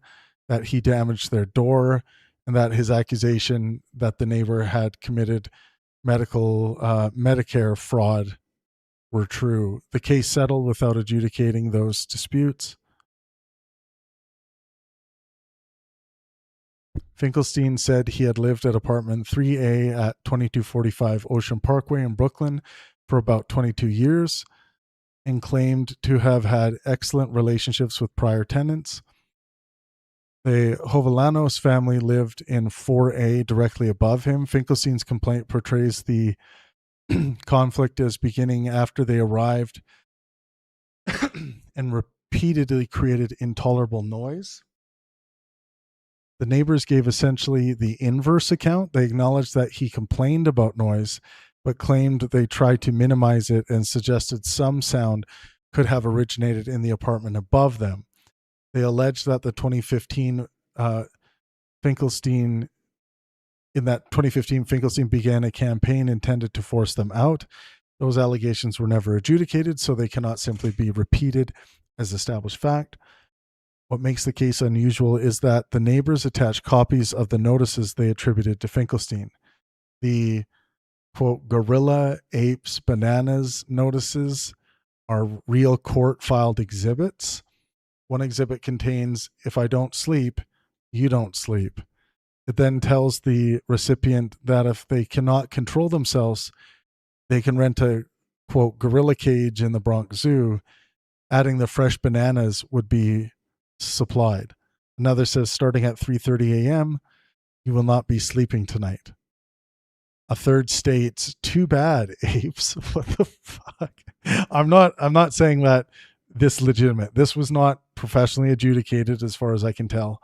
that he damaged their door, and that his accusation that the neighbor had committed Medicare fraud were true. The case settled without adjudicating those disputes. Finkelstein said he had lived at apartment 3A at 2245 Ocean Parkway in Brooklyn for about 22 years and claimed to have had excellent relationships with prior tenants. The Hovalanos family lived in 4A directly above him. Finkelstein's complaint portrays the conflict as beginning after they arrived and repeatedly created intolerable noise. The neighbors gave essentially the inverse account. They acknowledged that he complained about noise, but claimed they tried to minimize it and suggested some sound could have originated in the apartment above them. They alleged that the 2015 Finkelstein began a campaign intended to force them out. Those allegations were never adjudicated, so they cannot simply be repeated as established fact. What makes the case unusual is that the neighbors attached copies of the notices they attributed to Finkelstein. The, quote, gorilla, apes, bananas notices are real court-filed exhibits. One exhibit contains, if I don't sleep, you don't sleep. It then tells the recipient that if they cannot control themselves, they can rent a, quote, gorilla cage in the Bronx Zoo. Adding the fresh bananas would be supplied. Another says, starting at 3:30 a.m., you will not be sleeping tonight. A third states, too bad, apes. What the fuck? I'm not saying that this legitimate. This was not professionally adjudicated as far as I can tell.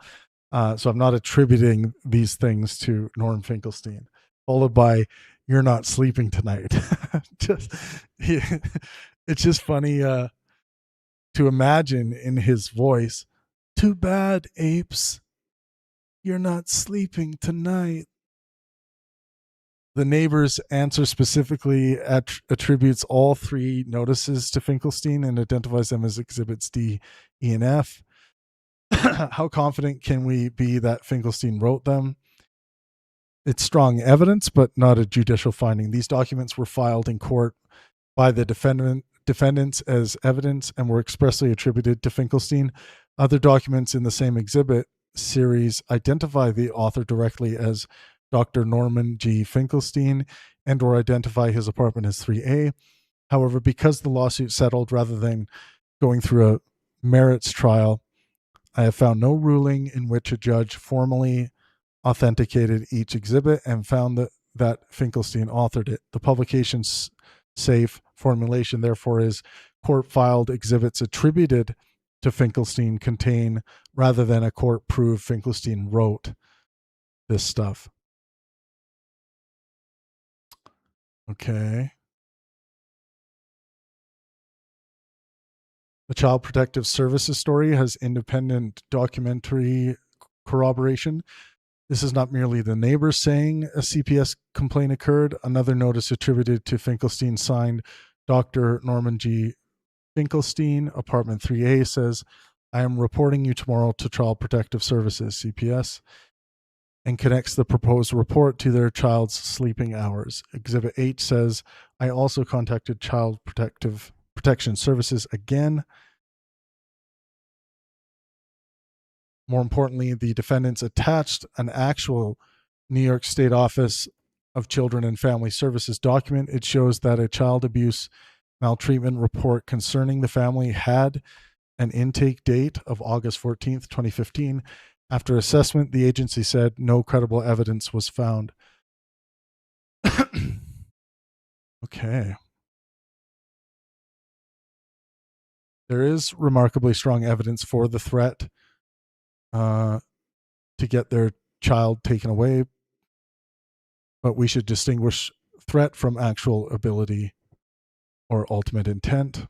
So I'm not attributing these things to Norm Finkelstein. Followed by, "You're not sleeping tonight." just, it's just funny to imagine in his voice, "Too bad, apes. You're not sleeping tonight." The neighbor's answer specifically attributes all three notices to Finkelstein and identifies them as exhibits D, E, and F. How confident can we be that Finkelstein wrote them? It's strong evidence, but not a judicial finding. These documents were filed in court by the defendants as evidence and were expressly attributed to Finkelstein. Other documents in the same exhibit series identify the author directly as Dr. Norman G. Finkelstein and or identify his apartment as 3A. However, because the lawsuit settled rather than going through a merits trial, I have found no ruling in which a judge formally authenticated each exhibit and found that Finkelstein authored it. The publication's safe formulation, therefore, is court-filed exhibits attributed to Finkelstein contain rather than a court-proved Finkelstein wrote this stuff. Okay. The Child Protective Services story has independent documentary corroboration. This is not merely the neighbors saying a CPS complaint occurred. Another notice attributed to Finkelstein signed Dr. Norman G. Finkelstein, apartment 3A, says, "I am reporting you tomorrow to Child Protective Services, CPS," and connects the proposed report to their child's sleeping hours. Exhibit H says, "I also contacted Child Protection Services again." More importantly, the defendants attached an actual New York State Office of Children and Family Services document. It shows that a child abuse maltreatment report concerning the family had an intake date of August 14th, 2015. After assessment, the agency said no credible evidence was found. Okay. There is remarkably strong evidence for the threat to get their child taken away, but we should distinguish threat from actual ability or ultimate intent.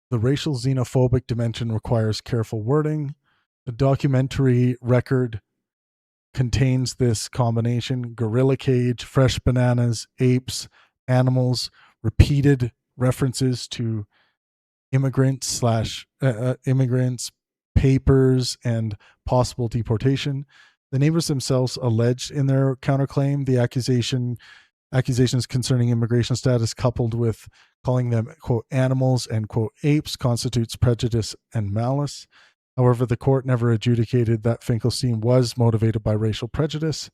The racial xenophobic dimension requires careful wording. The documentary record contains this combination: gorilla cage, fresh bananas, apes, animals, repeated references to immigrants, papers, and possible deportation. The neighbors themselves alleged in their counterclaim the accusations concerning immigration status coupled with calling them, quote, animals and, quote, apes constitutes prejudice and malice. However, the court never adjudicated that Finkelstein was motivated by racial prejudice.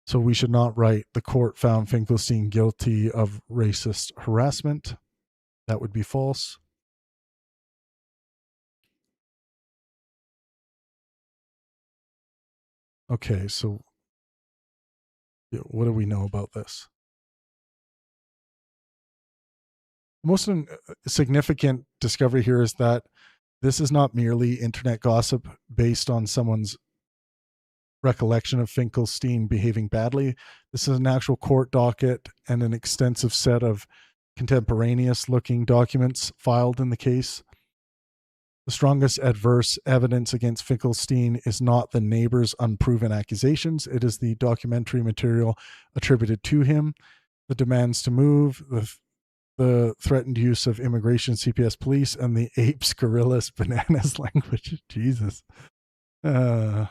So we should not write, "The court found Finkelstein guilty of racist harassment." That would be false. Okay, so what do we know about this? The most significant discovery here is that this is not merely internet gossip based on someone's recollection of Finkelstein behaving badly. This is an actual court docket and an extensive set of contemporaneous looking documents filed in the case. The strongest adverse evidence against Finkelstein is not the neighbor's unproven accusations. It is the documentary material attributed to him, the demands to move, the threatened use of immigration, CPS police, and the apes, gorillas, bananas language. Jesus. At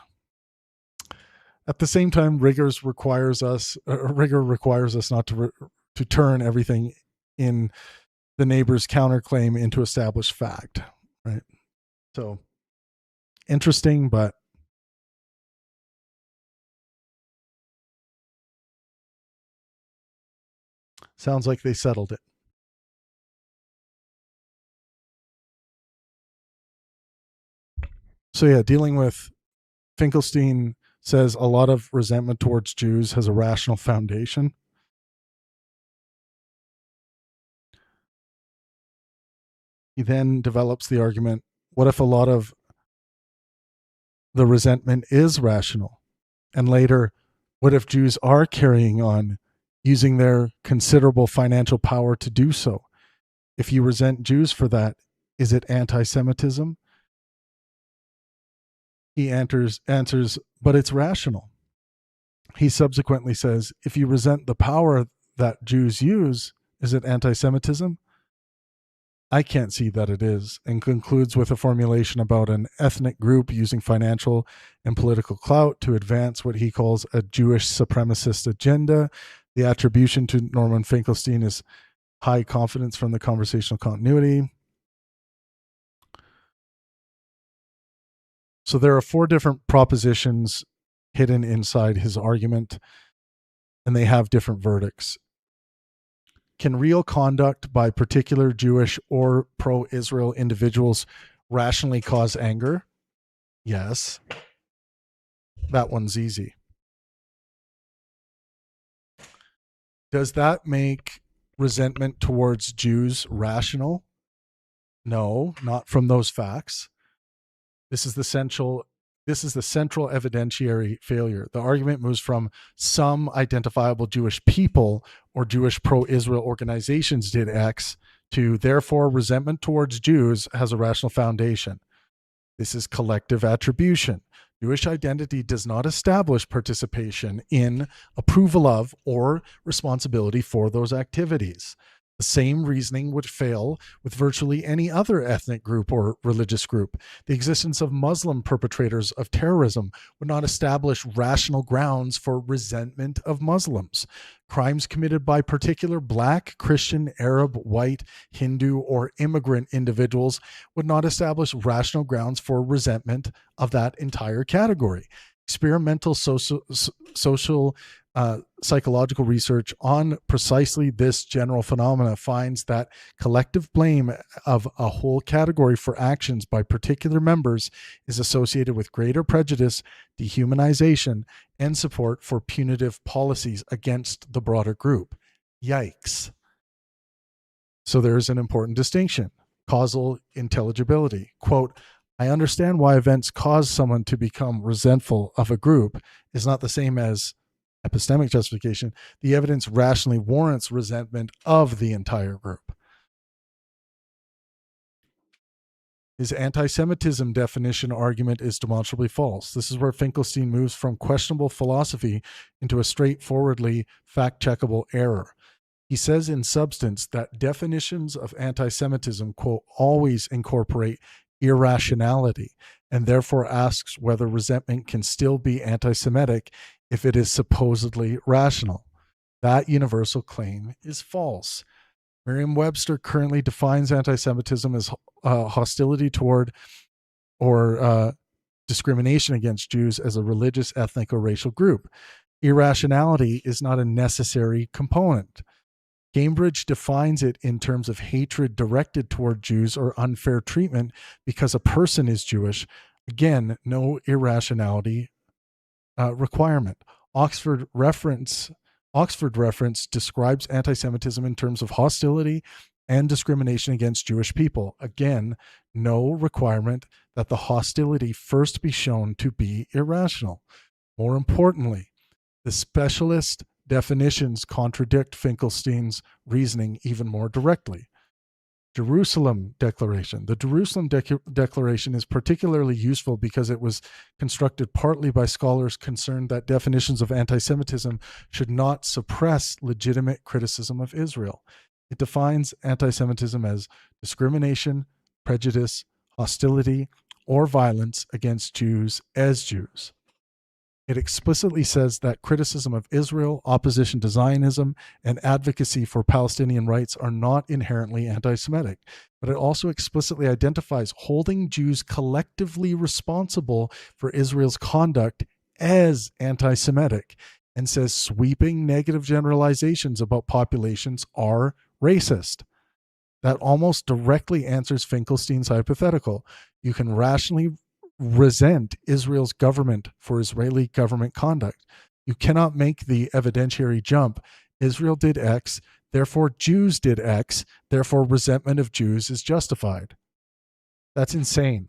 the same time, rigor requires us not to turn everything in the neighbor's counterclaim into established fact, right? So interesting, but sounds like they settled it. So yeah, dealing with Finkelstein says a lot of resentment towards Jews has a rational foundation. He then develops the argument, what if a lot of the resentment is rational? And later, what if Jews are carrying on using their considerable financial power to do so? If you resent Jews for that, is it anti-Semitism? He answers, but it's rational. He subsequently says, if you resent the power that Jews use, is it anti-Semitism? I can't see that it is, and concludes with a formulation about an ethnic group using financial and political clout to advance what he calls a Jewish supremacist agenda. The attribution to Norman Finkelstein is high confidence from the conversational continuity. So there are 4 different propositions hidden inside his argument, and they have different verdicts. Can real conduct by particular Jewish or pro-Israel individuals rationally cause anger? Yes. That one's easy. Does that make resentment towards Jews rational? No, not from those facts. This is the central evidentiary failure. The argument moves from some identifiable Jewish people or Jewish pro-Israel organizations did X to therefore resentment towards Jews has a rational foundation. This is collective attribution. Jewish identity does not establish participation in, approval of, or responsibility for those activities. The same reasoning would fail with virtually any other ethnic group or religious group. The existence of Muslim perpetrators of terrorism would not establish rational grounds for resentment of Muslims. Crimes committed by particular Black, Christian, Arab, white, Hindu, or immigrant individuals would not establish rational grounds for resentment of that entire category. Experimental psychological research on precisely this general phenomena finds that collective blame of a whole category for actions by particular members is associated with greater prejudice, dehumanization, and support for punitive policies against the broader group. Yikes. So there is an important distinction. Causal intelligibility. Quote, I understand why events cause someone to become resentful of a group is not the same as epistemic justification. The evidence rationally warrants resentment of the entire group. His anti-Semitism definition argument is demonstrably false. This is where Finkelstein moves from questionable philosophy into a straightforwardly fact-checkable error. He says in substance that definitions of anti-Semitism, quote, always incorporate irrationality, and therefore asks whether resentment can still be anti-Semitic if it is supposedly rational. That universal claim is false. Merriam-Webster currently defines anti-Semitism as hostility toward or discrimination against Jews as a religious, ethnic, or racial group. Irrationality is not a necessary component. Cambridge defines it in terms of hatred directed toward Jews or unfair treatment because a person is Jewish. Again, no irrationality requirement. Oxford reference describes anti-Semitism in terms of hostility and discrimination against Jewish people. Again, no requirement that the hostility first be shown to be irrational. More importantly, the specialist definitions contradict Finkelstein's reasoning even more directly. Jerusalem Declaration. The Jerusalem Declaration is particularly useful because it was constructed partly by scholars concerned that definitions of anti-Semitism should not suppress legitimate criticism of Israel. It defines anti-Semitism as discrimination, prejudice, hostility, or violence against Jews as Jews. It explicitly says that criticism of Israel, opposition to Zionism, and advocacy for Palestinian rights are not inherently anti-Semitic, but it also explicitly identifies holding Jews collectively responsible for Israel's conduct as anti-Semitic, and says sweeping negative generalizations about populations are racist. That almost directly answers Finkelstein's hypothetical. You can rationally resent Israel's government for Israeli government conduct. You cannot make the evidentiary jump. Israel did X, therefore Jews did X, therefore resentment of Jews is justified. That's insane.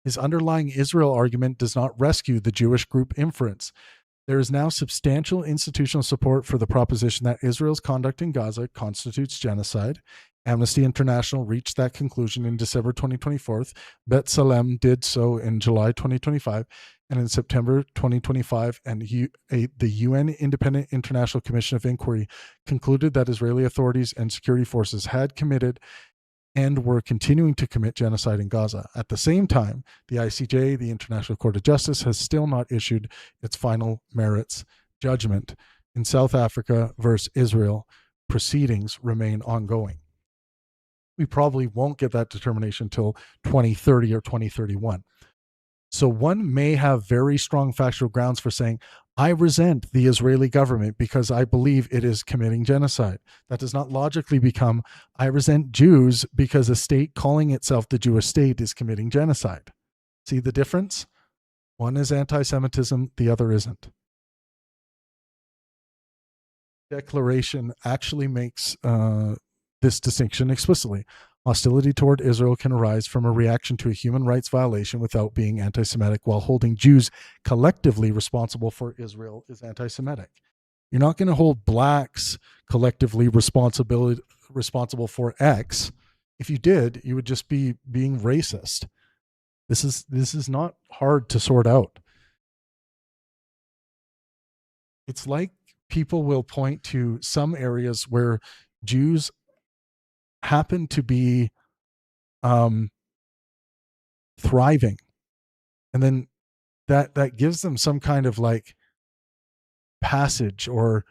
His underlying Israel argument does not rescue the Jewish group inference. There is now substantial institutional support for the proposition that Israel's conduct in Gaza constitutes genocide. Amnesty International reached that conclusion in December 2024. B'Tselem did so in July 2025. And in September 2025, the UN Independent International Commission of Inquiry concluded that Israeli authorities and security forces had committed and were continuing to commit genocide in Gaza. At the same time, the ICJ, the International Court of Justice, has still not issued its final merits judgment. In South Africa versus Israel, proceedings remain ongoing. We probably won't get that determination until 2030 or 2031. So one may have very strong factual grounds for saying, I resent the Israeli government because I believe it is committing genocide. That does not logically become, I resent Jews because a state calling itself the Jewish state is committing genocide. See the difference? One is anti-Semitism, the other isn't. Declaration actually makes this distinction explicitly. Hostility toward Israel can arise from a reaction to a human rights violation without being anti-Semitic, while holding Jews collectively responsible for Israel is anti-Semitic. You're not going to hold blacks collectively responsible for X. If you did, you would just be being racist. This is not hard to sort out. It's like people will point to some areas where Jews happen to be thriving, and then that gives them some kind of like passage or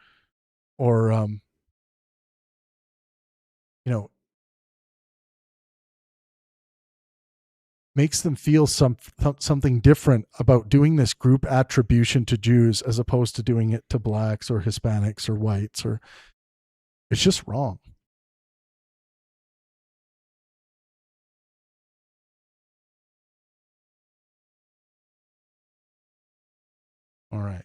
makes them feel something different about doing this group attribution to Jews as opposed to doing it to blacks or Hispanics or whites. Or it's just wrong. All right.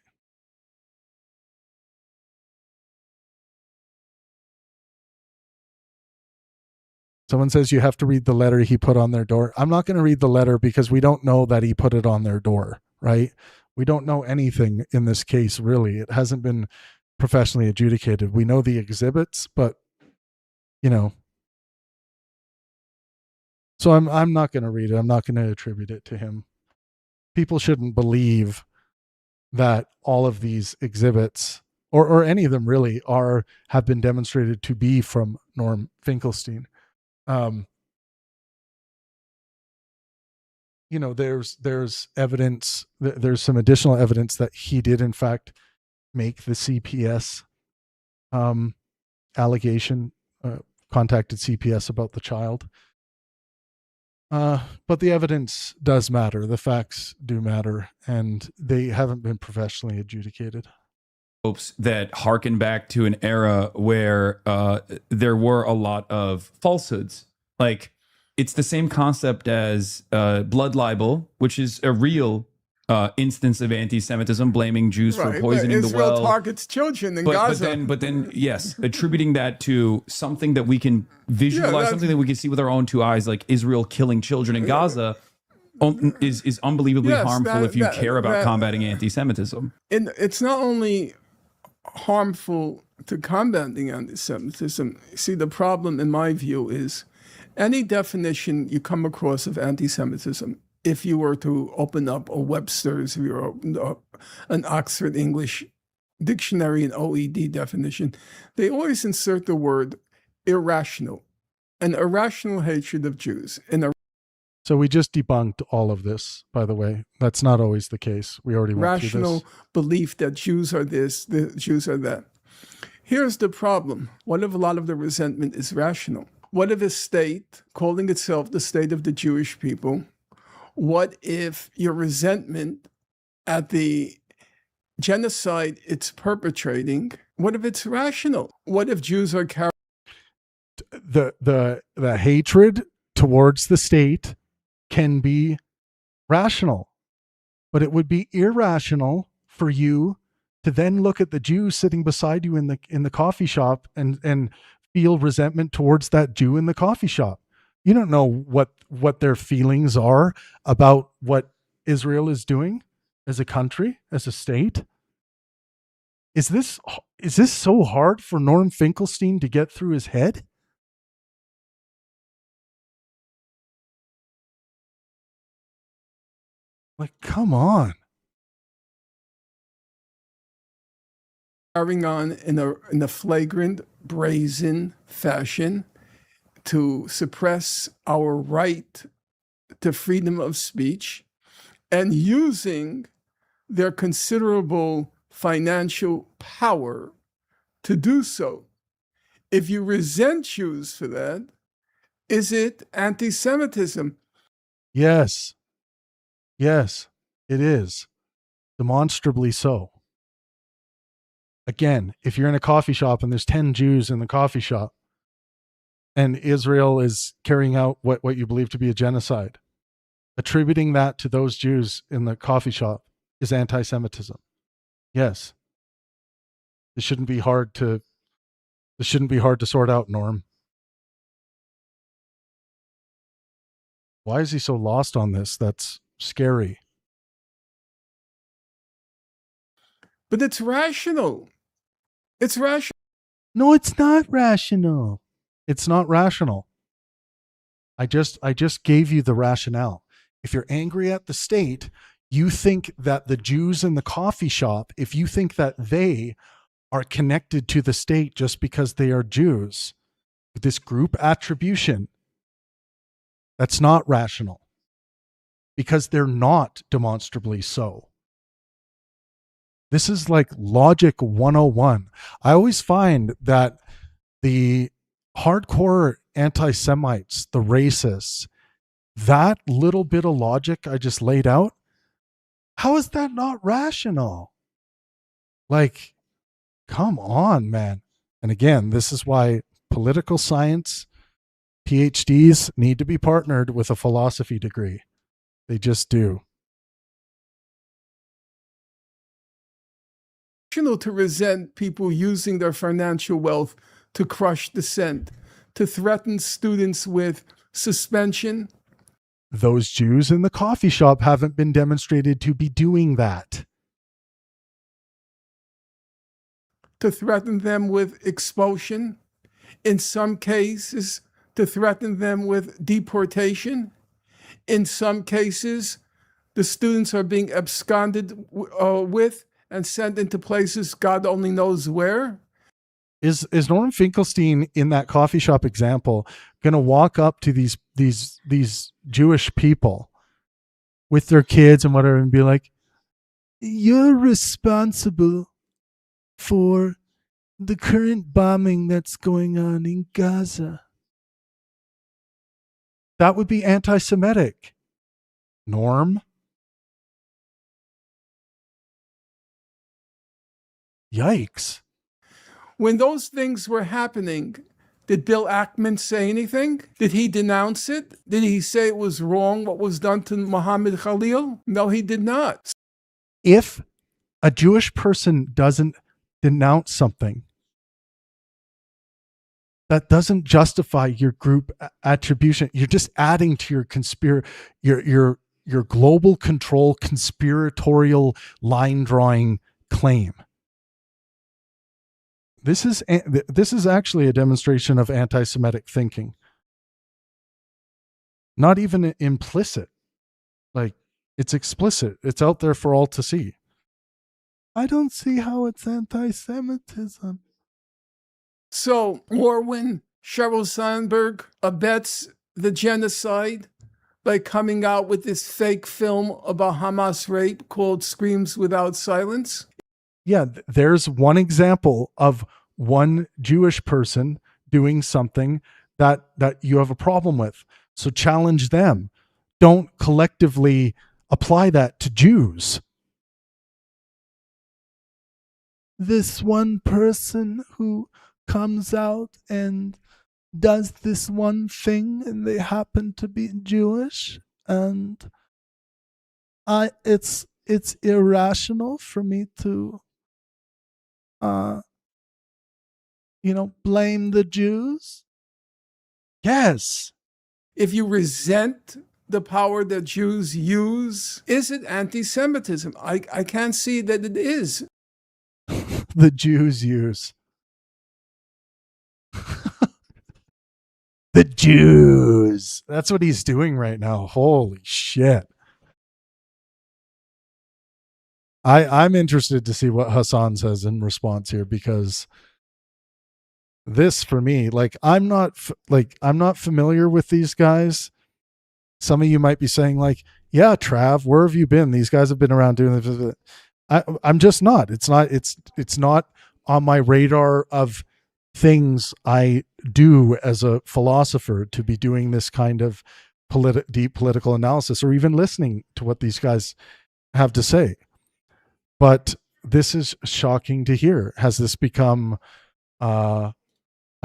Someone says you have to read the letter he put on their door. I'm not going to read the letter because we don't know that he put it on their door, right? We don't know anything in this case, really. It hasn't been professionally adjudicated. We know the exhibits, but, so I'm not going to read it. I'm not going to attribute it to him. People shouldn't believe that all of these exhibits, or any of them really, have been demonstrated to be from Norm Finkelstein. There's evidence, there's some additional evidence that he did in fact make the CPS allegation, contacted CPS about the child. But the evidence does matter. The facts do matter, and they haven't been professionally adjudicated. Hopes that harken back to an era where there were a lot of falsehoods. Like, it's the same concept as blood libel, which is a real instance of anti-Semitism, blaming Jews for poisoning the well. Israel targets children in Gaza. But then, yes, attributing that to something that we can visualize, something that we can see with our own two eyes, like Israel killing children in Gaza, is unbelievably harmful if you care about combating anti-Semitism. And it's not only harmful to combating anti-Semitism. See, the problem, in my view, is any definition you come across of anti-Semitism, if you were to open up a Webster's, if you were to open up an Oxford English Dictionary and OED definition, they always insert the word irrational, an irrational hatred of Jews. So we just debunked all of this, by the way. That's not always the case. We already went through this. Rational belief that Jews are this, the Jews are that. Here's the problem. What if a lot of the resentment is rational? What if a state calling itself the state of the Jewish people? What if your resentment at the genocide it's perpetrating, what if it's rational? What if Jews are the hatred towards the state can be rational. But it would be irrational for you to then look at the Jew sitting beside you in the coffee shop and feel resentment towards that Jew in the coffee shop. You don't know what their feelings are about what Israel is doing as a country, as a state. Is this so hard for Norm Finkelstein to get through his head? Like, come on. Carrying on in a flagrant, brazen fashion to suppress our right to freedom of speech and using their considerable financial power to do so. If you resent Jews for that, is it anti-Semitism? Yes. Yes, it is. Demonstrably so. Again, if you're in a coffee shop and there's 10 Jews in the coffee shop and Israel is carrying out what you believe to be a genocide, attributing that to those Jews in the coffee shop is anti-Semitism. Yes. This shouldn't be hard to sort out, Norm. Why is he so lost on this? That's scary. But it's rational. It's rational. No, it's not rational. It's not rational. I just gave you the rationale. If you're angry at the state, you think that the Jews in the coffee shop, if you think that they are connected to the state just because they are Jews, this group attribution, that's not rational because they're not demonstrably so. This is like logic 101. I always find that the hardcore anti-Semites, the racists, that little bit of logic I just laid out, how is that not rational? Like, come on, man. And again, this is why political science PhDs need to be partnered with a philosophy degree. They just do. To resent people using their financial wealth to crush dissent, to threaten students with suspension. Those Jews in the coffee shop haven't been demonstrated to be doing that. To threaten them with expulsion. In some cases, to threaten them with deportation. In some cases, the students are being absconded with and sent into places God only knows where. Is Norman Finkelstein in that coffee shop example going to walk up to these Jewish people with their kids and whatever and be like, "You're responsible for the current bombing that's going on in Gaza"? That would be anti-Semitic. Norm? Yikes. When those things were happening, did Bill Ackman say anything? Did he denounce it? Did he say it was wrong what was done to Mohammed Khalil? No, he did not. If a Jewish person doesn't denounce something, that doesn't justify your group attribution. You're just adding to your global control conspiratorial line drawing claim. This is actually a demonstration of anti-Semitic thinking. Not even implicit. Like, it's explicit. It's out there for all to see. I don't see how it's anti-Semitism. So, Orwin, Sheryl Sandberg abets the genocide by coming out with this fake film about Hamas rape called Screams Without Silence. Yeah, there's one example of one Jewish person doing something that you have a problem with. So challenge them. Don't collectively apply that to Jews. This one person who comes out and does this one thing and they happen to be Jewish, and it's it's irrational for me to blame the Jews? Yes. If you resent the power that Jews use, is it anti-Semitism? I can't see that it is. The Jews use. The Jews. That's what he's doing right now. Holy shit. I'm interested to see what Hasan says in response here, because this, for me, like, I'm not familiar with these guys. Some of you might be saying, like, yeah, Trav, where have you been? These guys have been around doing this. I'm just not. It's not on my radar of things I do as a philosopher, to be doing this kind of deep political analysis, or even listening to what these guys have to say. But this is shocking to hear. Has this become a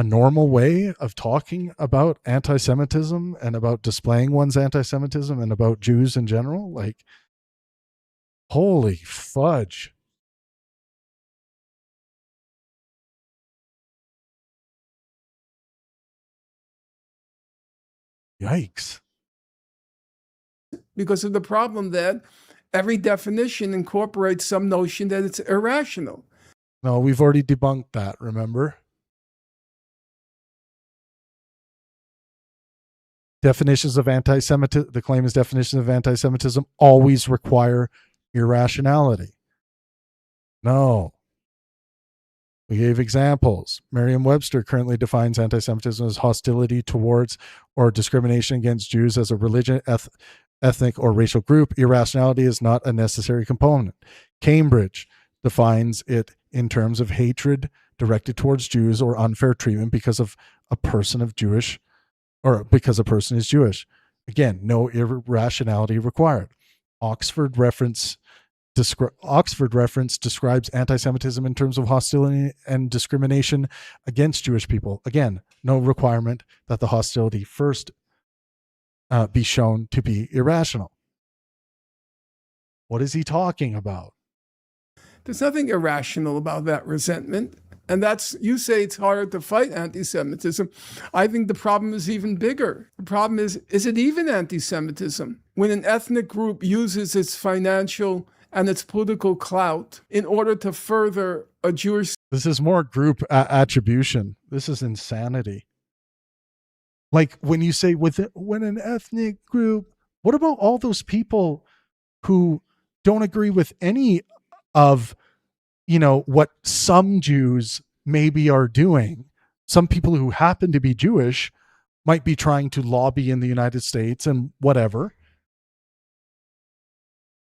normal way of talking about anti-Semitism and about displaying one's anti-Semitism and about Jews in general? Like, holy fudge. Yikes. Because of the problem that every definition incorporates some notion that it's irrational. No, we've already debunked that, remember? Definitions of anti-Semitism, the claim is definitions of anti-Semitism always require irrationality. No. We gave examples. Merriam-Webster currently defines anti-Semitism as hostility towards or discrimination against Jews as a religion, ethnic, or racial group. Irrationality is not a necessary component. Cambridge defines it in terms of hatred directed towards Jews or unfair treatment because of a person of Jewish, or because a person is Jewish. Again, no irrationality required. Oxford reference describes anti-Semitism in terms of hostility and discrimination against Jewish people. Again, no requirement that the hostility first be shown to be irrational. What is he talking about? There's nothing irrational about that resentment. And that's, you say it's harder to fight anti-Semitism. I think the problem is even bigger. The problem is it even anti-Semitism? When an ethnic group uses its financial and its political clout in order to further a Jewish... This is more group attribution. This is insanity. Like, when you say when an ethnic group, what about all those people who don't agree with any of, what some Jews maybe are doing? Some people who happen to be Jewish might be trying to lobby in the United States and whatever.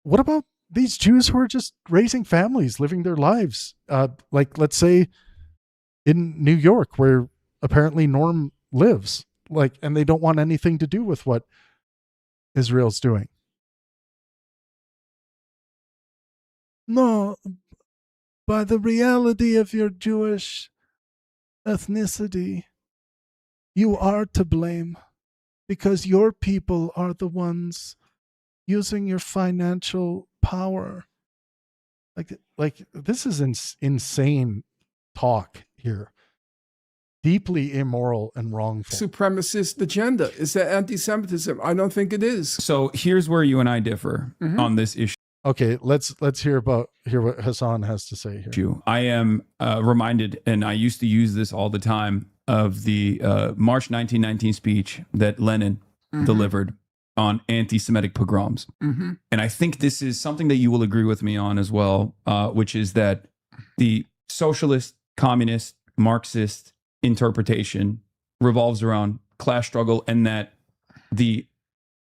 What about these Jews who are just raising families, living their lives? Like, let's say in New York, where apparently Norm lives, like, and they don't want anything to do with what Israel's doing. No, by the reality of your Jewish ethnicity, you are to blame, because your people are the ones using your financial power. Like this is insane talk here. Deeply immoral and wrongful. Supremacist agenda. Is that anti-Semitism? I don't think it is. So here's where you and I differ on this issue. Okay, let's hear what Hasan has to say here. I am reminded, and I used to use this all the time, of the March 1919 speech that Lenin delivered on anti-Semitic pogroms. And I think this is something that you will agree with me on as well, which is that the socialist, communist, Marxist interpretation revolves around class struggle, and that the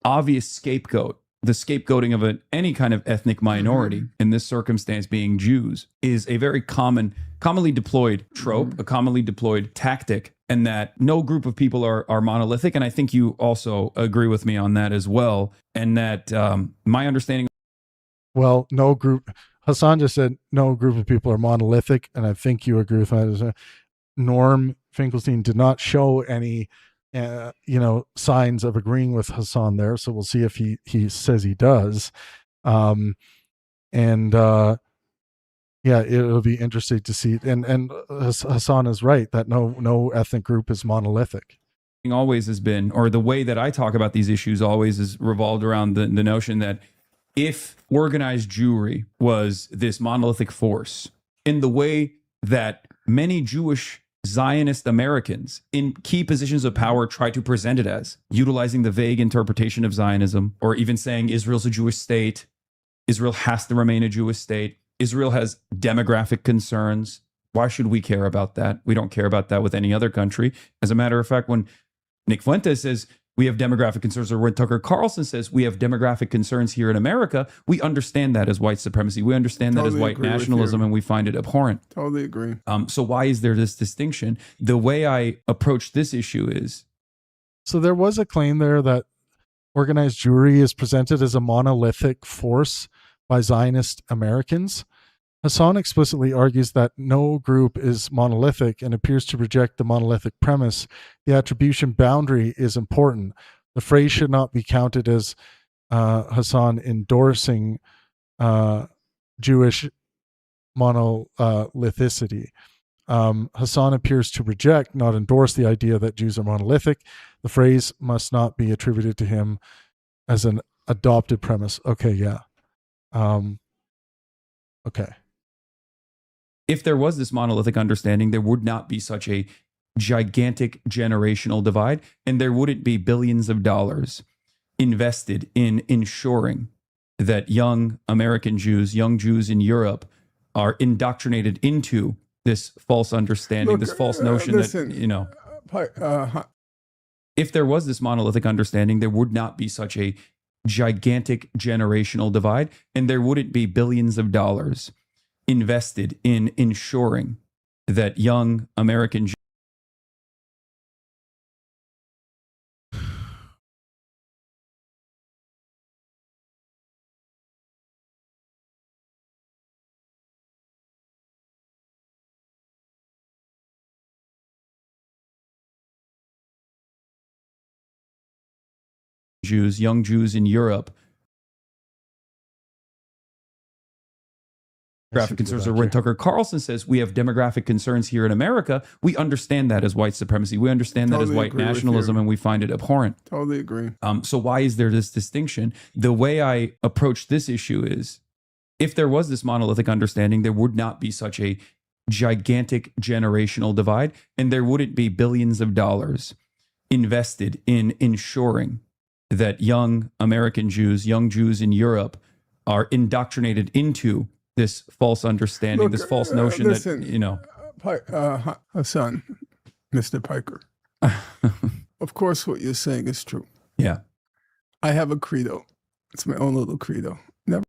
obvious scapegoat, the scapegoating of any kind of ethnic minority, in this circumstance being Jews, is a very commonly deployed trope, a commonly deployed tactic, and that no group of people are monolithic. And I think you also agree with me on that as well. And that my understanding... Well, no group... Hasan just said no group of people are monolithic, and I think you agree with that. Norm Finkelstein did not show any signs of agreeing with Hasan there, so we'll see if he says he does. And yeah, it'll be interesting to see. And Hasan is right that no ethnic group is monolithic. Always has been, or the way that I talk about these issues always is revolved around the notion that if organized Jewry was this monolithic force, in the way that many Jewish Zionist Americans in key positions of power try to present it as, utilizing the vague interpretation of Zionism, or even saying Israel's a Jewish state, Israel has to remain a Jewish state, Israel has demographic concerns. Why should we care about that? We don't care about that with any other country. As a matter of fact, when Nick Fuentes says we have demographic concerns, or when Tucker Carlson says we have demographic concerns here in America, we understand that as white supremacy. We understand that as white nationalism, and we find it abhorrent. Totally agree. So why is there this distinction? The way I approach this issue is... So there was a claim there that organized Jewry is presented as a monolithic force by Zionist Americans. Hasan explicitly argues that no group is monolithic and appears to reject the monolithic premise. The attribution boundary is important. The phrase should not be counted as Hasan endorsing Jewish monolithicity. Hasan appears to reject, not endorse, the idea that Jews are monolithic. The phrase must not be attributed to him as an adopted premise. Okay, yeah. Okay. If there was this monolithic understanding, there would not be such a gigantic generational divide, and there wouldn't be billions of dollars invested in ensuring that young American Jews, young Jews in Europe, are indoctrinated into this false understanding, this false notion listen, that, you know, if there was this monolithic understanding, there would not be such a gigantic generational divide, and there wouldn't be billions of dollars invested in ensuring that young American Jews, young Jews in Europe, demographic concerns, or when Tucker Carlson says we have demographic concerns here in America, we understand that as white supremacy. We understand that as white nationalism, and we find it abhorrent. Totally agree. So why is there this distinction? The way I approach this issue is, if there was this monolithic understanding, there would not be such a gigantic generational divide, and there wouldn't be billions of dollars invested in ensuring that young American Jews, young Jews in Europe, are indoctrinated into this false understanding, this false notion listen, that, you know. Hasan, Mr. Piker, of course what you're saying is true. Yeah. I have a credo. It's my own little credo. Never.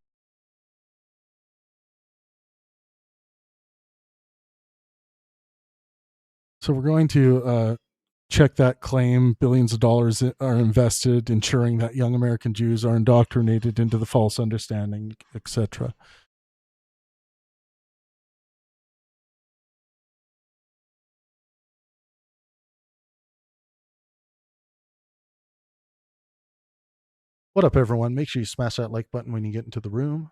So we're going to check that claim. Billions of dollars are invested, ensuring that young American Jews are indoctrinated into the false understanding, etc. What up, everyone? Make sure you smash that like button when you get into the room.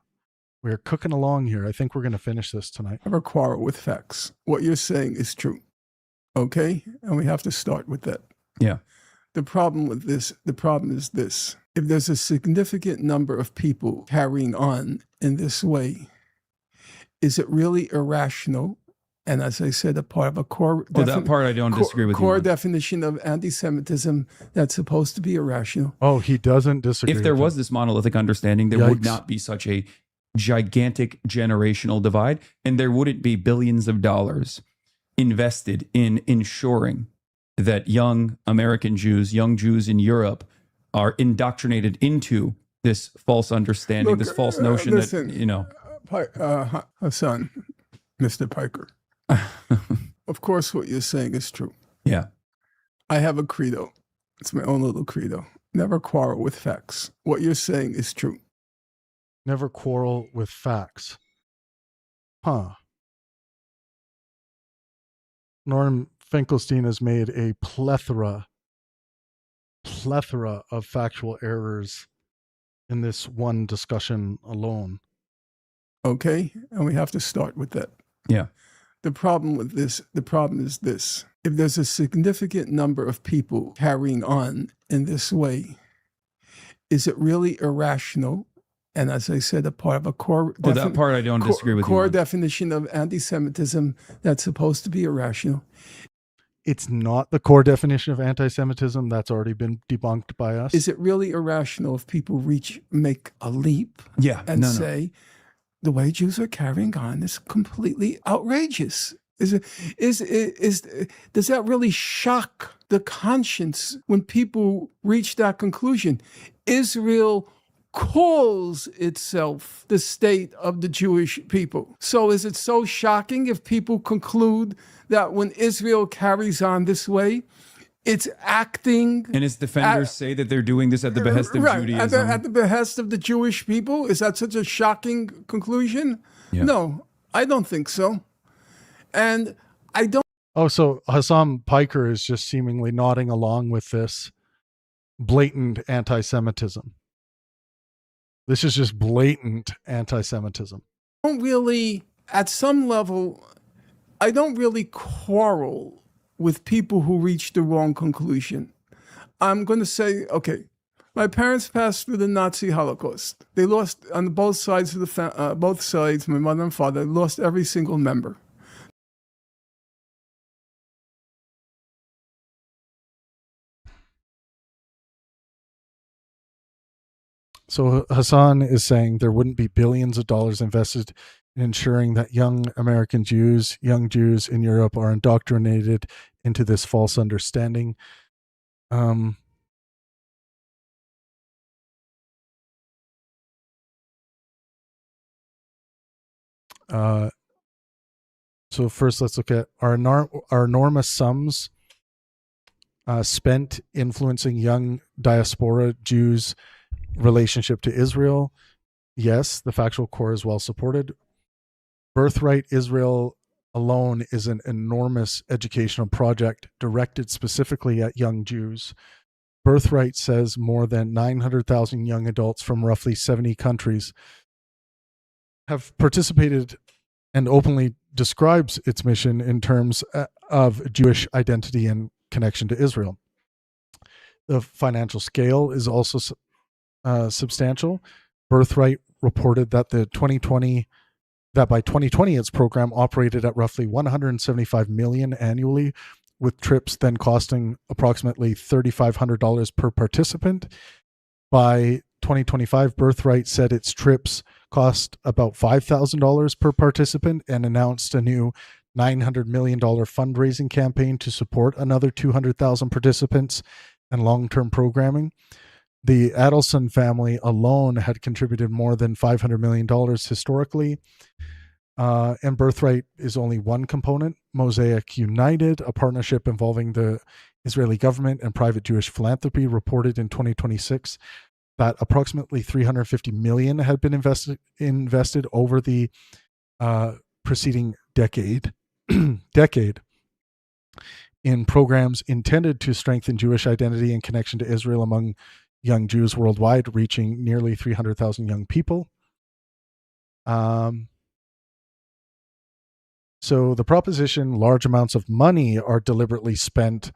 We're cooking along here. I think we're going to finish this tonight. Never quarrel with facts. What you're saying is true. Okay? And we have to start with that. Yeah. The problem is this. If there's a significant number of people carrying on in this way, is it really irrational? And as I said, a part of a core... that part I don't disagree with you core on. definition of anti-Semitism that's supposed to be irrational. Oh, he doesn't disagree. If there was this monolithic understanding, there would Yikes. not be such a gigantic generational divide, and there wouldn't be billions of dollars invested in ensuring that young American Jews, young Jews in Europe, are indoctrinated into this false understanding, this false notion listen, that, you know. Hasan, Mr. Piker, of course what you're saying is true. Yeah. I have a credo. It's my own little credo. Never quarrel with facts. What you're saying is true. Never quarrel with facts. Huh. Norm Finkelstein has made a plethora of factual errors in this one discussion alone. Okay? And we have to start with that. Yeah. The problem is this. If there's a significant number of people carrying on in this way, is it really irrational? And as I said, a part of a core That part I don't disagree with you core on. definition of anti-Semitism that's supposed to be irrational. It's not the core definition of anti-Semitism. That's already been debunked by us. Is it really irrational if people make a leap Yeah. and say, the way Jews are carrying on is completely outrageous? Does that really shock the conscience when people reach that conclusion? Israel calls itself the state of the Jewish people. So is it so shocking if people conclude that when Israel carries on this way, it's acting... And its defenders say that they're doing this at the behest of Judaism. At the behest of the Jewish people? Is that such a shocking conclusion? Yeah. No, I don't think so. And I don't... Oh, so Hasan Piker is just seemingly nodding along with this blatant anti-Semitism. This is just blatant anti-Semitism. At some level, I don't really quarrel with people who reach the wrong conclusion. I'm going to say, okay, my parents passed through the Nazi Holocaust. They lost on both sides of both sides, my mother and father, lost every single member. So Hasan is saying there wouldn't be billions of dollars invested in ensuring that young Jews in Europe are indoctrinated into this false understanding. So first, let's look at our enormous sums spent influencing young diaspora Jews' relationship to Israel. Yes, the factual core is well supported. Birthright Israel alone is an enormous educational project directed specifically at young Jews. Birthright says more than 900,000 young adults from roughly 70 countries have participated and openly describes its mission in terms of Jewish identity and connection to Israel. The financial scale is also substantial. Birthright reported that by 2020 its program operated at roughly 175 million annually, with trips then costing approximately $3,500 per participant. By 2025, Birthright said its trips cost about $5,000 per participant and announced a new $900 million fundraising campaign to support another 200,000 participants and long-term programming. The Adelson family alone had contributed more than $500 million historically. And Birthright is only one component. Mosaic United, a partnership involving the Israeli government and private Jewish philanthropy, reported in 2026 that approximately $350 million had been invested over the preceding decade in programs intended to strengthen Jewish identity and connection to Israel among young Jews worldwide, reaching nearly 300,000 young people. So the proposition, large amounts of money are deliberately spent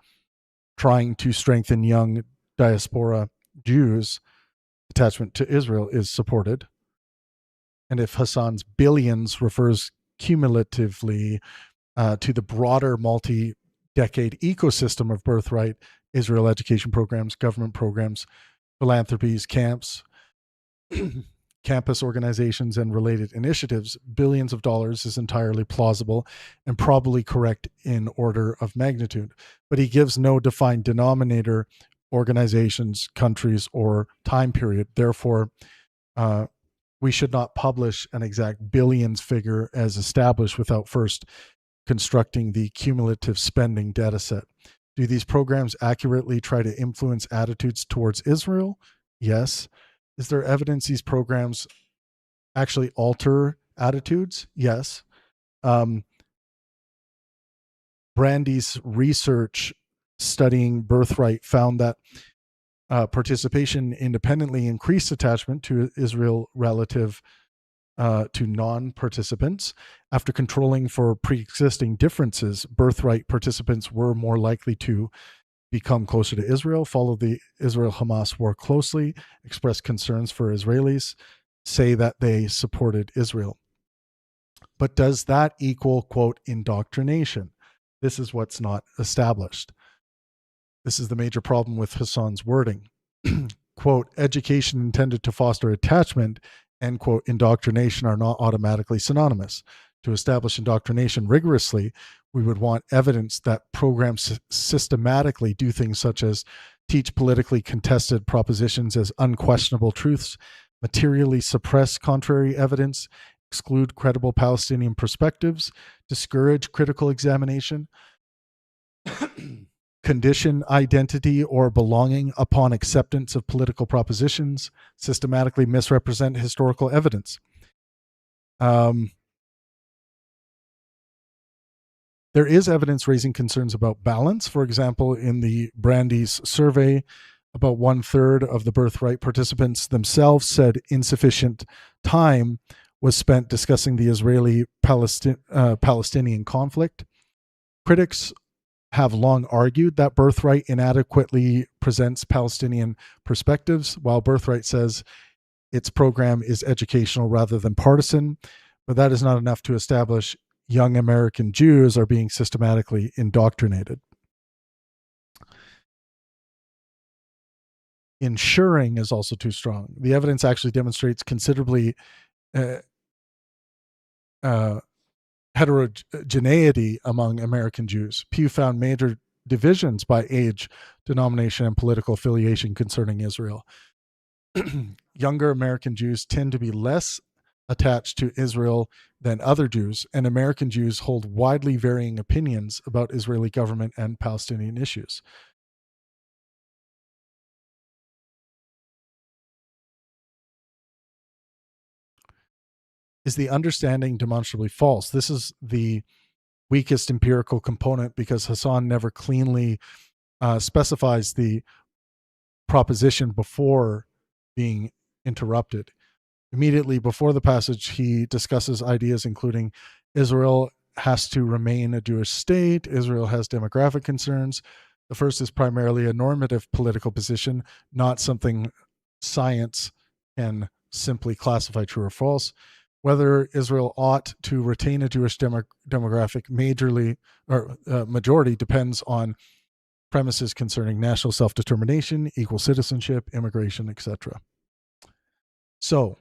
trying to strengthen young diaspora Jews' attachment to Israel, is supported. And if Hasan's billions refers cumulatively to the broader multi-decade ecosystem of Birthright, Israel education programs, government programs, philanthropies, camps, campus organizations, and related initiatives, billions of dollars is entirely plausible and probably correct in order of magnitude. But he gives no defined denominator, organizations, countries, or time period. Therefore, we should not publish an exact billions figure as established without first constructing the cumulative spending data set. Do these programs accurately try to influence attitudes towards Israel? Yes. Is there evidence these programs actually alter attitudes? Yes. Brandy's research studying Birthright found that participation independently increased attachment to Israel relative to non-participants. After controlling for pre-existing differences, birthright participants were more likely to become closer to Israel, follow the Israel-Hamas war closely, express concerns for Israelis, say that they supported Israel. But does that equal, quote, indoctrination? This is what's not established. This is the major problem with Hasan's wording. Quote, education intended to foster attachment, end quote, indoctrination are not automatically synonymous. To establish indoctrination rigorously, we would want evidence that programs systematically do things such as teach politically contested propositions as unquestionable truths, materially suppress contrary evidence, exclude credible Palestinian perspectives, discourage critical examination, condition identity or belonging upon acceptance of political propositions, systematically misrepresent historical evidence. There is evidence raising concerns about balance. For example, in the Brandeis survey, about 1/3 of the birthright participants themselves said insufficient time was spent discussing the Israeli-Palestinian conflict. Critics have long argued that birthright inadequately presents Palestinian perspectives, while birthright says its program is educational rather than partisan. But that is not enough to establish young American Jews are being systematically indoctrinated. Ensuring is also too strong. The evidence actually demonstrates considerably heterogeneity among American Jews. Pew found major divisions by age, denomination, and political affiliation concerning Israel. Younger American Jews tend to be less attached to Israel than other Jews, and American Jews hold widely varying opinions about Israeli government and Palestinian issues. Is the understanding demonstrably false? This is the weakest empirical component because Hasan never cleanly specifies the proposition before being interrupted. Immediately before the passage, he discusses ideas including Israel has to remain a Jewish state, Israel has demographic concerns. The first is primarily a normative political position, not something science can simply classify true or false. Whether Israel ought to retain a Jewish demographic majority depends on premises concerning national self-determination, equal citizenship, immigration, etc. So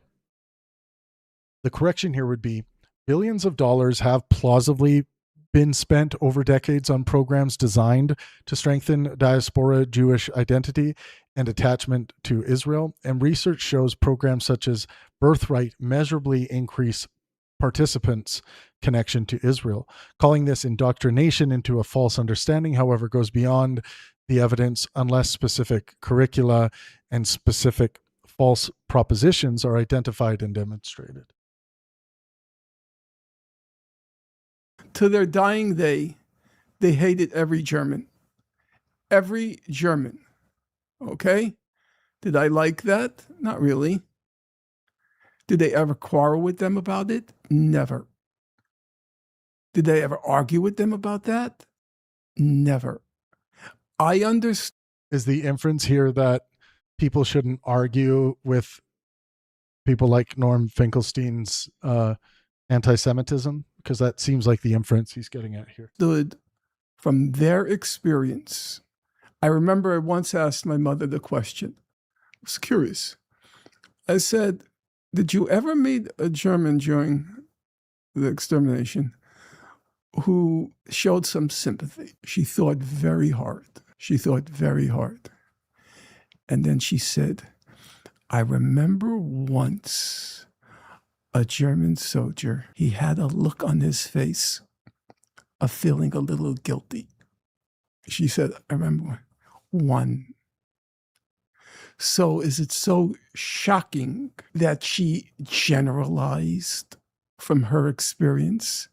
the correction here would be billions of dollars have plausibly been spent over decades on programs designed to strengthen diaspora Jewish identity and attachment to Israel. And research shows programs such as Birthright measurably increase participants' connection to Israel. Calling this indoctrination into a false understanding, however, goes beyond the evidence unless specific curricula and specific false propositions are identified and demonstrated. To their dying day, they hated every German. Every German. Okay? Did I like that? Not really. Did they ever quarrel with them about it? Never. Did they ever argue with them about that? Never. I understand. Is the inference here that people shouldn't argue with people like Norm Finkelstein's anti-Semitism? Because that seems like the inference he's getting at here. From their experience. I remember I once asked my mother the question. I was curious. I said, did you ever meet a German during the extermination who showed some sympathy? She thought very hard. And then she said, I remember once a German soldier, he had a look on his face of feeling a little guilty. She said, I remember one. So is it so shocking that she generalized from her experience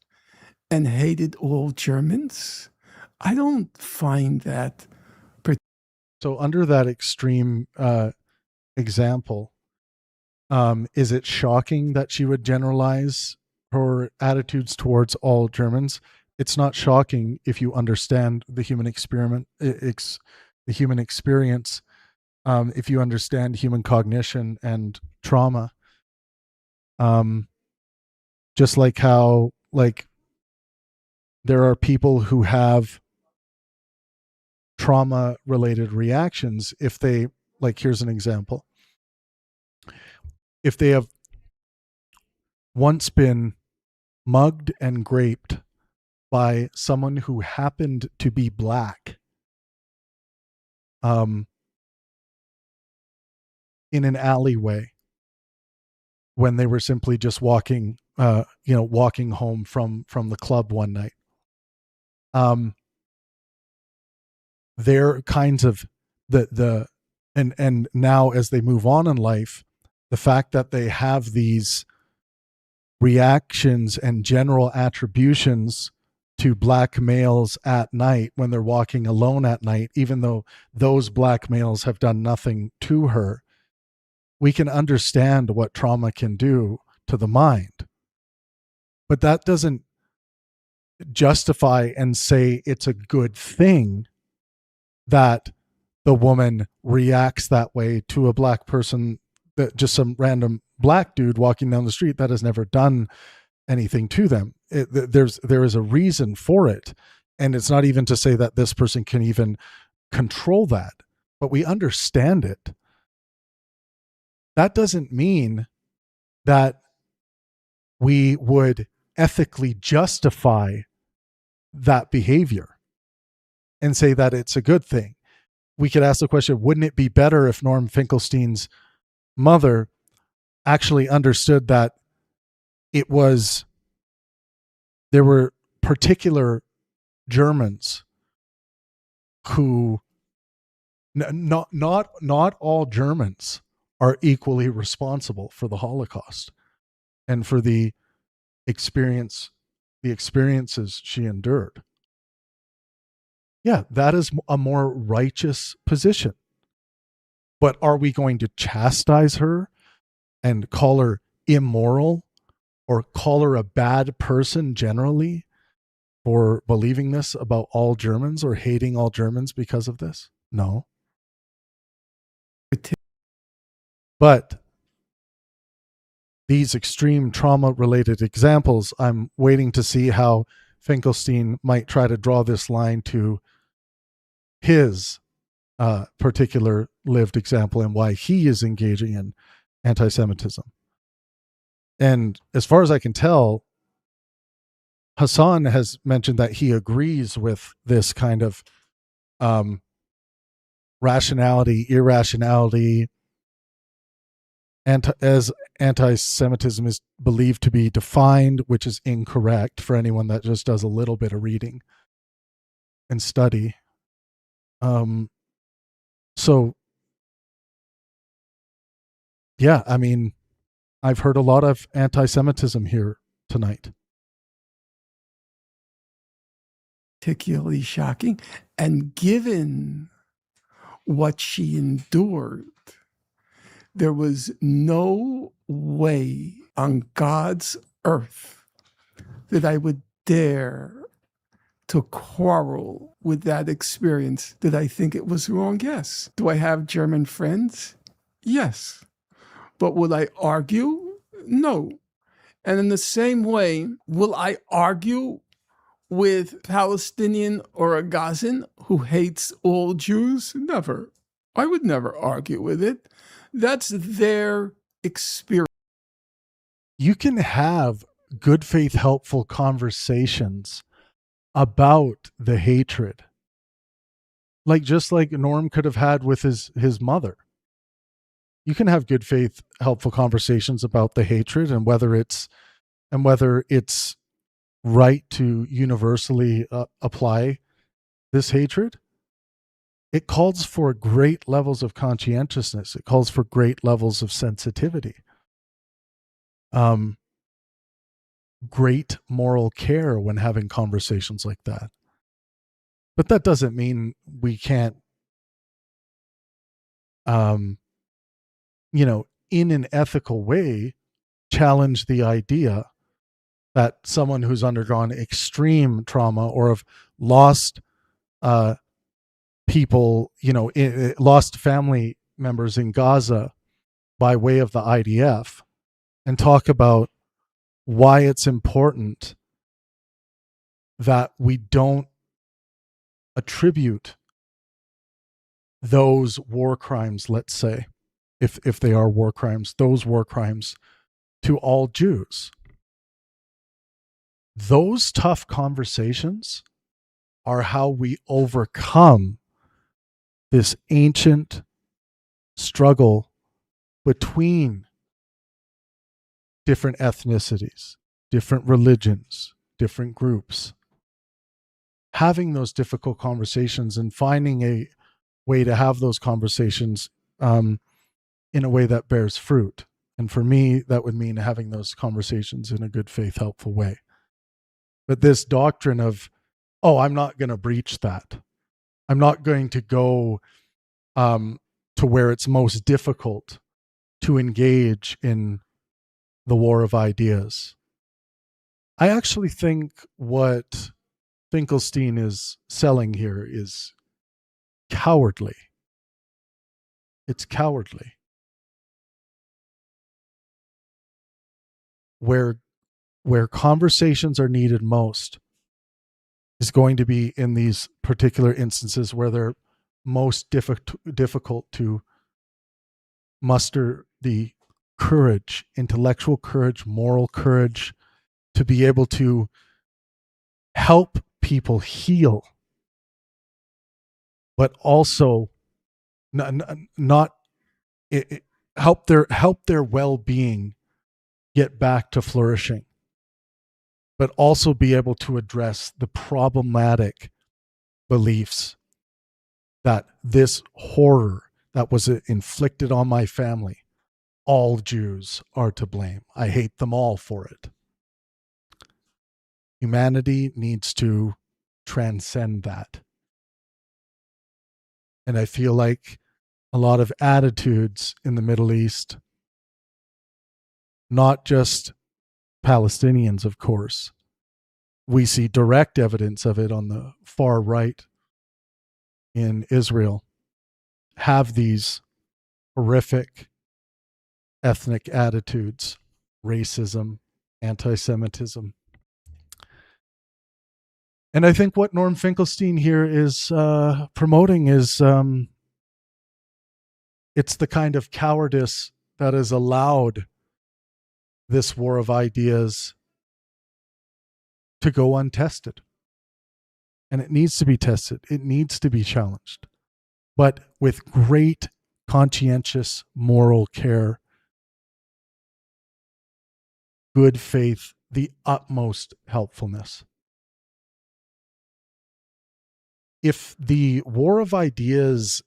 and hated all Germans? I don't find that. So under that extreme example, Is it shocking that she would generalize her attitudes towards all Germans? It's not shocking if you understand the human experiment, the human experience, if you understand human cognition and trauma. Just like how, like, there are people who have trauma related reactions if they, like, here's an example. If they have once been mugged and raped by someone who happened to be black, in an alleyway, when they were simply just walking, walking home from the club one night. They're kinds of and now as they move on in life, the fact that they have these reactions and general attributions to black males at night when they're walking alone at night, even though those black males have done nothing to her, we can understand what trauma can do to the mind. But that doesn't justify and say it's a good thing that the woman reacts that way to a black person, that just some random black dude walking down the street that has never done anything to them. There is a reason for it. And it's not even to say that this person can even control that, but we understand it. That doesn't mean that we would ethically justify that behavior and say that it's a good thing. We could ask the question, wouldn't it be better if Norm Finkelstein's mother actually understood that there were particular Germans who, not all Germans are equally responsible for the Holocaust and for the experiences she endured. Yeah, that is a more righteous position. But are we going to chastise her and call her immoral or call her a bad person generally for believing this about all Germans or hating all Germans because of this? No. But these extreme trauma-related examples, I'm waiting to see how Finkelstein might try to draw this line to his particular lived example and why he is engaging in anti-Semitism. And as far as I can tell, Hasan has mentioned that he agrees with this kind of rationality, irrationality, as anti-Semitism is believed to be defined, which is incorrect for anyone that just does a little bit of reading and study. So, yeah, I mean, I've heard a lot of anti-Semitism here tonight. Particularly shocking. And given what she endured, there was no way on God's earth that I would dare to quarrel with that experience. Did I think it was wrong? Yes. Do I have German friends? Yes. But will I argue? No. And in the same way, will I argue with Palestinian or a Gazan who hates all Jews? Never. I would never argue with it. That's their experience. You can have good faith, helpful conversations about the hatred. Just like Norm could have had with his mother. You can have good faith, helpful conversations about the hatred and whether it's right to universally apply this hatred. It calls for great levels of conscientiousness. It calls for great levels of sensitivity. Great moral care when having conversations like that. But that doesn't mean we can't, in an ethical way, challenge the idea that someone who's undergone extreme trauma or have lost people, lost family members in Gaza by way of the IDF, and talk about why it's important that we don't attribute those war crimes, let's say, if they are war crimes, those war crimes to all Jews. Those tough conversations are how we overcome this ancient struggle between different ethnicities, different religions, different groups. Having those difficult conversations and finding a way to have those conversations in a way that bears fruit. And for me, that would mean having those conversations in a good faith, helpful way. But this doctrine of, oh, I'm not going to breach that. I'm not going to go to where it's most difficult to engage in the war of ideas. I actually think what Finkelstein is selling here is cowardly. It's cowardly. Where conversations are needed most is going to be in these particular instances where they're most difficult to muster the courage, intellectual courage, moral courage, to be able to help people heal, but also not help their well-being get back to flourishing, but also be able to address the problematic beliefs that this horror that was inflicted on my family, all Jews are to blame. I hate them all for it. Humanity needs to transcend that. And I feel like a lot of attitudes in the Middle East, not just Palestinians, of course, we see direct evidence of it on the far right in Israel, have these horrific ethnic attitudes, racism, anti-Semitism. And I think what Norm Finkelstein here is promoting is it's the kind of cowardice that has allowed this war of ideas to go untested. And it needs to be tested. It needs to be challenged. But with great conscientious moral care, good faith, the utmost helpfulness. If the war of ideas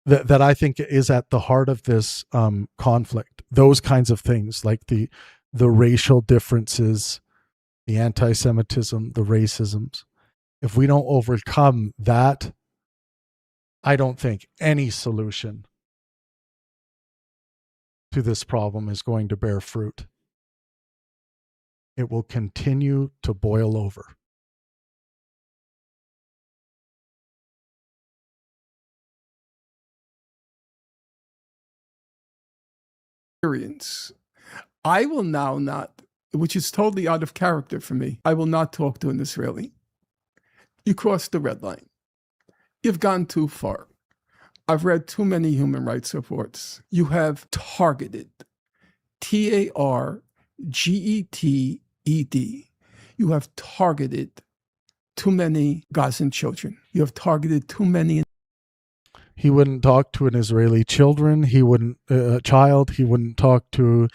that I think is at the heart of this conflict, those kinds of things like the racial differences, the anti-Semitism, the racisms, if we don't overcome that, I don't think any solution to this problem is going to bear fruit. It will continue to boil over. I will now not, which is totally out of character for me, I will not talk to an Israeli. You crossed the red line. You've gone too far. I've read too many human rights reports. You have targeted, T-A-R-G-E-T-E-D. You have targeted too many Gazan children. You have targeted too many. He wouldn't talk to an Israeli child. He wouldn't talk to,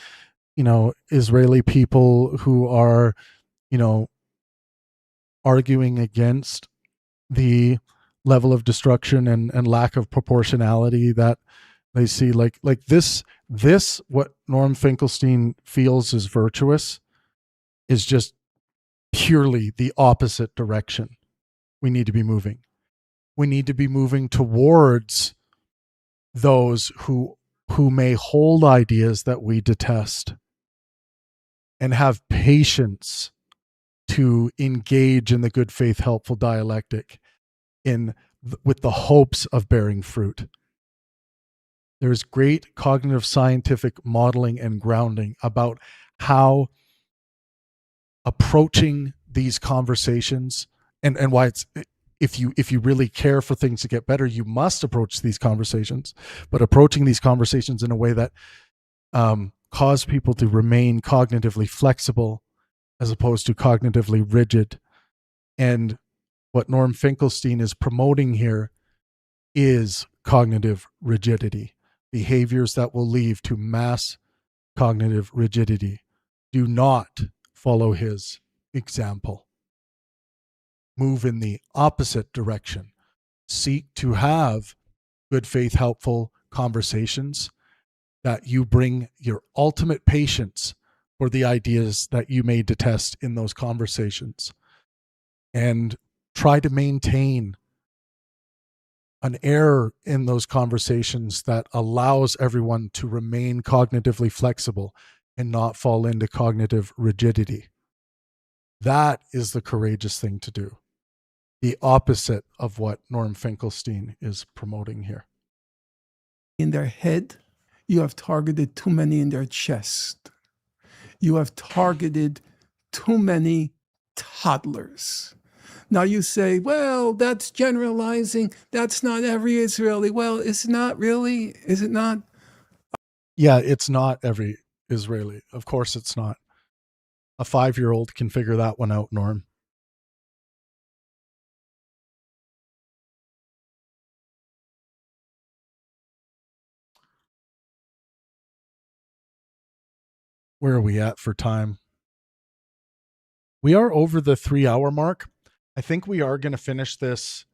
Israeli people who are, arguing against the level of destruction and lack of proportionality that they see. Like this, what Norm Finkelstein feels is virtuous is just purely the opposite direction we need to be moving. we need to be moving towards those who may hold ideas that we detest and have patience to engage in the good faith helpful dialectic with the hopes of bearing fruit. There's great cognitive scientific modeling and grounding about how approaching these conversations and why it's, if you really care for things to get better, you must approach these conversations, but approaching these conversations in a way that cause people to remain cognitively flexible as opposed to cognitively rigid. And what Norm Finkelstein is promoting here is cognitive rigidity, behaviors that will lead to mass cognitive rigidity. Do not follow his example. Move in the opposite direction. Seek to have good faith, helpful conversations that you bring your ultimate patience for the ideas that you may detest in those conversations, and try to maintain an air in those conversations that allows everyone to remain cognitively flexible and not fall into cognitive rigidity. That is the courageous thing to do. The opposite of what Norm Finkelstein is promoting here. In their head, you have targeted too many in their chest. You have targeted too many toddlers. Now you say, well, that's generalizing. That's not every Israeli. Well, it's not really, is it not? Yeah, it's not every Israeli. Of course it's not. A 5-year-old can figure that one out, Norm. Where are we at for time? We are over the 3-hour mark. I think we are going to finish this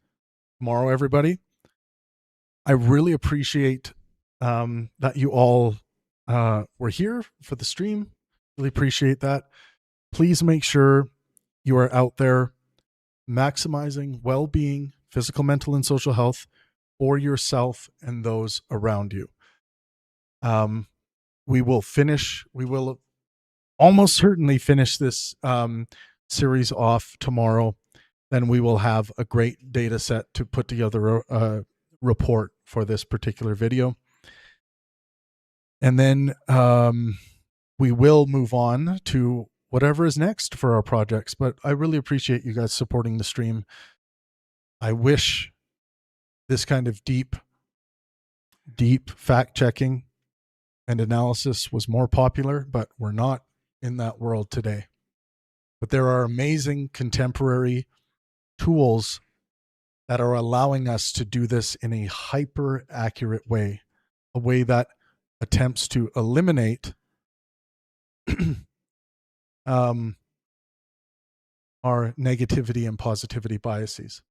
tomorrow, everybody. I really appreciate that you all were here for the stream. Really appreciate that. Please make sure you are out there maximizing well-being, physical, mental, and social health for yourself and those around you. We will almost certainly finish this series off tomorrow. Then we will have a great data set to put together a report for this particular video. And then we will move on to whatever is next for our projects. But I really appreciate you guys supporting the stream. I wish this kind of deep fact checking and analysis was more popular, but we're not in that world today. But there are amazing contemporary tools that are allowing us to do this in a hyper accurate way, a way that attempts to eliminate our negativity and positivity biases.